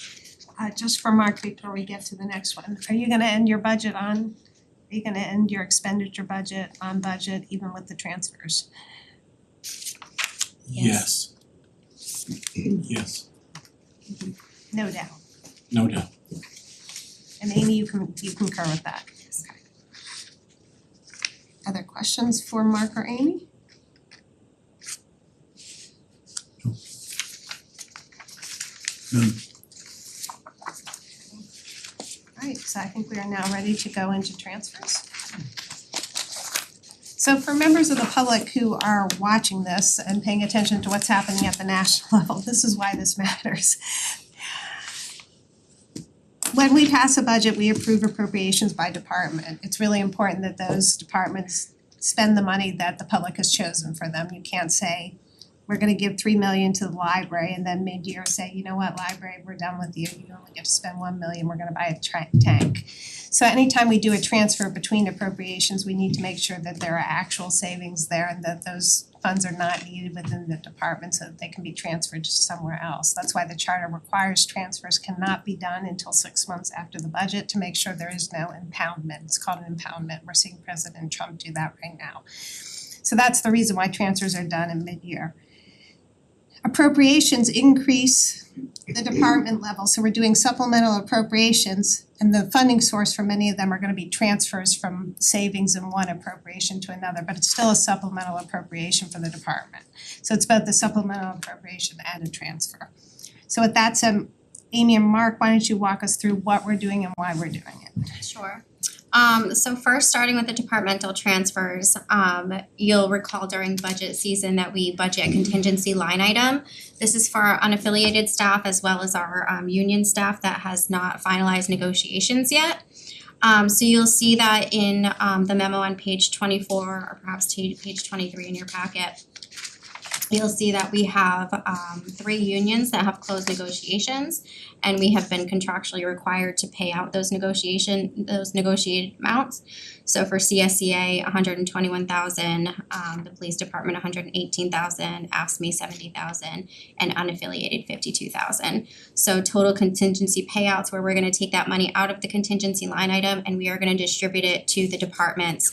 Just for Mark before we get to the next one, are you gonna end your expenditure budget on budget even with the transfers? Yes. Yes, No doubt. no doubt. And Amy, you concur with that? Yes. Other questions for Mark or Amy? Alright, so I think we are now ready to go into transfers. So for members of the public who are watching this and paying attention to what's happening at the national level, this is why this matters. When we pass a budget, we approve appropriations by department. It's really important that those departments spend the money that the public has chosen for them. You can't say, we're gonna give $3 million to the library and then mid-year say, you know what, library, we're done with you. You only get to spend $1 million, we're gonna buy a tank. So anytime we do a transfer between appropriations, we need to make sure that there are actual savings there and that those funds are not needed within the department so that they can be transferred to somewhere else. That's why the charter requires transfers cannot be done until 6 months after the budget to make sure there is no impoundment. It's called an impoundment. We're seeing President Trump do that right now. So that's the reason why transfers are done in mid-year. Appropriations increase the department level, so we're doing supplemental appropriations and the funding source for many of them are gonna be transfers from savings in one appropriation to another, but it's still a supplemental appropriation for the department. So it's both the supplemental appropriation and a transfer. So with that said, Amy and Mark, why don't you walk us through what we're doing and why we're doing it? Sure. So first, starting with the departmental transfers, you'll recall during budget season that we budget a contingency line item. This is for our unaffiliated staff as well as our union staff that has not finalized negotiations yet. So you'll see that in the memo on page 24 or perhaps page 23 in your packet. You'll see that we have 3 unions that have closed negotiations and we have been contractually required to pay out those negotiated amounts. So for CSEA, $121,000, the police department $118,000, AFSCME $70,000, and unaffiliated $52,000. So total contingency payouts where we're gonna take that money out of the contingency line item and we are gonna distribute it to the departments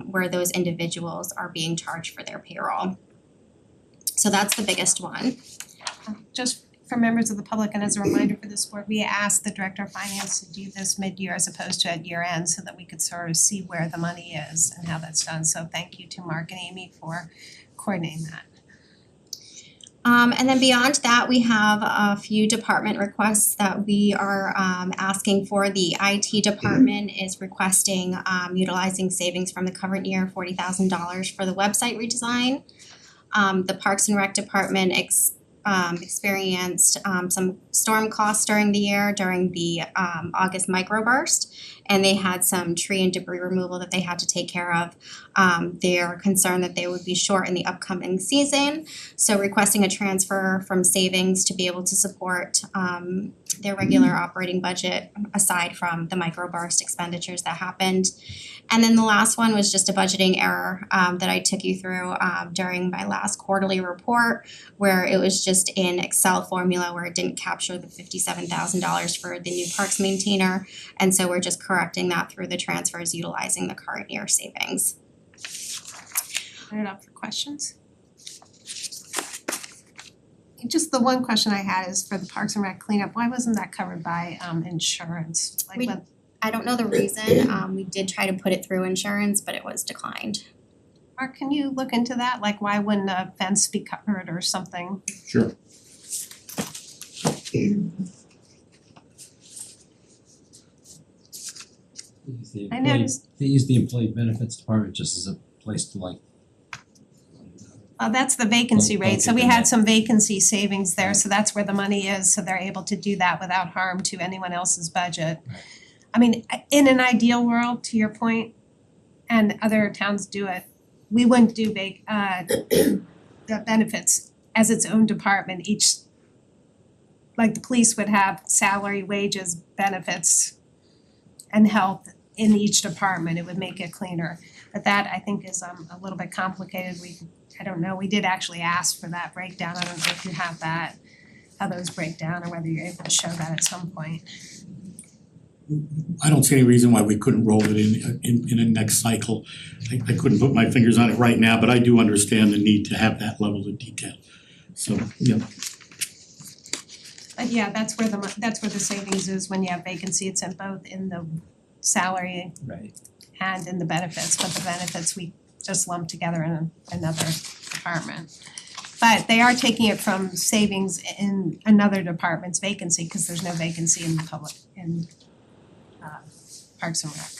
where those individuals are being charged for their payroll. So that's the biggest one. Just for members of the public and as a reminder for this board, we asked the Director of Finance to do this mid-year as opposed to at year end so that we could sort of see where the money is and how that's done. So thank you to Mark and Amy for coordinating that. And then beyond that, we have a few department requests that we are asking for. The IT department is requesting utilizing savings from the current year, $40,000 for the website redesign. The Parks and Rec department experienced some storm costs during the year during the August microburst, and they had some tree and debris removal that they had to take care of. They are concerned that they would be short in the upcoming season, so requesting a transfer from savings to be able to support their regular operating budget aside from the microburst expenditures that happened. And then the last one was just a budgeting error that I took you through during my last quarterly report, where it was just an Excel formula where it didn't capture the $57,000 for the new parks maintainer. And so we're just correcting that through the transfers utilizing the current year savings. Open it up for questions. Just the one question I had is for the Parks and Rec cleanup, why wasn't that covered by insurance? I don't know the reason, we did try to put it through insurance, but it was declined. Mark, can you look into that? Like why wouldn't a fence be covered or something? Sure. I noticed. They use the employee benefits department just as a place to like That's the vacancy Don't rate, so we take had that. some vacancy savings there, so that's where the money is, so they're able to do that without harm to anyone else's budget. I mean, in an ideal world, to your point, and other towns do it, we wouldn't do the benefits as its own department, each, like the police would have salary, wages, benefits, and health in each department, it would make it cleaner. But that I think is a little bit complicated, I don't know, we did actually ask for that breakdown, I don't know if you have that, how those break down, or whether you're able to show that at some point. I don't see any reason why we couldn't roll it in a next cycle. I couldn't put my fingers on it right now, but I do understand the need to have that level of detail. So, yeah. But yeah, that's where the savings is when you have vacancy, it's in both in the salary and in the benefits, but the benefits we just lump together in another department. But they are taking it from savings in another department's vacancy, because there's no vacancy in the public, in Parks and Rec.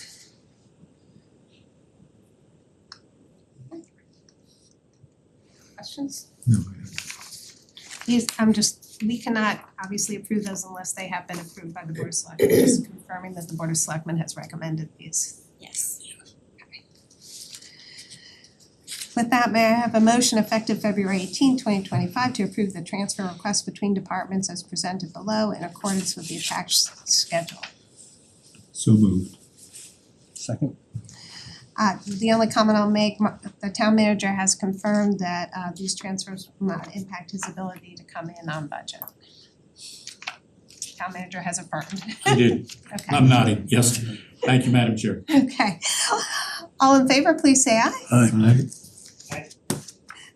Questions? No. We cannot obviously approve those unless they have been approved by the Board of Selectmen, just confirming that the Board of Selectmen has recommended these. Yes. With that, may I have a motion effective February 18, 2025 to approve the transfer request between departments as presented below in accordance with the attached schedule? So moved. Second. The only comment I'll make, the town manager has confirmed that these transfers will not impact his ability to come in on budget. Town manager has affirmed. I did. Okay. I'm nodding, yes. Thank you, Madam Chair. Okay. All in favor, please say aye. Aye.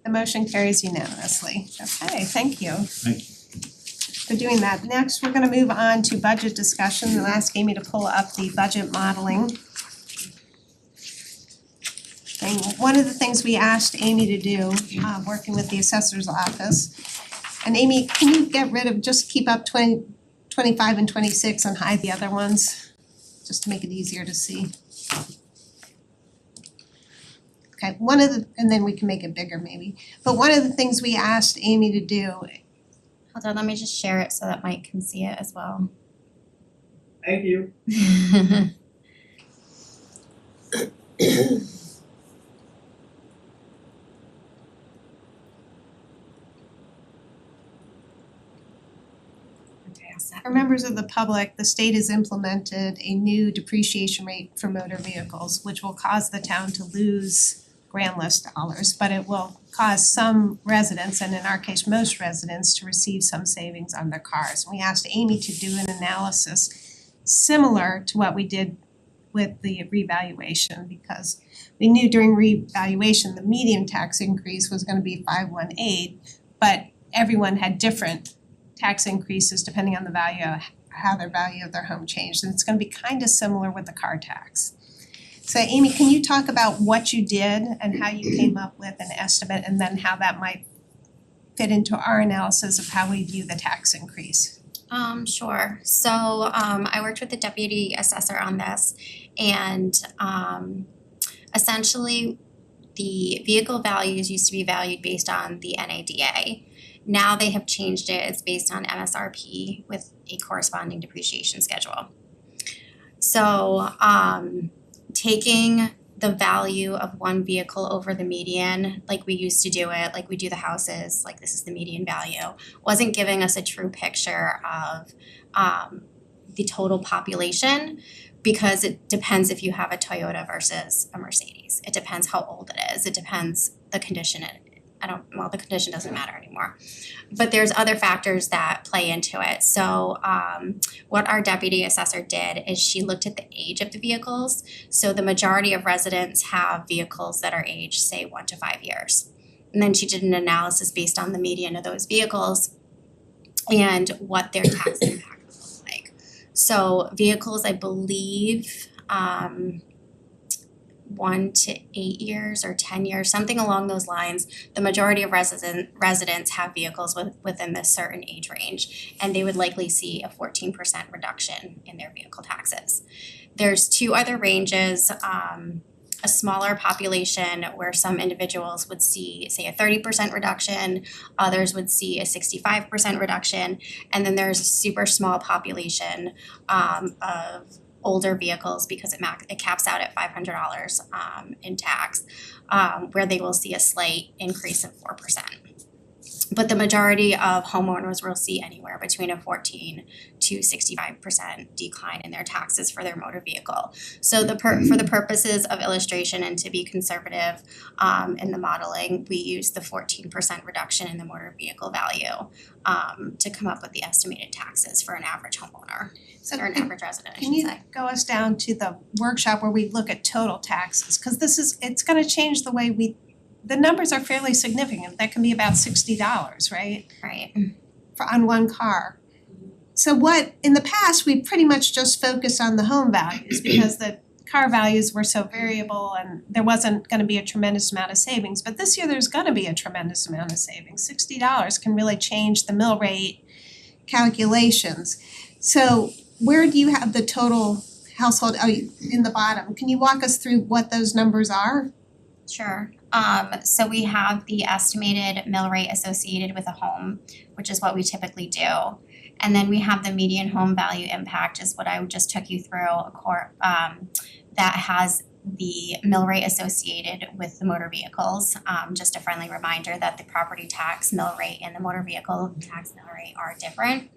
The motion carries unanimously. Okay, thank you Thank you. for doing that. Next, we're gonna move on to budget discussion. I'll ask Amy to pull up the budget modeling. And one of the things we asked Amy to do, working with the assessor's office, and Amy, can you get rid of, just keep up 25 and 26 and hide the other ones, just to make it easier to see. Okay, and then we can make it bigger maybe. But one of the things we asked Amy to do. Hold on, let me just share it so that Mike can see it as well. Thank you. For members of the public, the state has implemented a new depreciation rate for motor vehicles, which will cause the town to lose grand list dollars, but it will cause some residents, and in our case, most residents, to receive some savings on their cars. We asked Amy to do an analysis similar to what we did with the revaluation, because we knew during revaluation, the median tax increase was gonna be 518, but everyone had different tax increases depending on the value, how their value of their home changed, and it's gonna be kind of similar with the car tax. So Amy, can you talk about what you did and how you came up with an estimate, and then how that might fit into our analysis of how we view the tax increase? Sure. So I worked with the deputy assessor on this, and essentially the vehicle values used to be valued based on the NADA. Now they have changed it, it's based on MSRP with a corresponding depreciation schedule. So taking the value of one vehicle over the median, like we used to do it, like we do the houses, like this is the median value, wasn't giving us a true picture of the total population, because it depends if you have a Toyota versus a Mercedes. It depends how old it is, it depends the condition the condition doesn't matter anymore. But there's other factors that play into it. So what our deputy assessor did is she looked at the age of the vehicles. So the majority of residents have vehicles that are aged, say, 1 to 5 years. And then she did an analysis based on the median of those vehicles and what their tax impact would look like. So vehicles, I believe, 1 to 8 years or 10 years, something along those lines. The majority of residents have vehicles within this certain age range, and they would likely see a 14% reduction in their vehicle taxes. There's two other ranges. a smaller population where some individuals would see, say, a 30% reduction, others would see a 65% reduction, and then there's a super small population of older vehicles because it caps out at $500 in tax, where they will see a slight increase of 4%. But the majority of homeowners will see anywhere between a 14 to 65% decline in their taxes for their motor vehicle. So for the purposes of illustration and to be conservative in the modeling, we use the 14% reduction in the motor vehicle value to come up with the estimated taxes for an average homeowner, or an average resident, I should say. Can you go us down to the workshop where we look at total taxes? Cause it's gonna change the way the numbers are fairly significant. That can be about $60, right? Right. On one car. So in the past, we pretty much just focused on the home values because the car values were so variable and there wasn't gonna be a tremendous amount of savings. But this year, there's gonna be a tremendous amount of savings. $60 can really change the mill rate calculations. So where do you have the total household, in the bottom? Can you walk us through what those numbers are? Sure. So we have the estimated mill rate associated with a home, which is what we typically do. And then we have the median home value impact is what I just took you through, that has the mill rate associated with the motor vehicles. Just a friendly reminder that the property tax mill rate and the motor vehicle tax mill rate are different.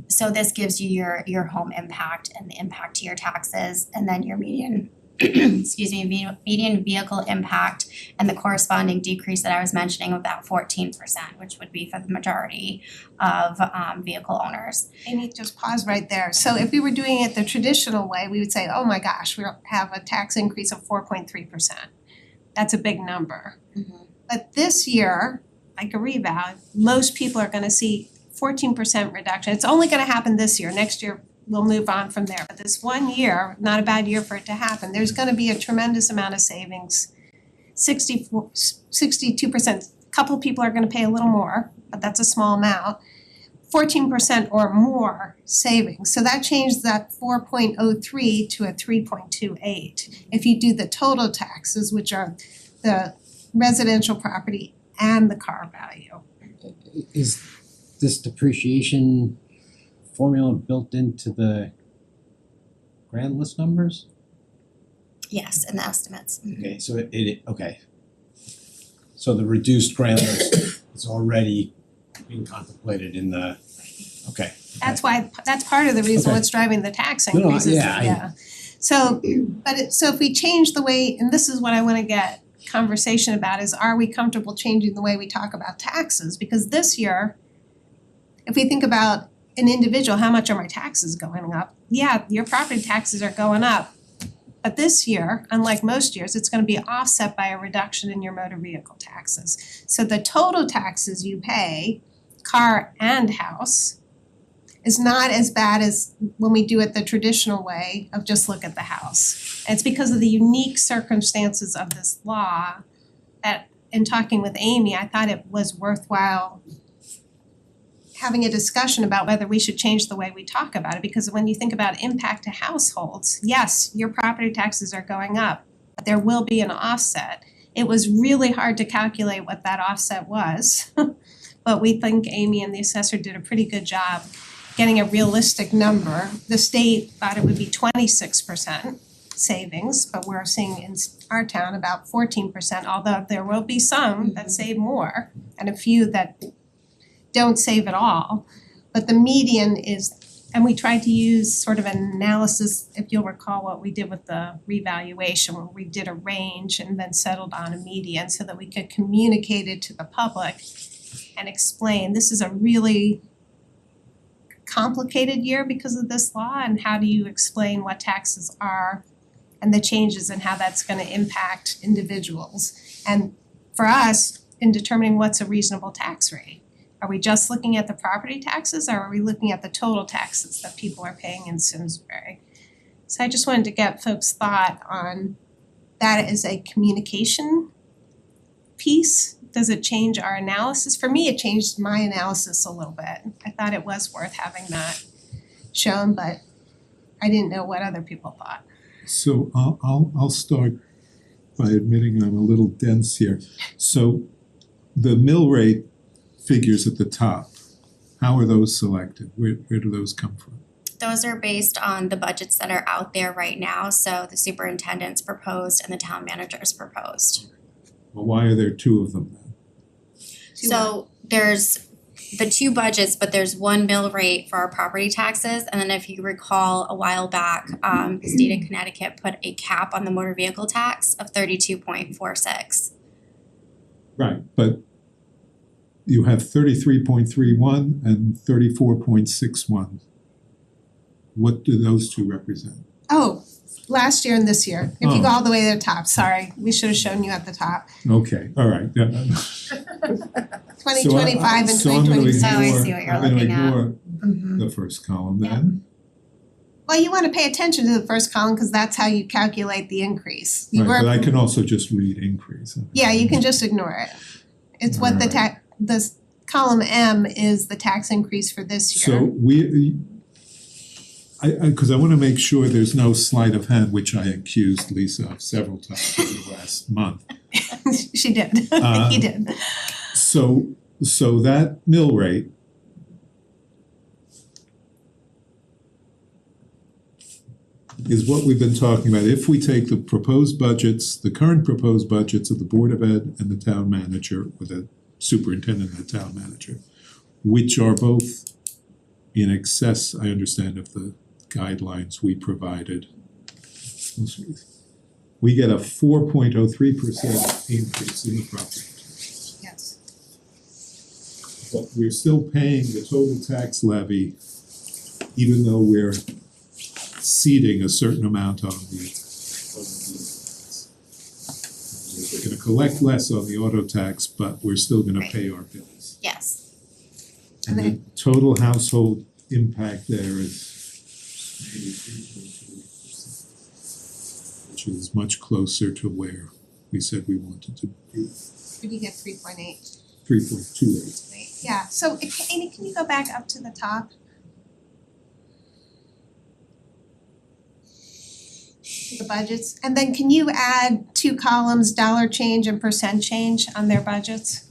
So this gives you your home impact and the impact to your taxes, and then your median median vehicle impact and the corresponding decrease that I was mentioning of that 14%, which would be for the majority of vehicle owners. Amy, just pause right there. So if we were doing it the traditional way, we would say, oh my gosh, we have a tax increase of 4.3%. That's a big number. Mm-hmm. But this year, like a rebound, most people are gonna see 14% reduction. It's only gonna happen this year. Next year, we'll move on from there. But this 1 year, not a bad year for it to happen, there's gonna be a tremendous amount of savings. 62%, couple people are gonna pay a little more, but that's a small amount. 14% or more savings. So that changed that 4.03 to a 3.28. If you do the total taxes, which are the residential property and the car value. Is this depreciation formula built into the grand list numbers? Yes, and the estimates. Okay, so okay. So the reduced grand list is already being contemplated in the, okay. That's part of the reason Okay. what's driving the tax No, no, increases. yeah, So if we change the way, and this is what I wanna get conversation about, is are we comfortable changing the way we talk about taxes? Because this year, if we think about an individual, how much are my taxes going up? Yeah, your property taxes are going up. But this year, unlike most years, it's gonna be offset by a reduction in your motor vehicle taxes. So the total taxes you pay, car and house, is not as bad as when we do it the traditional way of just look at the house. And it's because of the unique circumstances of this law that, in talking with Amy, I thought it was worthwhile having a discussion about whether we should change the way we talk about it, because when you think about impact to households, yes, your property taxes are going up, but there will be an offset. It was really hard to calculate what that offset was, but we think Amy and the assessor did a pretty good job getting a realistic number. The state thought it would be 26% savings, but we're seeing in our town about 14%, although there will be some that save more and a few that don't save at all. But the median is, and we tried to use sort of an analysis, if you'll recall what we did with the revaluation, where we did a range and then settled on a median so that we could communicate it to the public and explain, this is a really complicated year because of this law, and how do you explain what taxes are and the changes and how that's gonna impact individuals. And for us, in determining what's a reasonable tax rate. Are we just looking at the property taxes, or are we looking at the total taxes that people are paying in Simsbury? So I just wanted to get folks' thought on that as a communication piece. Does it change our analysis? For me, it changed my analysis a little bit. I thought it was worth having that shown, but I didn't know what other people thought. So I'll start by admitting I'm a little dense here. So the mill rate figures at the top, how are those selected? Where do those come from? Those are based on the budgets that are out there right now, so the superintendent's proposed and the town manager's proposed. Well, why are there two of them then? So there's the two budgets, but there's one mill rate for our property taxes, and then if you recall a while back, the state of Connecticut put a cap on the motor vehicle tax of 32.46. Right, but you have 33.31 and 34.61. What do those two represent? Oh, last year and this year. If you go all the way to the top, sorry, we should have shown you at the top. Okay, all right. Yeah. 2025 and 2026. Oh, I see what you're looking at. I'm gonna ignore the first column then. Well, you wanna pay attention to the first column because that's how you calculate the increase. You Right, but I work- can also just read increase. Yeah, you can just ignore it. It's what the this column M is the tax increase for this year. So cause I wanna make sure there's no sleight of hand, which I accused Lisa of several times over the last month. She did, he did. So that mill rate is what we've been talking about. If we take the proposed budgets, the current proposed budgets of the Board of Ed and the town manager, or the superintendent and the town manager, which are both in excess, I understand, of the guidelines we provided. We get a 4.03% increase in the property tax. Yes. But we're still paying the total tax levy, even though we're ceding a certain amount on the we're gonna collect less on the auto tax, but we're still gonna pay our bills. Yes. And the total household impact there is which is much closer to where we said we wanted to be, Did you get 3.8? 3.28. Yeah, so Amy, can you go back up to the top? The budgets, and then can you add two columns, dollar change and percent change on their budgets?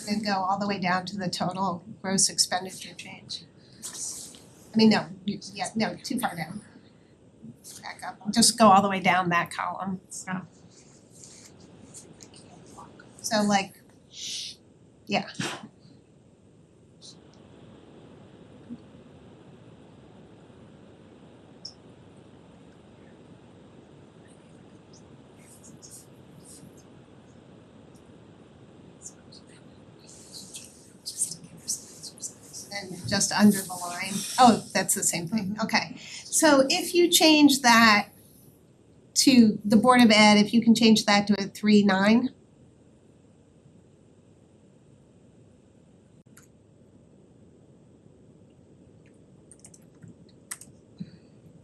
And go all the way down to the total gross expenditure change. I mean, no, too far down. Back up, just go all the way down that column. So like, yeah. And just under the line, oh, that's the same thing, okay. So if you change that to the Board of Ed, if you can change that to a 3.9.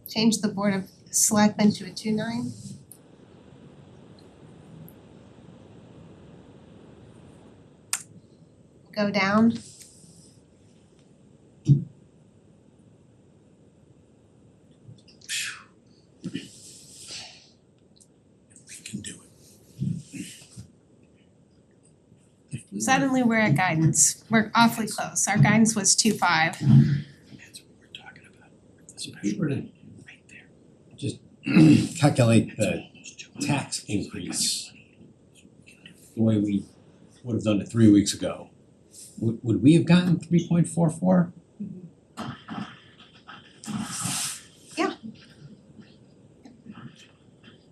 Change the Board of Selectmen to a 2.9. Go down. Suddenly we're at guidance, we're awfully close, our guidance was 2.5. Just calculate the tax increase the way we would have done it 3 weeks ago. Would we have gotten 3.44? Yeah.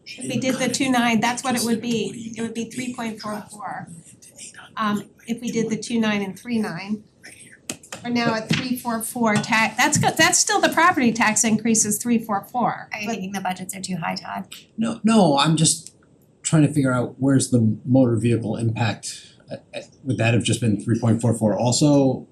If we did the 2.9, that's what it would be, it would be 3.44. If we did the 2.9 and 3.9. We're now at 3.44 tax, that's still the property tax increase is 3.44. Are you thinking the budgets are too high, Todd? No, I'm just trying to figure out where's the motor vehicle impact would that have just been 3.44 also?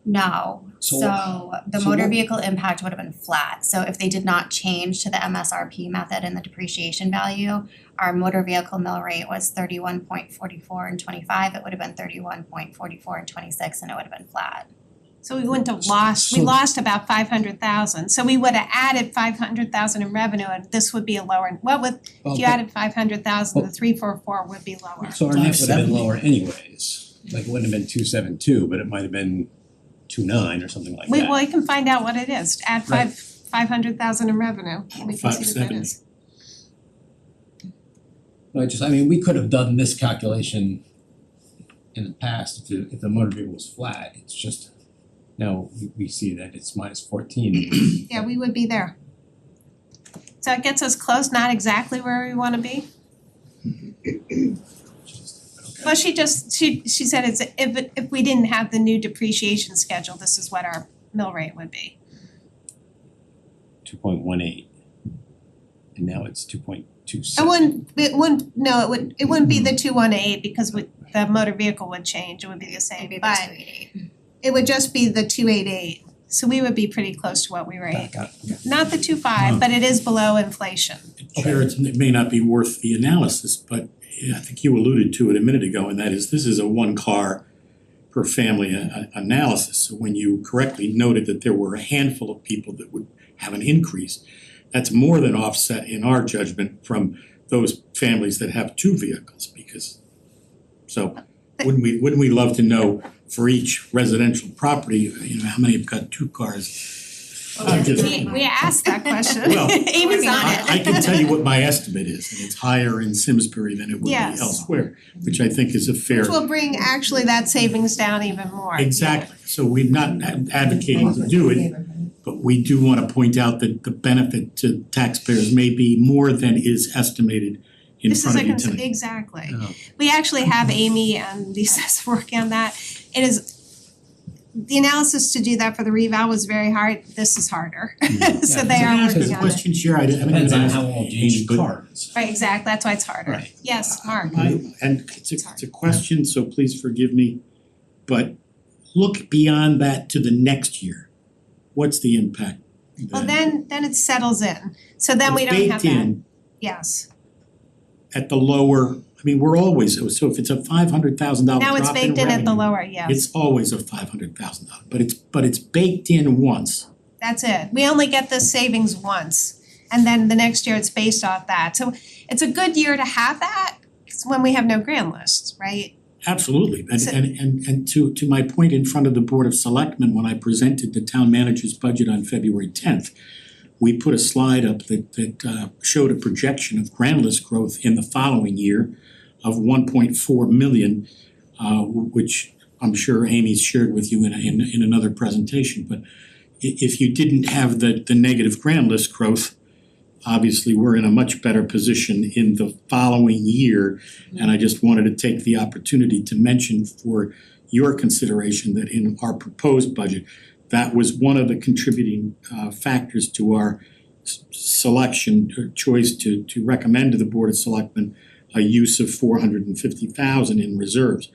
No, So- so the so motor what- vehicle impact would have been flat. So if they did not change to the MSRP method and the depreciation value, our motor vehicle mill rate was 31.44 in '25, it would have been 31.44 in '26, and it would have been flat. So we wouldn't have lost, we So- lost about 500,000. So we would have added 500,000 in revenue and this would be a lower, what would, if you added 500,000, the 344 would be lower. So our net would have been lower anyways, like it wouldn't have been 272, but it might have been 29 or something like that. Well, you can find out what it is, add 500,000 in revenue, and we can see what that 570. is. I mean, we could have done this calculation in the past if the motor vehicle was flat, it's just, now we see that it's minus 14. Yeah, we would be there. So it gets us close, not exactly where we wanna be. Well, she said it's if we didn't have the new depreciation schedule, this is what our mill rate would be. 2.18. And now it's 2.27. It wouldn't be the 218 because the motor vehicle would change, it would be the same, Maybe the but 288. it would just be the 288. So we would be pretty close to what we were at. Not the 25, but it is below inflation. Chair, it may not be worth the analysis, but I think you alluded to it a minute ago, and that is this is a one car per family analysis. So when you correctly noted that there were a handful of people that would have an increase, that's more than offset in our judgment from those families that have two vehicles because wouldn't we love to know for each residential property, how many have got two cars? We asked that question. Well, Amy's on it. I can tell you what my estimate is, and it's higher in Simsbury than it would be Yes. elsewhere, which I think is a fair. Which will bring actually that savings down even more. Exactly, so we're not advocating to do it, but we do wanna point out that the benefit to taxpayers may be more than is estimated in front of you tonight. Exactly. Yeah. We actually have Amy and Lisa's working on that. It is, the analysis to do that for the reval was very hard, this is harder. So they Can I are ask a working on it. question, Chair? I haven't Depends on asked how old Amy, each but- car is. Right, exactly, that's why it's harder. Right. Yes, Mark. And it's a question, so please forgive me, but look beyond that to the next year. What's the impact Well, then it settles in. So then we don't have It's baked that. in Yes. at the lower, I mean, we're always, so if it's a $500,000 drop in Now it's baked in at the revenue, lower, yes. it's always a $500,000, but it's baked in once. That's it. We only get this savings once. And then the next year it's based off that. So it's a good year to have that. It's when we have no grand lists, right? Absolutely, So- and to my point in front of the Board of Selectmen, when I presented the town manager's budget on February 10th, we put a slide up that showed a projection of grand list growth in the following year of 1.4 million, which I'm sure Amy's shared with you in another presentation, but if you didn't have the negative grand list growth, obviously we're in a much better position in the following year. And I just wanted to take the opportunity to mention for your consideration that in our proposed budget, that was one of the contributing factors to our selection or choice to recommend to the Board of Selectmen a use of $450,000 in reserves.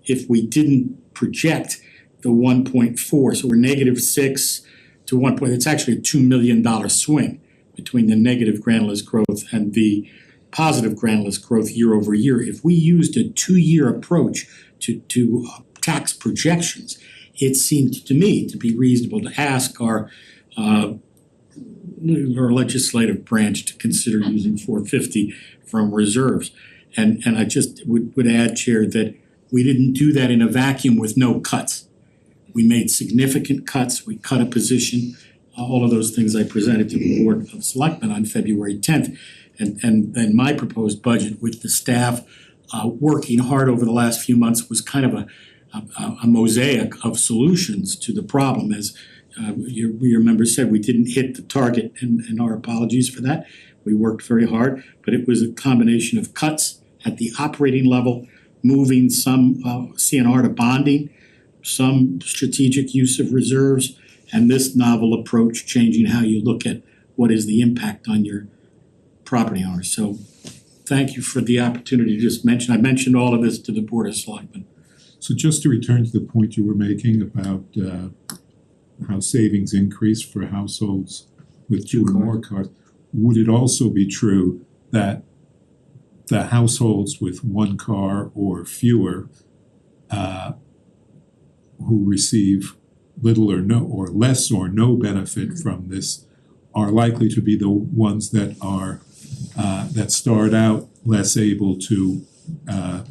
If we didn't project the 1.4, so we're -6 to 1 point, it's actually a $2 million swing between the negative grand list growth and the positive grand list growth year over year. If we used a 2-year approach to tax projections, it seemed to me to be reasonable to ask our legislative branch to consider using $450 from reserves. And I just would add, Chair, that we didn't do that in a vacuum with no cuts. We made significant cuts, we cut a position, all of those things I presented to the Board of Selectmen on February 10th. And my proposed budget with the staff working hard over the last few months was kind of a mosaic of solutions to the problem. As your member said, we didn't hit the target, and our apologies for that. We worked very hard, but it was a combination of cuts at the operating level, moving some CNR to bonding, some strategic use of reserves, and this novel approach changing how you look at what is the impact on your property owners. So thank you for the opportunity to just mention, I mentioned all of this to the Board of Selectmen. So just to return to the point you were making about how savings increase for households with two or more cars, would it also be true that the households with one car or fewer who receive little or no or less or no benefit from this are likely to be the ones that are that start out less able to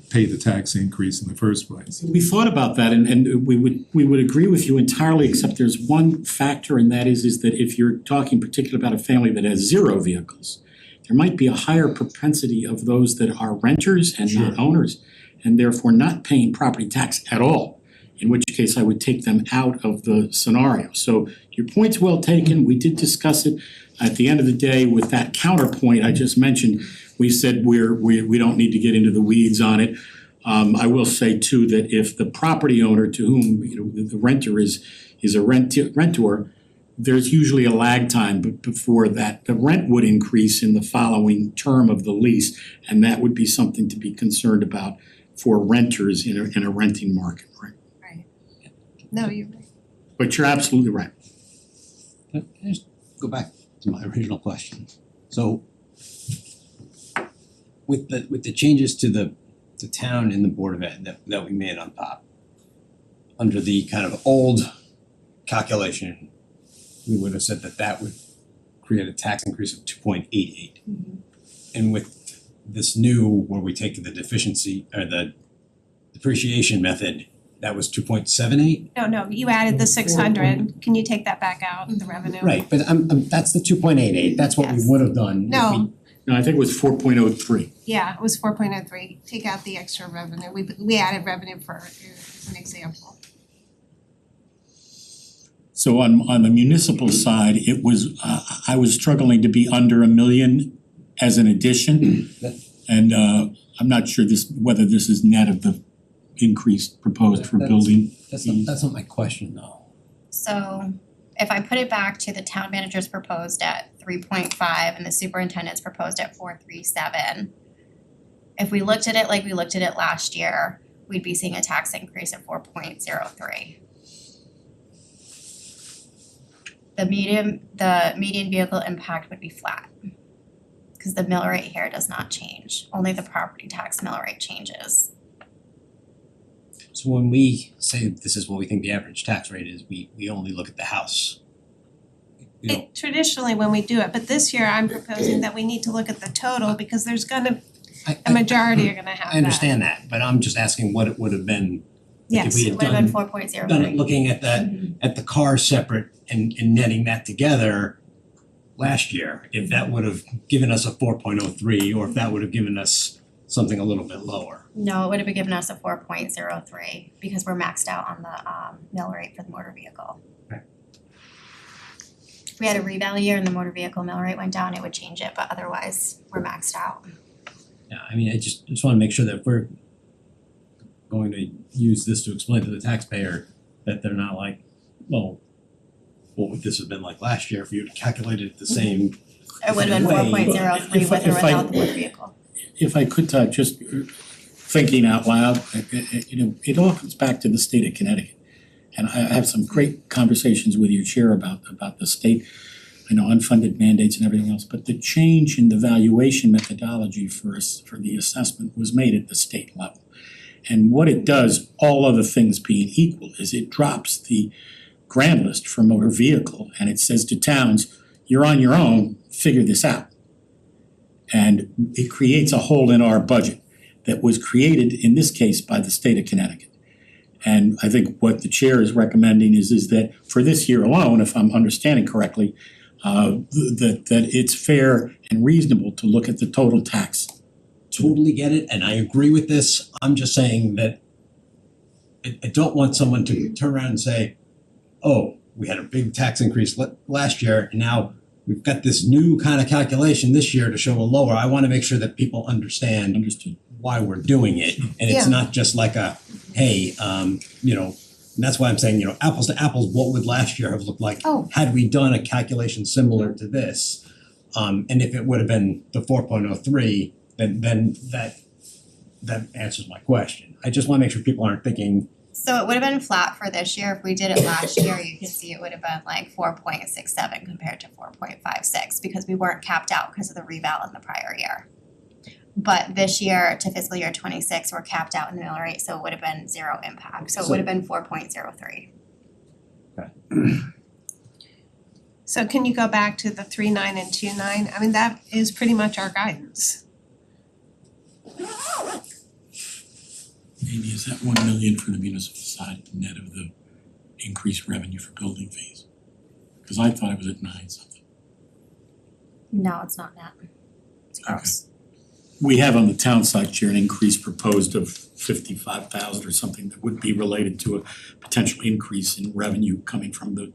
pay the tax increase in the first place? We thought about that and we would agree with you entirely, except there's one factor, and that is that if you're talking particularly about a family that has 0 vehicles, there might be a higher propensity of those that are renters and not owners, and therefore not paying property tax at all, in which case I would take them out of the scenario. So your point's well taken, we did discuss it. At the end of the day, with that counterpoint I just mentioned, we said we don't need to get into the weeds on it. I will say too that if the property owner to whom the renter is a rentor, there's usually a lag time before that the rent would increase in the following term of the lease, and that would be something to be concerned about for renters in a renting market, right? Right. No, you're right. But you're absolutely right. Can I just go back to my original question? So with the changes to the town and the Board of Ed that we made on top, under the kind of old calculation, we would have said that would create a tax increase of 2.88. And with this new, where we take the deficiency or the depreciation method, that was 2.78? No, you added the 600. Can you take that back out, the revenue? Right, but that's the 2.88, that's what we Yes. would have done. No, No, I think it was 4.03. yeah, it was 4.03. Take out the extra revenue. We added revenue for as an example. So on the municipal side, it was, I was struggling to be under $1 million as an addition. And I'm not sure whether this is net of the increase proposed for building. That's not my question though. So if I put it back to the town manager's proposed at 3.5 and the superintendent's proposed at 4.37, if we looked at it like we looked at it last year, we'd be seeing a tax increase of 4.03. The median vehicle impact would be flat, because the mill rate here does not change, only the property tax mill rate changes. So when we say this is what we think the average tax rate is, we only look at the house. We don't, Traditionally, when we do it, but this year I'm proposing that we need to look at the total because there's a majority are gonna have that. I understand that, but I'm just asking what it would have been. Like if Yes, we it had would have been done 4.03. done it looking at the car separate and netting that together last year, if that would have given us a 4.03 or if that would have given us something a little bit lower. No, it would have given us a 4.03 because we're maxed out on the mill rate for the motor vehicle. Okay. If we had a reval year and the motor vehicle mill rate went down, it would change it, but otherwise we're maxed out. Yeah, I mean, I just wanna make sure that if we're going to use this to explain to the taxpayer that they're not like, well, what would this have been like last year if you had calculated it the same It would have been way? 4.03 with or If I- without the motor vehicle. If I could just thinking out loud, it all comes back to the state of Connecticut. And I have some great conversations with your chair about the state, unfunded mandates and everything else, but the change in the valuation methodology for the assessment was made at the state level. And what it does, all other things being equal, is it drops the grand list for motor vehicle and it says to towns, you're on your own, figure this out. And it creates a hole in our budget that was created, in this case, by the state of Connecticut. And I think what the chair is recommending is that for this year alone, if I'm understanding correctly, that it's fair and reasonable to look at the total tax. Totally get it, and I agree with this. I'm just saying that I don't want someone to turn around and say, oh, we had a big tax increase last year, and now we've got this new kind of calculation this year to show a lower. I wanna make sure that people understand why we're doing it. And it's Yeah. not just like a, hey, and that's why I'm saying, apples to apples, what would last year have looked like? Oh. Had we done a calculation similar to this? And if it would have been the 4.03, then that answers my question. I just wanna make sure people aren't thinking, So it would have been flat for this year. If we did it last year, you could see it would have been like 4.67 compared to 4.56 because we weren't capped out because of the reval in the prior year. But this year to fiscal year 26, we're capped out in the mill rate, so it would have been zero impact. So it would have been 4.03. So can you go back to the 3.9 and 2.9? I mean, that is pretty much our guidance. Amy, is that 1 million for the municipal side net of the increased revenue for building fees? Cause I thought it was at 9 something. No, it's not net. It's gross. We have on the town side, Chair, an increase proposed of 55,000 or something that would be related to a potential increase in revenue coming from the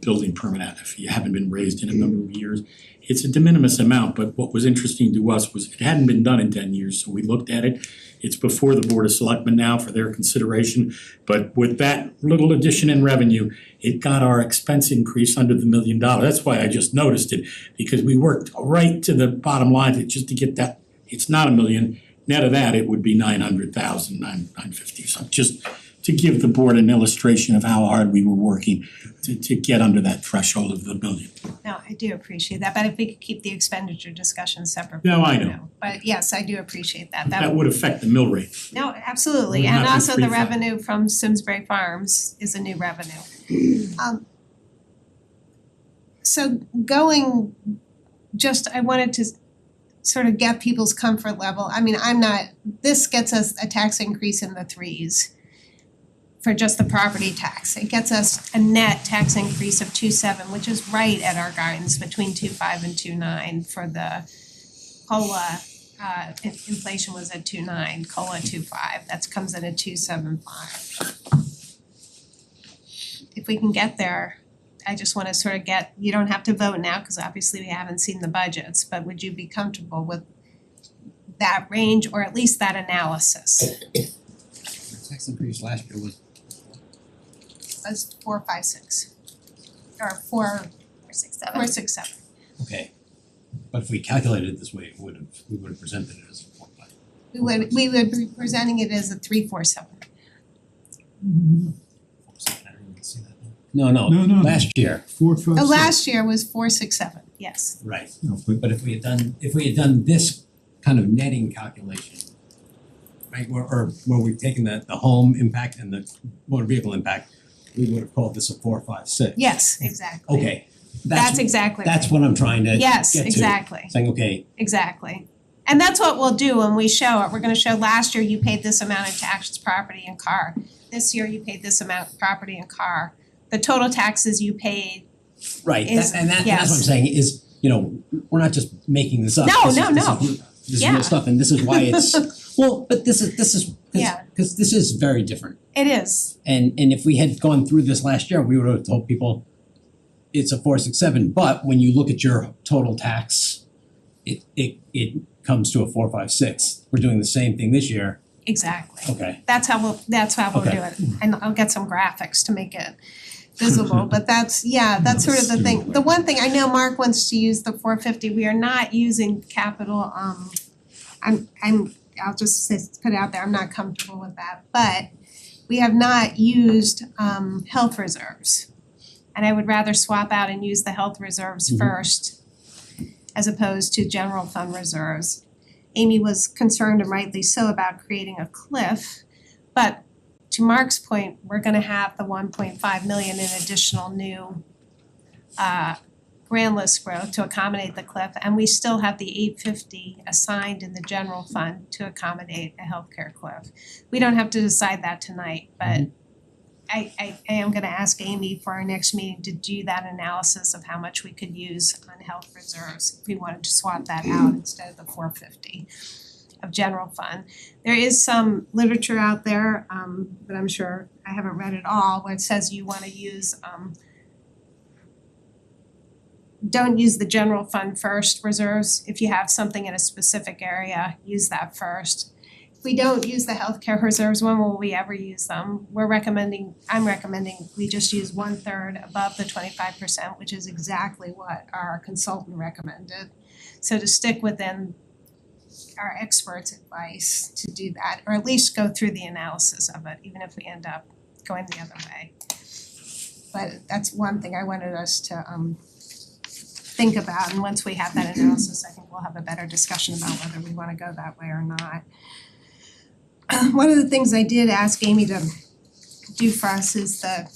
building permit fee. Haven't been raised in a number of years. It's a de minimis amount, but what was interesting to us was it hadn't been done in 10 years, so we looked at it. It's before the Board of Selectmen now for their consideration, but with that little addition in revenue, it got our expense increase under the $1 million. That's why I just noticed it, because we worked right to the bottom line to get that. It's not $1 million. Net of that, it would be 900,000, 950 or something, just to give the board an illustration of how hard we were working to get under that threshold of the $1 million. No, I do appreciate that, but if we could keep the expenditure discussion separate. No, I know. But yes, I do appreciate that. That would affect the mill rate. No, absolutely, Would and not be also the 3.5. revenue from Simsbury Farms is a new revenue. So going, I wanted to sort of get people's comfort level. I mean, this gets us a tax increase in the 3s for just the property tax. It gets us a net tax increase of 2.7, which is right at our guidance between 2.5 and 2.9 for the COLA. Inflation was at 2.9, COLA 2.5, that comes in at 2.75. If we can get there, I just wanna sort of you don't have to vote now, cause obviously we haven't seen the budgets, but would you be comfortable with that range or at least that analysis? the tax increase last year was That's 4.56. Or 4.67. 4.67. okay. But if we calculated it this way, we would have presented it as a 4.5. We would be presenting it as a 3.47. I didn't even see that. No, No. last year, 4.56. Last year was 4.67, yes. right. No, but But if we had done this kind of netting calculation, right, or where we've taken the home impact and the motor vehicle impact, we would have called this a 4.56. Yes, exactly. Okay, That's exactly right. that's what I'm trying to get to. Yes, exactly. Saying, okay, Exactly. And that's what we'll do when we show it. We're gonna show last year you paid this amount in taxes, property and car. This year you paid this amount property and car. The total taxes you paid. right, Is- that's what I'm yes. saying is, we're not just making this up. No, This is- no, no. This is Yeah. real stuff, and this is why it's, well, but this is, Yeah. cause this is very different. It is. And if we had gone through this last year, we would have told people it's a 4.67, but when you look at your total tax, it comes to a 4.56. We're doing the same thing this year. Exactly. Okay. That's how we'll Okay. do it. And I'll get some graphics to make it visible, but that's sort of the thing. The one thing, I know Mark wants to use the 450, we are not using capital, I'll just put it out there, I'm not comfortable with that, but we have not used health reserves. And I would rather swap out and use the health reserves first as opposed to general fund reserves. Amy was concerned, and rightly so, about creating a cliff, but to Mark's point, we're gonna have the 1.5 million in additional new grand list growth to accommodate the cliff, and we still have the 850 assigned in the general fund to accommodate a healthcare cliff. We don't have to decide that tonight, but I am gonna ask Amy for our next meeting to do that analysis of how much we could use on health reserves if we wanted to swap that out instead of the 450 of general fund. There is some literature out there, but I'm sure I haven't read it all, where it says you wanna use don't use the general fund first reserves. If you have something in a specific area, use that first. If we don't use the healthcare reserves, when will we ever use them? I'm recommending we just use 1/3 above the 25%, which is exactly what our consultant recommended. So to stick within our experts' advice to do that, or at least go through the analysis of it, even if we end up going the other way. But that's one thing I wanted us to think about, and once we have that analysis, I think we'll have a better discussion about whether we wanna go that way or not. One of the things I did ask Amy to do for us is the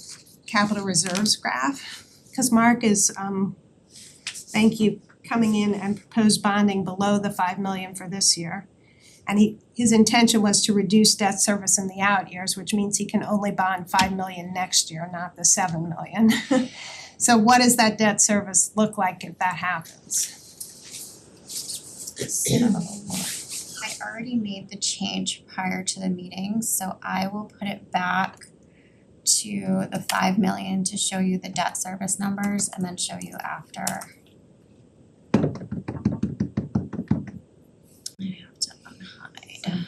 capital reserves graph, cause Mark is thank you, coming in and proposed bonding below the 5 million for this year. And his intention was to reduce debt service in the out years, which means he can only bond 5 million next year, not the 7 million. So what does that debt service look like if that happens? So I already made the change prior to the meeting, so I will put it back to the 5 million to show you the debt service numbers and then show you after. I have to unhide.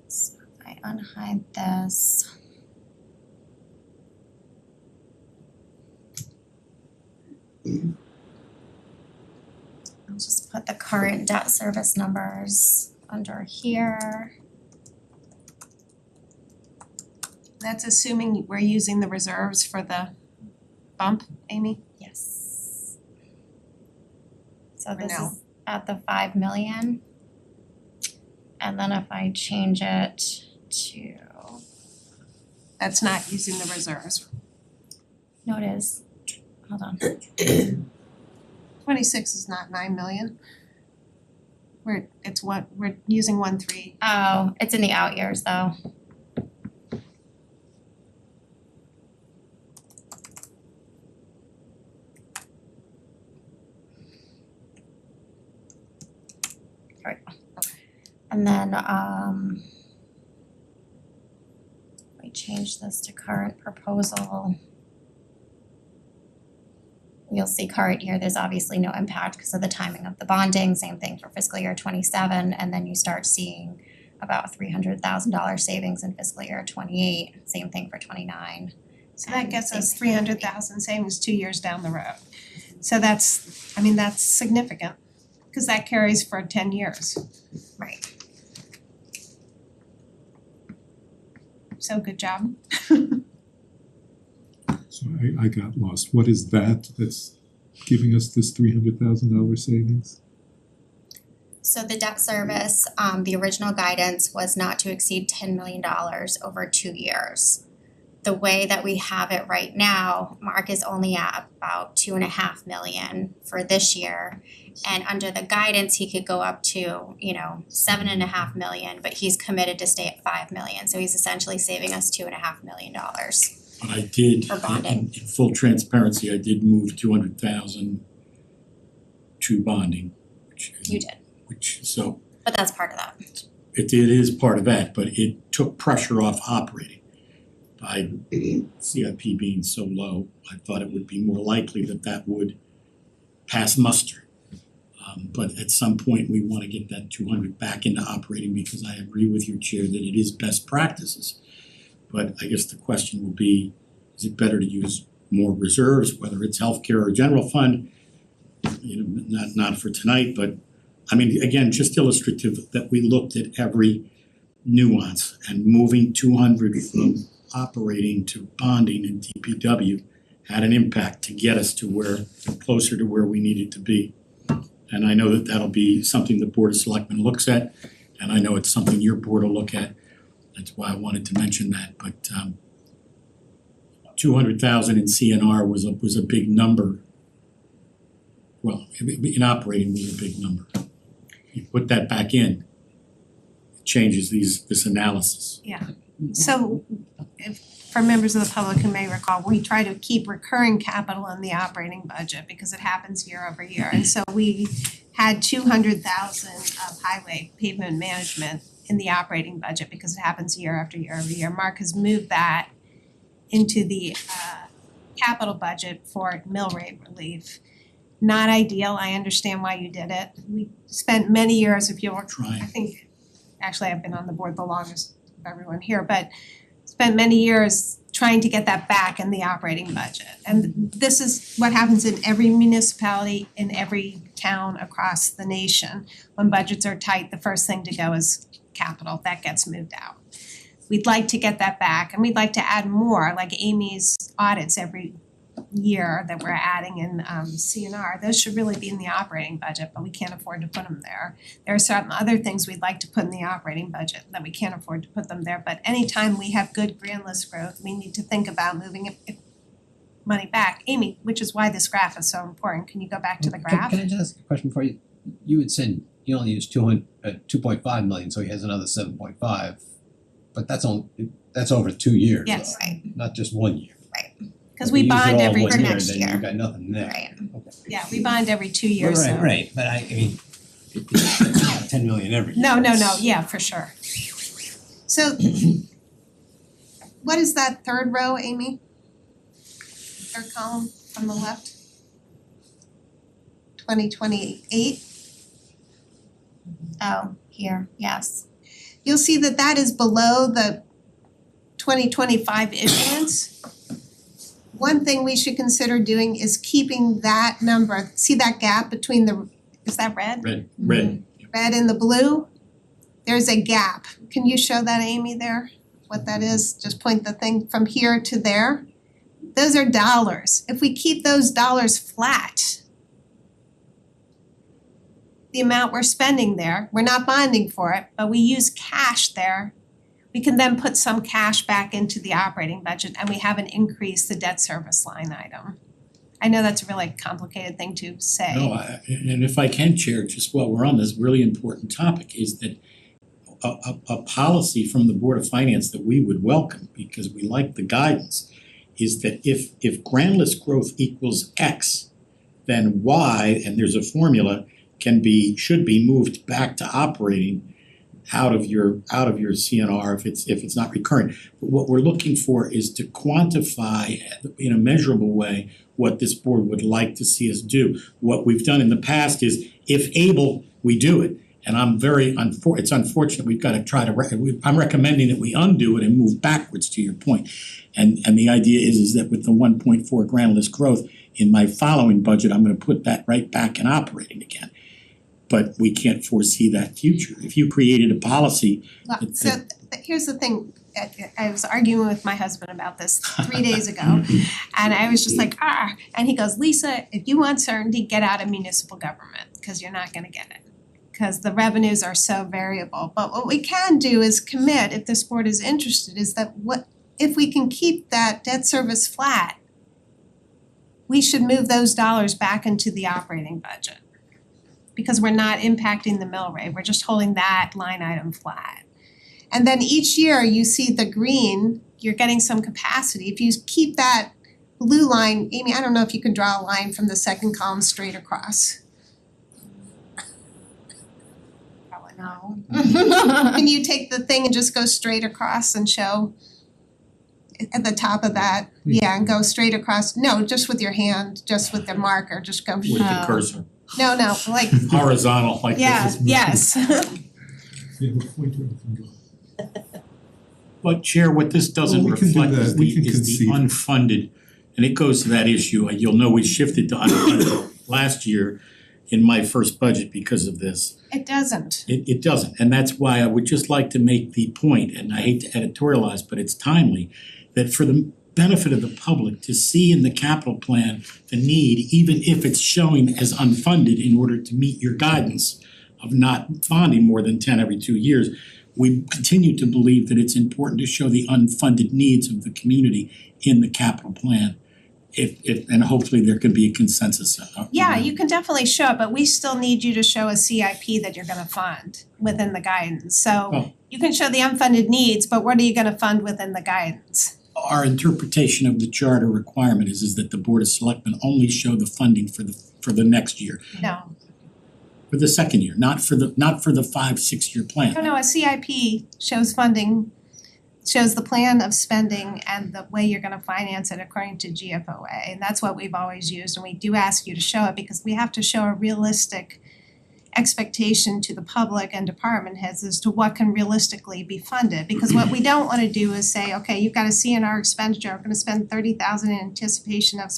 So if I unhide this. I'll just put the current debt service numbers under here. That's assuming we're using the reserves for the bump, Amy? Yes. So For this now. is at the 5 million. And then if I change it to, That's not using the reserves. no, it is, hold on. 26 is not 9 million. We're using 1.3. Oh, it's in the out years though. There we go. And then we change this to current proposal. You'll see current year, there's obviously no impact because of the timing of the bonding, same thing for fiscal year 27, and then you start seeing about $300,000 savings in fiscal year 28, same thing for 29. So that And gets same us thing for 300,000 savings 2 years down the road. So that's significant, cause that carries for 10 years. Right. So good job. So I got lost. What is that's giving us this $300,000 savings? So the debt service, the original guidance was not to exceed $10 million over 2 years. The way that we have it right now, Mark is only at about 2.5 million for this year. And under the guidance, he could go up to, 7.5 million, but he's committed to stay at 5 million. So he's essentially saving us $2.5 million. But I did, For bonding. in full transparency, I did move 200,000 to bonding, You did, so but that's part of that. it is part of that, but it took pressure off operating. By CIP being so low, I thought it would be more likely that would pass muster. But at some point, we wanna get that 200 back into operating because I agree with your chair that it is best practices. But I guess the question will be, is it better to use more reserves, whether it's healthcare or general fund? Not for tonight, but I mean, again, just illustrative that we looked at every nuance and moving 200 from operating to bonding in DPW had an impact to get us to closer to where we needed to be. And I know that that'll be something the Board of Selectmen looks at, and I know it's something your board will look at. That's why I wanted to mention that, but 200,000 in CNR was a big number. Well, in operating was a big number. You put that back in, it changes this analysis. Yeah. So for members of the public who may recall, we try to keep recurring capital in the operating budget because it happens year over year. And so we had 200,000 of highway pavement management in the operating budget because it happens year after year over year. Mark has moved that into the capital budget for mill rate relief. Not ideal, I understand why you did it. We spent many years, if you'll, I think, actually I've been on the board the longest of everyone here, but spent many years trying to get that back in the operating budget. And this is what happens in every municipality, in every town across the nation. When budgets are tight, the first thing to go is capital, that gets moved out. We'd like to get that back, and we'd like to add more, like Amy's audits every year that we're adding in CNR. Those should really be in the operating budget, but we can't afford to put them there. There are certain other things we'd like to put in the operating budget that we can't afford to put them there, but anytime we have good grand list growth, we need to think about moving money back. Amy, which is why this graph is so important. Can you go back to the graph? Can I just ask a question for you? You had said you only used 2.5 million, so he has another 7.5, but that's over 2 years. Yes. Though, not just 1 year. Because we bond every for two next years. year. Then you've got nothing there. Right. Okay. Yeah, we bond every 2 years, so. Right, but I mean, it's not 10 million every year. No, yeah, for sure. So what is that third row, Amy? Third column from the left? 2028. Oh, here, yes. You'll see that that is below the 2025 issuance. One thing we should consider doing is keeping that number, see that gap between the, is that red? Red. Red and the blue? There's a gap. Can you show that, Amy, there? What that is? Just point the thing from here to there. Those are dollars. If we keep those dollars flat, the amount we're spending there, we're not bonding for it, but we use cash there. We can then put some cash back into the operating budget and we haven't increased the debt service line item. I know that's a really complicated thing to say. No, and if I can, Chair, just while we're on this really important topic, is that a policy from the Board of Finance that we would welcome, because we like the guidance, is that if grand list growth equals X, then Y, and there's a formula, should be moved back to operating out of your CNR if it's not recurring. But what we're looking for is to quantify in a measurable way what this board would like to see us do. What we've done in the past is, if able, we do it. And it's unfortunate we've got to try to, I'm recommending that we undo it and move backwards, to your point. And the idea is that with the 1.4 grand list growth in my following budget, I'm gonna put that right back in operating again. But we can't foresee that future. If you created a policy Here's the thing, I was arguing with my husband about this 3 days ago, and I was just like, and he goes, Lisa, if you want certainty, get out of municipal government, because you're not gonna get it. Because the revenues are so variable. But what we can do is commit, if this board is interested, is that if we can keep that debt service flat, we should move those dollars back into the operating budget. Because we're not impacting the mill rate, we're just holding that line item flat. And then each year you see the green, you're getting some capacity. If you keep that blue line, Amy, I don't know if you can draw a line from the second column straight across. Probably no. Can you take the thing and just go straight across and show at the top of that? Yeah, and go straight across. No, just with your hand, just with the marker, just go. With the cursor. No, like. Horizontal, like this. Yes. But Chair, what this doesn't reflect is the unfunded, and it goes to that issue, and you'll know we shifted to unfunded last year in my first budget because of this. It doesn't. It doesn't, and that's why I would just like to make the point, and I hate to editorialize, but it's timely, that for the benefit of the public to see in the capital plan the need, even if it's showing as unfunded in order to meet your guidance of not bonding more than 10 every 2 years. We continue to believe that it's important to show the unfunded needs of the community in the capital plan. And hopefully there can be a consensus. Yeah, you can definitely show it, but we still need you to show a CIP that you're gonna fund within the guidance. So you can show the unfunded needs, but what are you gonna fund within the guidance? Our interpretation of the charter requirement is that the Board of Selectmen only show the funding for the next year. No. For the second year, not for the 5-6 year plan. No, a CIP shows funding, shows the plan of spending and the way you're gonna finance it according to GFOA. And that's what we've always used, and we do ask you to show it because we have to show a realistic expectation to the public and department heads as to what can realistically be funded. Because what we don't wanna do is say, okay, you've got a CNR expenditure, we're gonna spend $30,000 in anticipation of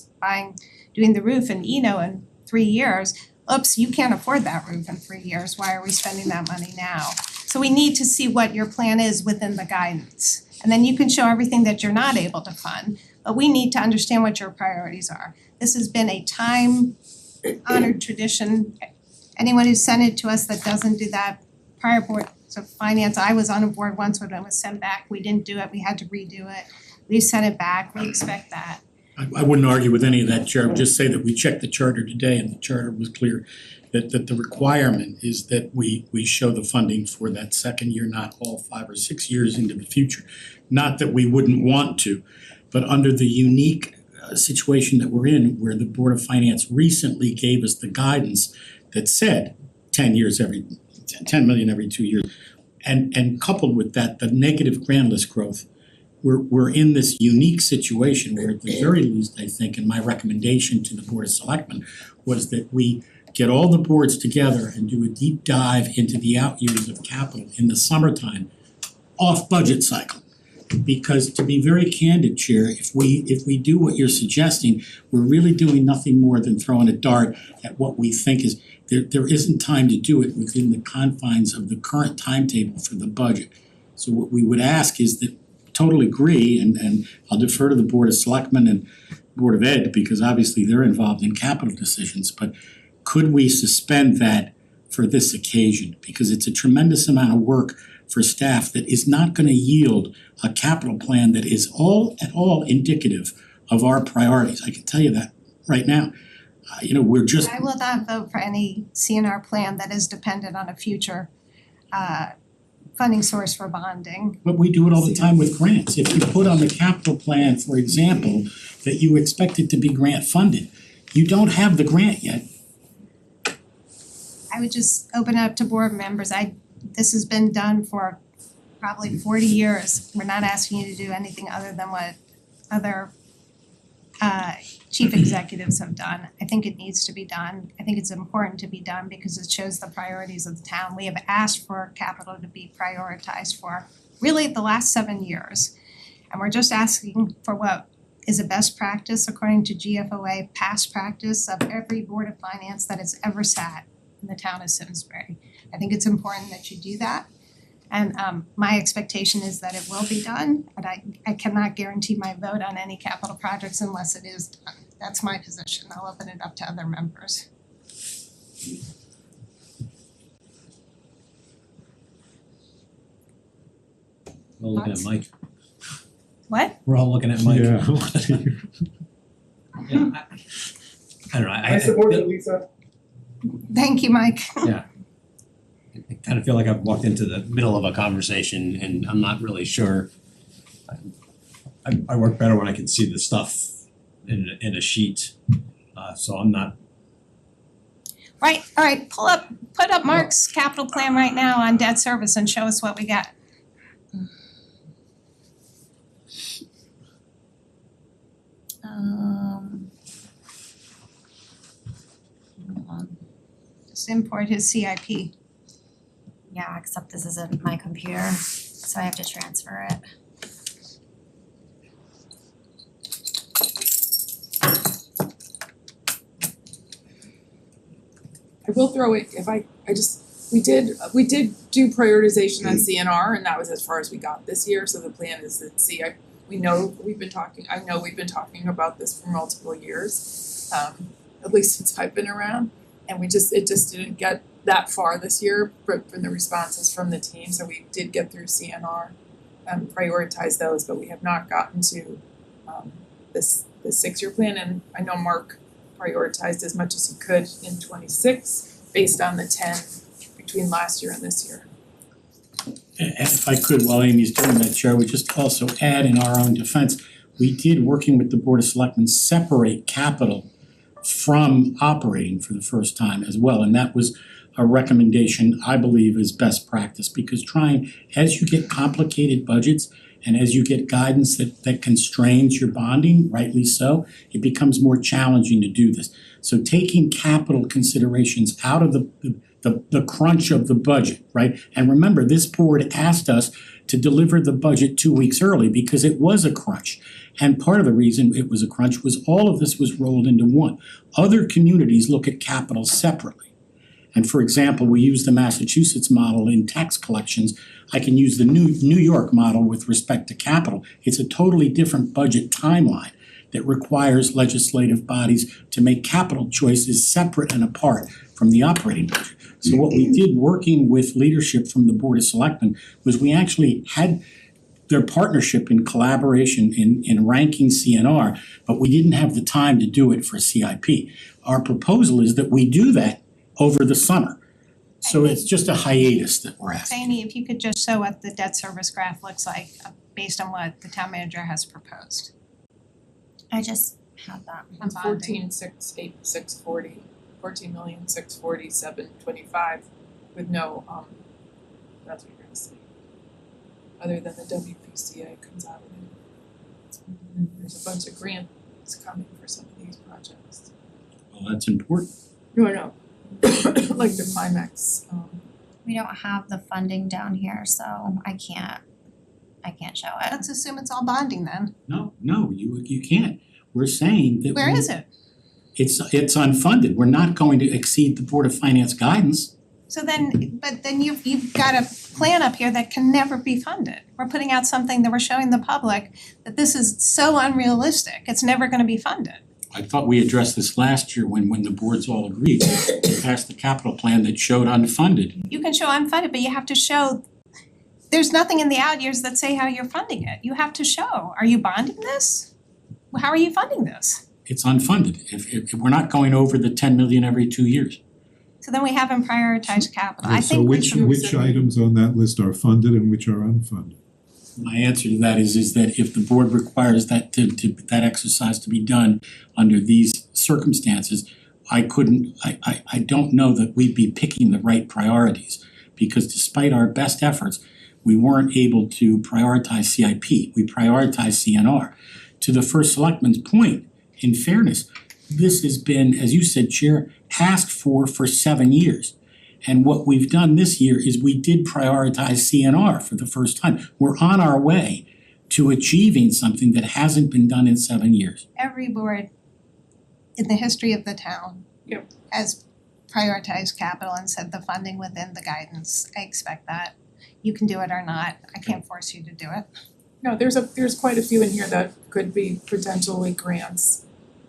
doing the roof in in 3 years. Oops, you can't afford that roof in 3 years, why are we spending that money now? So we need to see what your plan is within the guidance. And then you can show everything that you're not able to fund, but we need to understand what your priorities are. This has been a time-honored tradition. Anyone who sent it to us that doesn't do that, prior boards of finance, I was on a board once when it was sent back, we didn't do it, we had to redo it. We sent it back, we expect that. I wouldn't argue with any of that, Chair. I would just say that we checked the charter today and the charter was clear that the requirement is that we show the funding for that second year, not all 5 or 6 years into the future. Not that we wouldn't want to, but under the unique situation that we're in, where the Board of Finance recently gave us the guidance that said 10 million every 2 years. And coupled with that, the negative grant list growth, we're in this unique situation where at the very least, I think, and my recommendation to the Board of Selectmen was that we get all the boards together and do a deep dive into the out years of capital in the summertime, off budget cycle. Because to be very candid, Chair, if we do what you're suggesting, we're really doing nothing more than throwing a dart at what we think is there isn't time to do it within the confines of the current timetable for the budget. So what we would ask is that totally agree, and I'll defer to the Board of Selectmen and Board of Ed because obviously they're involved in capital decisions, but could we suspend that for this occasion? Because it's a tremendous amount of work for staff that is not gonna yield a capital plan that is at all indicative of our priorities. I can tell you that right now. We're just. I will not vote for any CNR plan that is dependent on a future funding source for bonding. But we do it all the time with grants. If you put on the capital plan, for example, that you expect it to be grant funded, you don't have the grant yet. I would just open it up to board members. This has been done for probably 40 years. We're not asking you to do anything other than what other chief executives have done. I think it needs to be done. I think it's important to be done because it shows the priorities of the town. We have asked for capital to be prioritized for really the last 7 years. And we're just asking for what is a best practice according to GFOA, past practice of every Board of Finance that has ever sat in the town of Simsbury. I think it's important that you do that. And my expectation is that it will be done, but I cannot guarantee my vote on any capital projects unless it is done. That's my position. I'll open it up to other members. We're all looking at Mike. What? We're all looking at Mike. Yeah. I don't know, I support you, Lisa. Thank you, Mike. Yeah. I kind of feel like I've walked into the middle of a conversation and I'm not really sure. I work better when I can see the stuff in a sheet, so I'm not. Right, all right, put up Mark's capital plan right now on debt service and show us what we got. Hold on. Just import his CIP. Yeah, except this isn't my computer, so I have to transfer it. I will throw it, we did do prioritization on CNR and that was as far as we got this year, so the plan is that I know we've been talking about this for multiple years, at least since I've been around. And it just didn't get that far this year from the responses from the team, so we did get through CNR, prioritize those, but we have not gotten to this 6-year plan, and I know Mark prioritized as much as he could in 26 based on the 10 between last year and this year. And if I could, while Amy's doing that, Chair, we just also add in our own defense, we did, working with the Board of Selectmen, separate capital from operating for the first time as well. And that was a recommendation I believe is best practice, because trying, as you get complicated budgets And as you get guidance that constrains your bonding, rightly so, it becomes more challenging to do this. So taking capital considerations out of the crunch of the budget, right? And remember, this board asked us to deliver the budget 2 weeks early because it was a crunch. And part of the reason it was a crunch was all of this was rolled into one. Other communities look at capital separately. And for example, we use the Massachusetts model in tax collections. I can use the New York model with respect to capital. It's a totally different budget timeline that requires legislative bodies to make capital choices separate and apart from the operating budget. So what we did working with leadership from the Board of Selectmen was we actually had their partnership in collaboration in ranking CNR, but we didn't have the time to do it for CIP. Our proposal is that we do that over the summer. So it's just a hiatus that we're asking. Fanny, if you could just show what the debt service graph looks like based on what the town manager has proposed. I just have that. On bonding. 14,640,725 with no that's what you're gonna see. Other than the WPCA comes out of it. There's a bunch of grants coming for some of these projects. Well, that's important. No, I know. Like the Climax, We don't have the funding down here, so I can't show it. Let's assume it's all bonding then. No, you can't. We're saying that Where is it? It's unfunded. We're not going to exceed the Board of Finance guidance. So then, but then you've got a plan up here that can never be funded. We're putting out something that we're showing the public that this is so unrealistic, it's never gonna be funded. I thought we addressed this last year when the boards all agreed to pass the capital plan that showed unfunded. You can show unfunded, but you have to show, there's nothing in the out years that say how you're funding it. You have to show, are you bonding this? How are you funding this? It's unfunded. If we're not going over the 10 million every 2 years. So then we haven't prioritized capital. I So think we which items on that list are funded and which are unfunded? My answer to that is that if the board requires that that exercise to be done under these circumstances, I don't know that we'd be picking the right priorities, because despite our best efforts, we weren't able to prioritize CIP. We prioritized CNR. To the first selectman's point, in fairness, this has been, as you said, Chair, asked for 7 years. And what we've done this year is we did prioritize CNR for the first time. We're on our way to achieving something that hasn't been done in 7 years. every board in the history of the town has prioritized capital and set the funding within the guidance. I expect that. You can do it or not. I can't force you to do it. no, there's quite a few in here that could be potentially grants.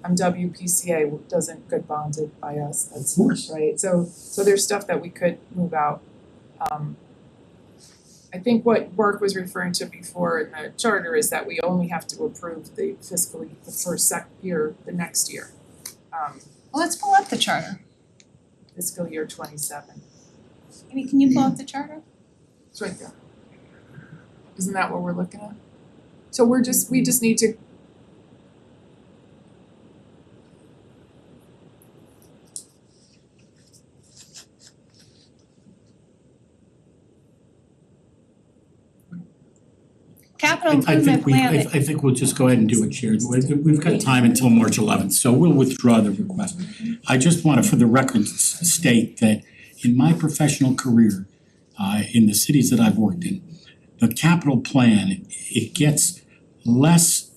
WPCA doesn't get bonded by us, that's right, so there's stuff that we could move out. I think what Mark was referring to before in the charter is that we only have to approve the fiscal, the first year, the next year. Well, let's pull up the charter. Fiscal year 27. Amy, can you pull up the charter? It's right there. Isn't that what we're looking at? So we just need to Capital improvement plan. I think we'll just go ahead and do it, Chair. We've got time until March 11th, so we'll withdraw the request. I just want to, for the record, state that in my professional career, in the cities that I've worked in, the capital plan, it gets less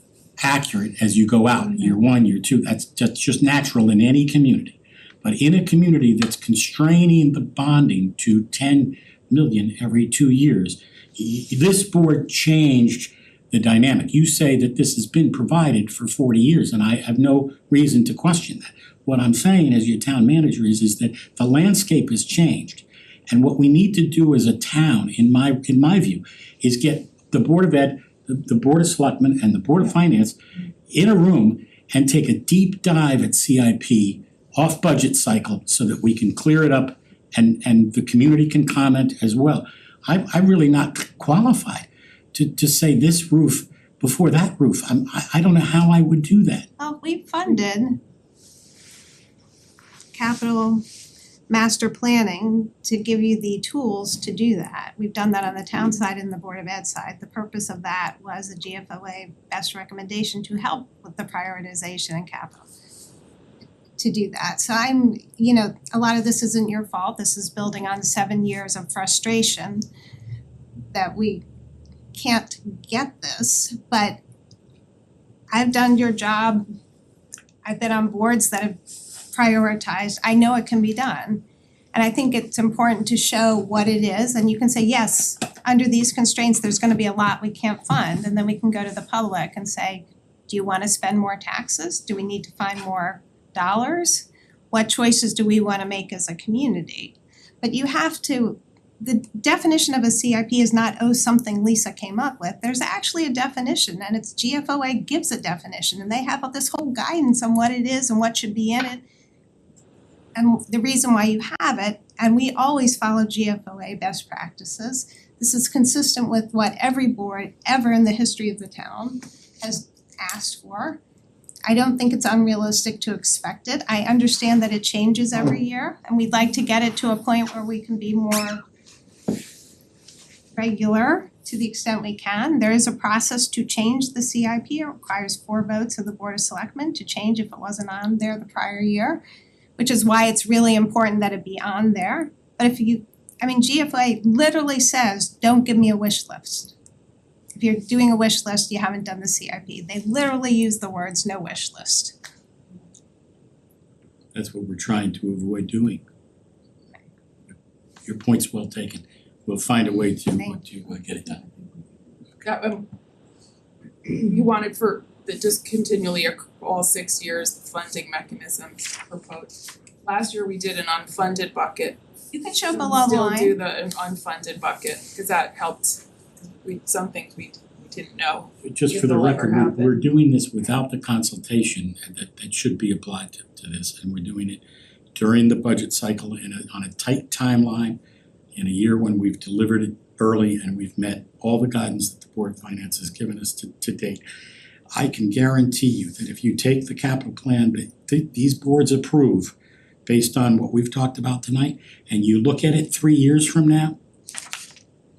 accurate as you go out, year 1, year 2. That's just natural in any community. But in a community that's constraining the bonding to 10 million every 2 years, this board changed the dynamic. You say that this has been provided for 40 years, and I have no reason to question that. What I'm saying as your town manager is that the landscape has changed. And what we need to do as a town, in my view, is get the Board of Ed, the Board of Selectmen, and the Board of Finance in a room and take a deep dive at CIP off budget cycle so that we can clear it up and the community can comment as well. I'm really not qualified to say this roof before that roof. I don't know how I would do that. Well, we funded capital master planning to give you the tools to do that. We've done that on the town side and the Board of Ed side. The purpose of that was a GFOA best recommendation to help with the prioritization and capital to do that. So a lot of this isn't your fault. This is building on 7 years of frustration that we can't get this, but I've done your job. I've been on boards that have prioritized. I know it can be done. And I think it's important to show what it is, and you can say, yes, under these constraints, there's gonna be a lot we can't fund, and then we can go to the public and say, do you wanna spend more taxes? Do we need to find more dollars? What choices do we wanna make as a community? But you have to, the definition of a CIP is not, oh, something Lisa came up with. There's actually a definition, and it's GFOA gives a definition, and they have this whole guidance on what it is and what should be in it. And the reason why you have it, and we always follow GFOA best practices. This is consistent with what every board ever in the history of the town has asked for. I don't think it's unrealistic to expect it. I understand that it changes every year, and we'd like to get it to a point where we can be more regular to the extent we can. There is a process to change the CIP. It requires 4 votes of the Board of Selectmen to change if it wasn't on there the prior year, which is why it's really important that it be on there. But GFOA literally says, don't give me a wish list. If you're doing a wish list, you haven't done the CIP. They literally use the words no wish list. That's what we're trying to avoid doing. Your point's well taken. We'll find a way to get it done. You wanted for just continually all 6 years, the funding mechanisms proposed. Last year, we did an unfunded bucket. You can show below the line. Still do the unfunded bucket, cause that helped. Some things we didn't know. Just if for the they'll ever record, happen. we're doing this without the consultation that should be applied to this, and we're doing it during the budget cycle on a tight timeline, in a year when we've delivered it early and we've met all the guidance that the Board of Finance has given us to date. I can guarantee you that if you take the capital plan that these boards approve based on what we've talked about tonight, and you look at it 3 years from now,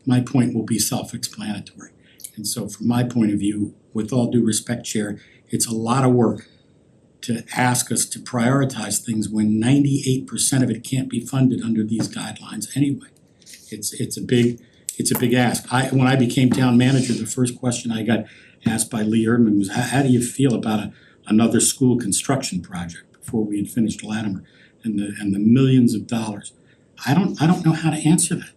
my point will be self-explanatory. And so from my point of view, with all due respect, Chair, it's a lot of work to ask us to prioritize things when 98% of it can't be funded under these guidelines anyway. It's a big ask. When I became town manager, the first question I got asked by Lee Erdman was, how do you feel about another school construction project before we had finished Latimer and the millions of dollars? I don't know how to answer that.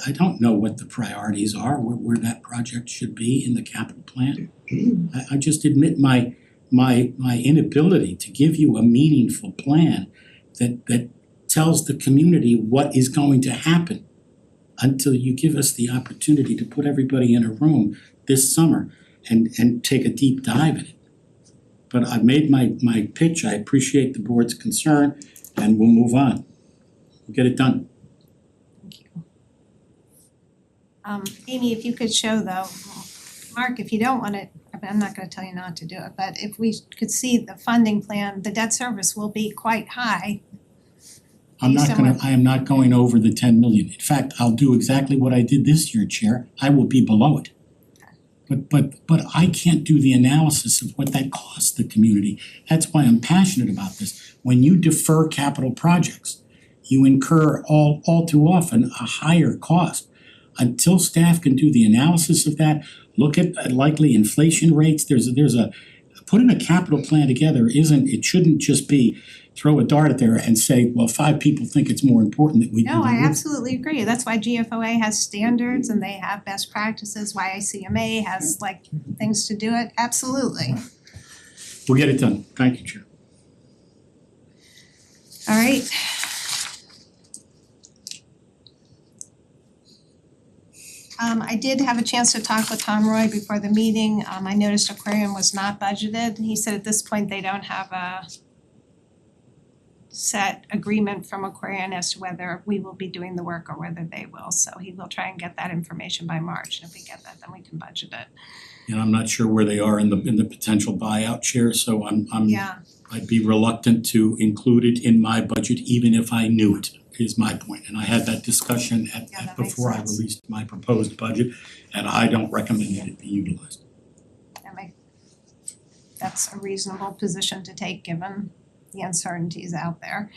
I don't know what the priorities are, where that project should be in the capital plan. I just admit my inability to give you a meaningful plan that tells the community what is going to happen until you give us the opportunity to put everybody in a room this summer and take a deep dive in it. But I've made my pitch. I appreciate the board's concern, and we'll move on. We'll get it done. Thank you. Amy, if you could show though, Mark, if you don't want it, I'm not gonna tell you not to do it, but if we could see the funding plan, the debt service will be quite high. I am not going over the 10 million. In fact, I'll do exactly what I did this year, Chair. I will be below it. But I can't do the analysis of what that costs the community. That's why I'm passionate about this. When you defer capital projects, you incur all too often a higher cost. Until staff can do the analysis of that, look at likely inflation rates, putting a capital plan together it shouldn't just be throw a dart at there and say, well, 5 people think it's more important that we do No, I the work. absolutely agree. That's why GFOA has standards and they have best practices, why ICMA has things to do it. Absolutely. We'll get it done. Thank you, Chair. All right. I did have a chance to talk with Tom Roy before the meeting. I noticed aquarium was not budgeted. He said at this point they don't have a set agreement from Aquarian as to whether we will be doing the work or whether they will. So he will try and get that information by March. And if we get that, then we can budget it. And I'm not sure where they are in the potential buyout, Chair, so I'm Yeah. I'd be reluctant to include it in my budget even if I knew it, is my point. And I had that discussion before I released my proposed budget, and I don't recommend that it be utilized. That's a reasonable position to take given the uncertainties out there.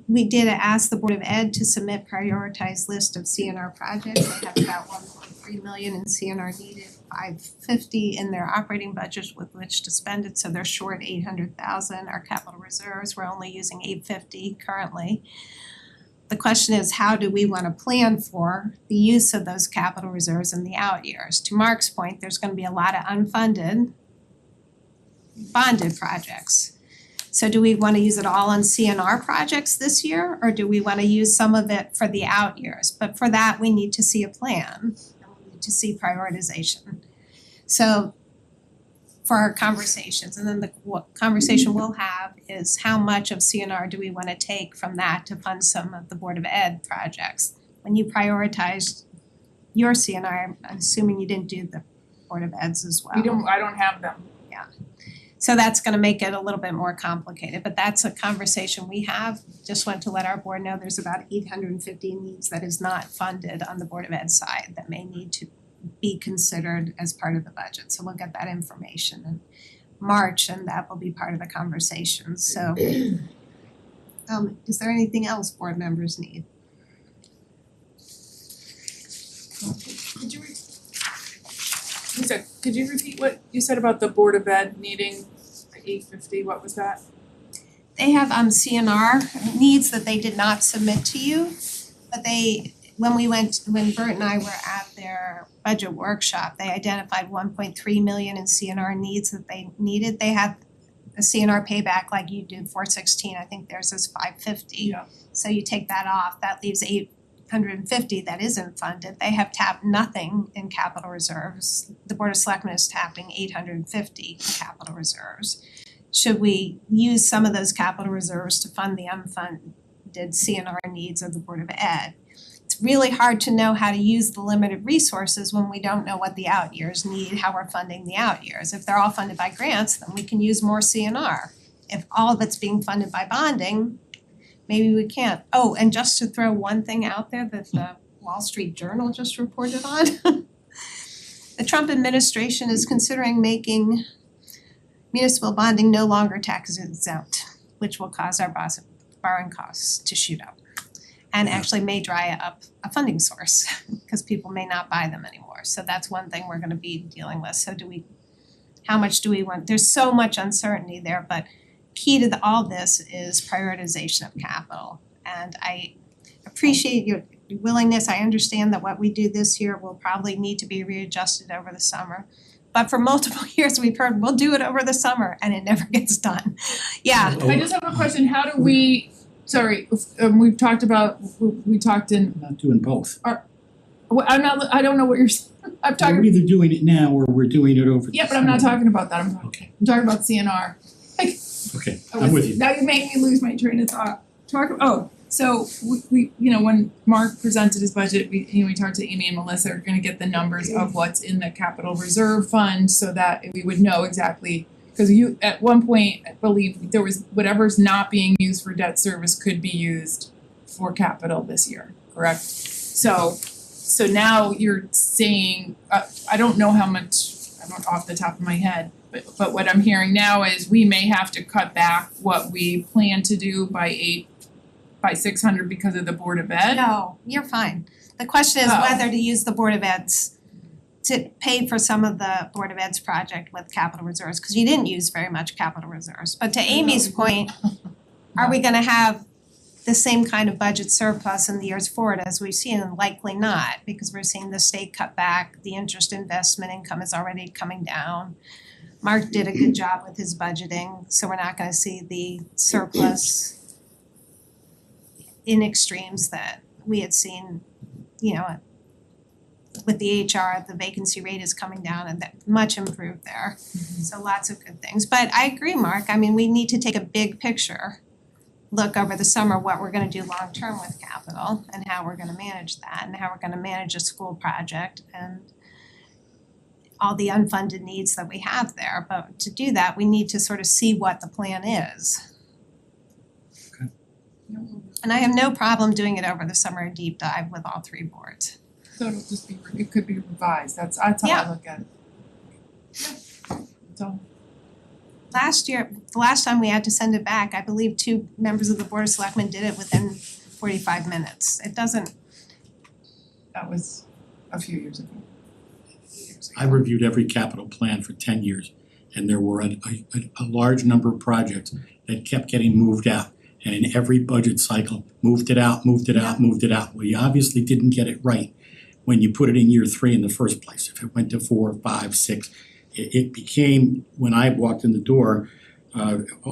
We did ask the Board of Ed to submit prioritized list of CNR projects. They have about 1.3 million in CNR needed, 550 in their operating budget with which to spend it, so they're short 800,000. Our capital reserves, we're only using 850 currently. The question is, how do we want to plan for the use of those capital reserves in the out years? To Mark's point, there's going to be a lot of unfunded bonded projects. So do we want to use it all on CNR projects this year, or do we want to use some of it for the out years? But for that, we need to see a plan, and we need to see prioritization. So for our conversations, and then the conversation we'll have is how much of CNR do we want to take from that to fund some of the Board of Ed projects? When you prioritized your CNR, I'm assuming you didn't do the Board of Eds as well. I don't have them. Yeah. So that's gonna make it a little bit more complicated, but that's a conversation we have. Just want to let our board know there's about 850 needs that is not funded on the Board of Ed side that may need to be considered as part of the budget. So we'll get that information in March, and that will be part of the conversation. So is there anything else board members need? Lisa, could you repeat what you said about the Board of Ed needing 850, what was that? They have CNR needs that they did not submit to you, but when Bert and I were at their budget workshop, they identified 1.3 million in CNR needs that they needed. They have a CNR payback like you do, 416, I think theirs is 550. Yeah. So you take that off, that leaves 850 that isn't funded. They have tapped nothing in capital reserves. The Board of Selectmen is tapping 850 in capital reserves. Should we use some of those capital reserves to fund the unfunded CNR needs of the Board of Ed? It's really hard to know how to use the limited resources when we don't know what the out years need, how we're funding the out years. If they're all funded by grants, then we can use more CNR. If all of it's being funded by bonding, maybe we can't. Oh, and just to throw one thing out there that the Wall Street Journal just reported on. The Trump administration is considering making municipal bonding no longer tax exempt, which will cause our borrowing costs to shoot up. And actually may dry up a funding source because people may not buy them anymore. So that's one thing we're gonna be dealing with. So how much do we want? There's so much uncertainty there, but key to all this is prioritization of capital. And I appreciate your willingness. I understand that what we do this year will probably need to be readjusted over the summer. But for multiple years, we've heard we'll do it over the summer and it never gets done. Yeah. I just have a question, how do we, we talked in. I'm not doing both. I don't know what you're saying. I'm talking. We're either doing it now or we're doing it over the Yeah, but I'm not summer. talking about that, I'm talking about CNR. Okay, I'm with you. Now you made me lose my train of thought. So we when Mark presented his budget, we talked to Amy and Melissa, we're gonna get the numbers of what's in the capital reserve fund so that we would know exactly. Cause you, at one point, I believe there was whatever's not being used for debt service could be used for capital this year, correct? So now you're saying, I don't know how much, I don't off the top of my head, but what I'm hearing now is we may have to cut back what we plan to do by 600 because of the Board of Ed? No, you're fine. The question is whether to use the Board of Ed's to pay for some of the Board of Ed's project with capital reserves, because you didn't use very much capital reserves. But to Amy's point, are we gonna have the same kind of budget surplus in the years forward as we've seen? And likely not, because we're seeing the state cut back, the interest investment income is already coming down. Mark did a good job with his budgeting, so we're not gonna see the surplus in extremes that we had seen, with the HR, the vacancy rate is coming down and that much improved there. So lots of good things. But I agree, Mark, I mean, we need to take a big picture look over the summer, what we're gonna do long term with capital and how we're gonna manage that and how we're gonna manage a school project and all the unfunded needs that we have there. But to do that, we need to sort of see what the plan is. And I have no problem doing it over the summer deep dive with all three boards. So it'll just be, it could be revised, that's how I look at it. So, The last time we had to send it back, I believe 2 members of the Board of Selectmen did it within 45 minutes. It doesn't, that was a few years ago. I reviewed every capital plan for 10 years, and there were a large number of projects that kept getting moved out. And in every budget cycle, moved it out. Well, you obviously didn't get it right when you put it in year 3 in the first place. If it went to 4, 5, 6, it became, when I walked in the door,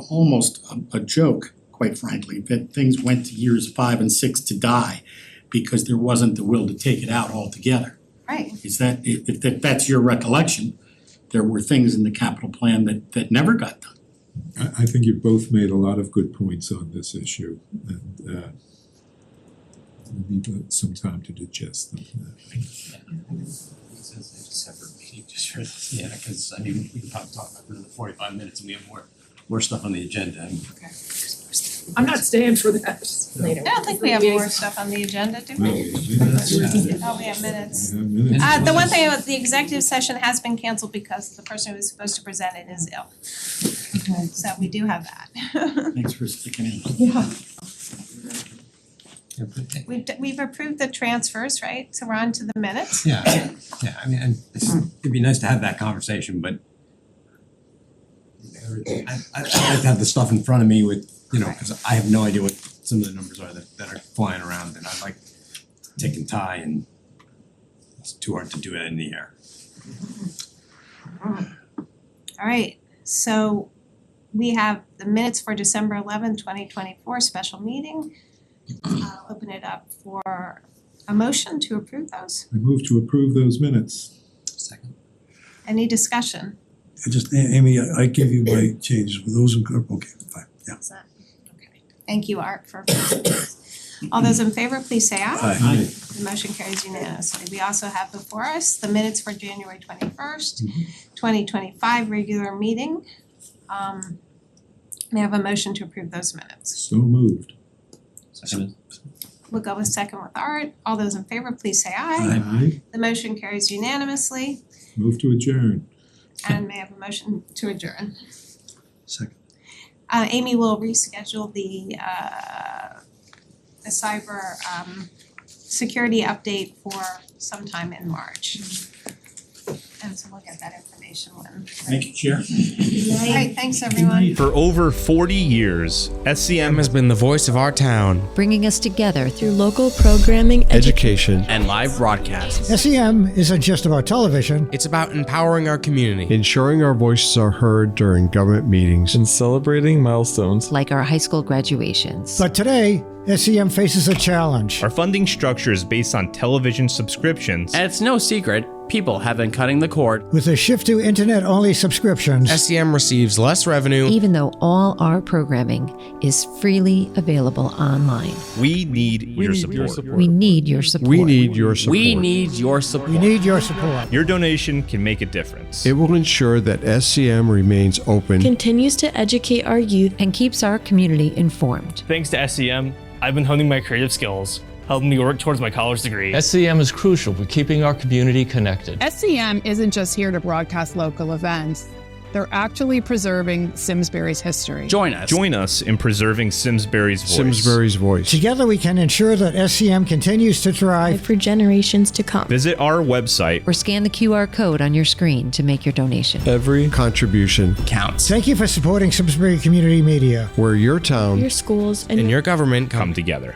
almost a joke, quite frankly, that things went to years 5 and 6 to die because there wasn't the will to take it out altogether. right. Is that, if that's your recollection, there were things in the capital plan that never got done. I think you both made a lot of good points on this issue, and we need some time to digest them. Separate meeting just for this, yeah, cause I mean, we can probably talk about it for another 45 minutes and we have more stuff on the agenda. Okay. I'm not staying for that later. I don't think we have more stuff on the agenda, do No, we? minutes. Oh, we have minutes. We have minutes. The one thing about the executive session has been canceled because the person who was supposed to present it is ill. Okay. So we do have that. Thanks for sticking in. Yeah. We've approved the transfers, right? So we're on to the minutes. Yeah, I mean, and it'd be nice to have that conversation, but I'd like to have the stuff in front of me with, you know, cause I have no idea what some of the numbers are that are flying around, and I like tick and tie, and it's too hard to do it in the air. All right, so we have the minutes for December 11th, 2024 special meeting. I'll open it up for a motion to approve those. I move to approve those minutes. Second. Any discussion? I just, Amy, I gave you my changes, were those incorporated? Okay, fine, yeah. Is that, okay. Thank you, Art, for approving those. All those in favor, please say aye. Aye. The motion carries unanimously. We also have before us the minutes for January 21st, 2025 regular meeting. May I have a motion to approve those minutes? So moved. Second. We'll go with second with Art. All those in favor, please say aye. Aye. The motion carries unanimously. Move to adjourn. And may I have a motion to adjourn? Second. Amy will reschedule the cyber security update for sometime in March. And so we'll get that information when. Thank you, Chair. All right, thanks everyone. For over 40 years, SCM has been the voice of our town, bringing us together through local programming, education, and live broadcasts. SCM isn't just about television. It's about empowering our community, ensuring our voices are heard during government meetings, and celebrating milestones like our high school graduations. But today, SCM faces a challenge. Our funding structure is based on television subscriptions, and it's no secret, people have been cutting the cord. With a shift to internet-only subscriptions, SCM receives less revenue, even though all our programming is freely available online. We need your support. We need your support. We need your support. We need your support. We need your support. Your donation can make a difference. It will ensure that SCM remains open, continues to educate our youth, and keeps our community informed. Thanks to SCM, I've been honing my creative skills, helping me work towards my college degree. SCM is crucial for keeping our community connected. SCM isn't just here to broadcast local events. They're actually preserving Simsbury's history. Join us in preserving Simsbury's voice. Simsbury's voice. Together we can ensure that SCM continues to thrive for generations to come. Visit our website or scan the QR code on your screen to make your donation. Every contribution counts. Thank you for supporting Simsbury Community Media, where your town, your schools, and your government come together.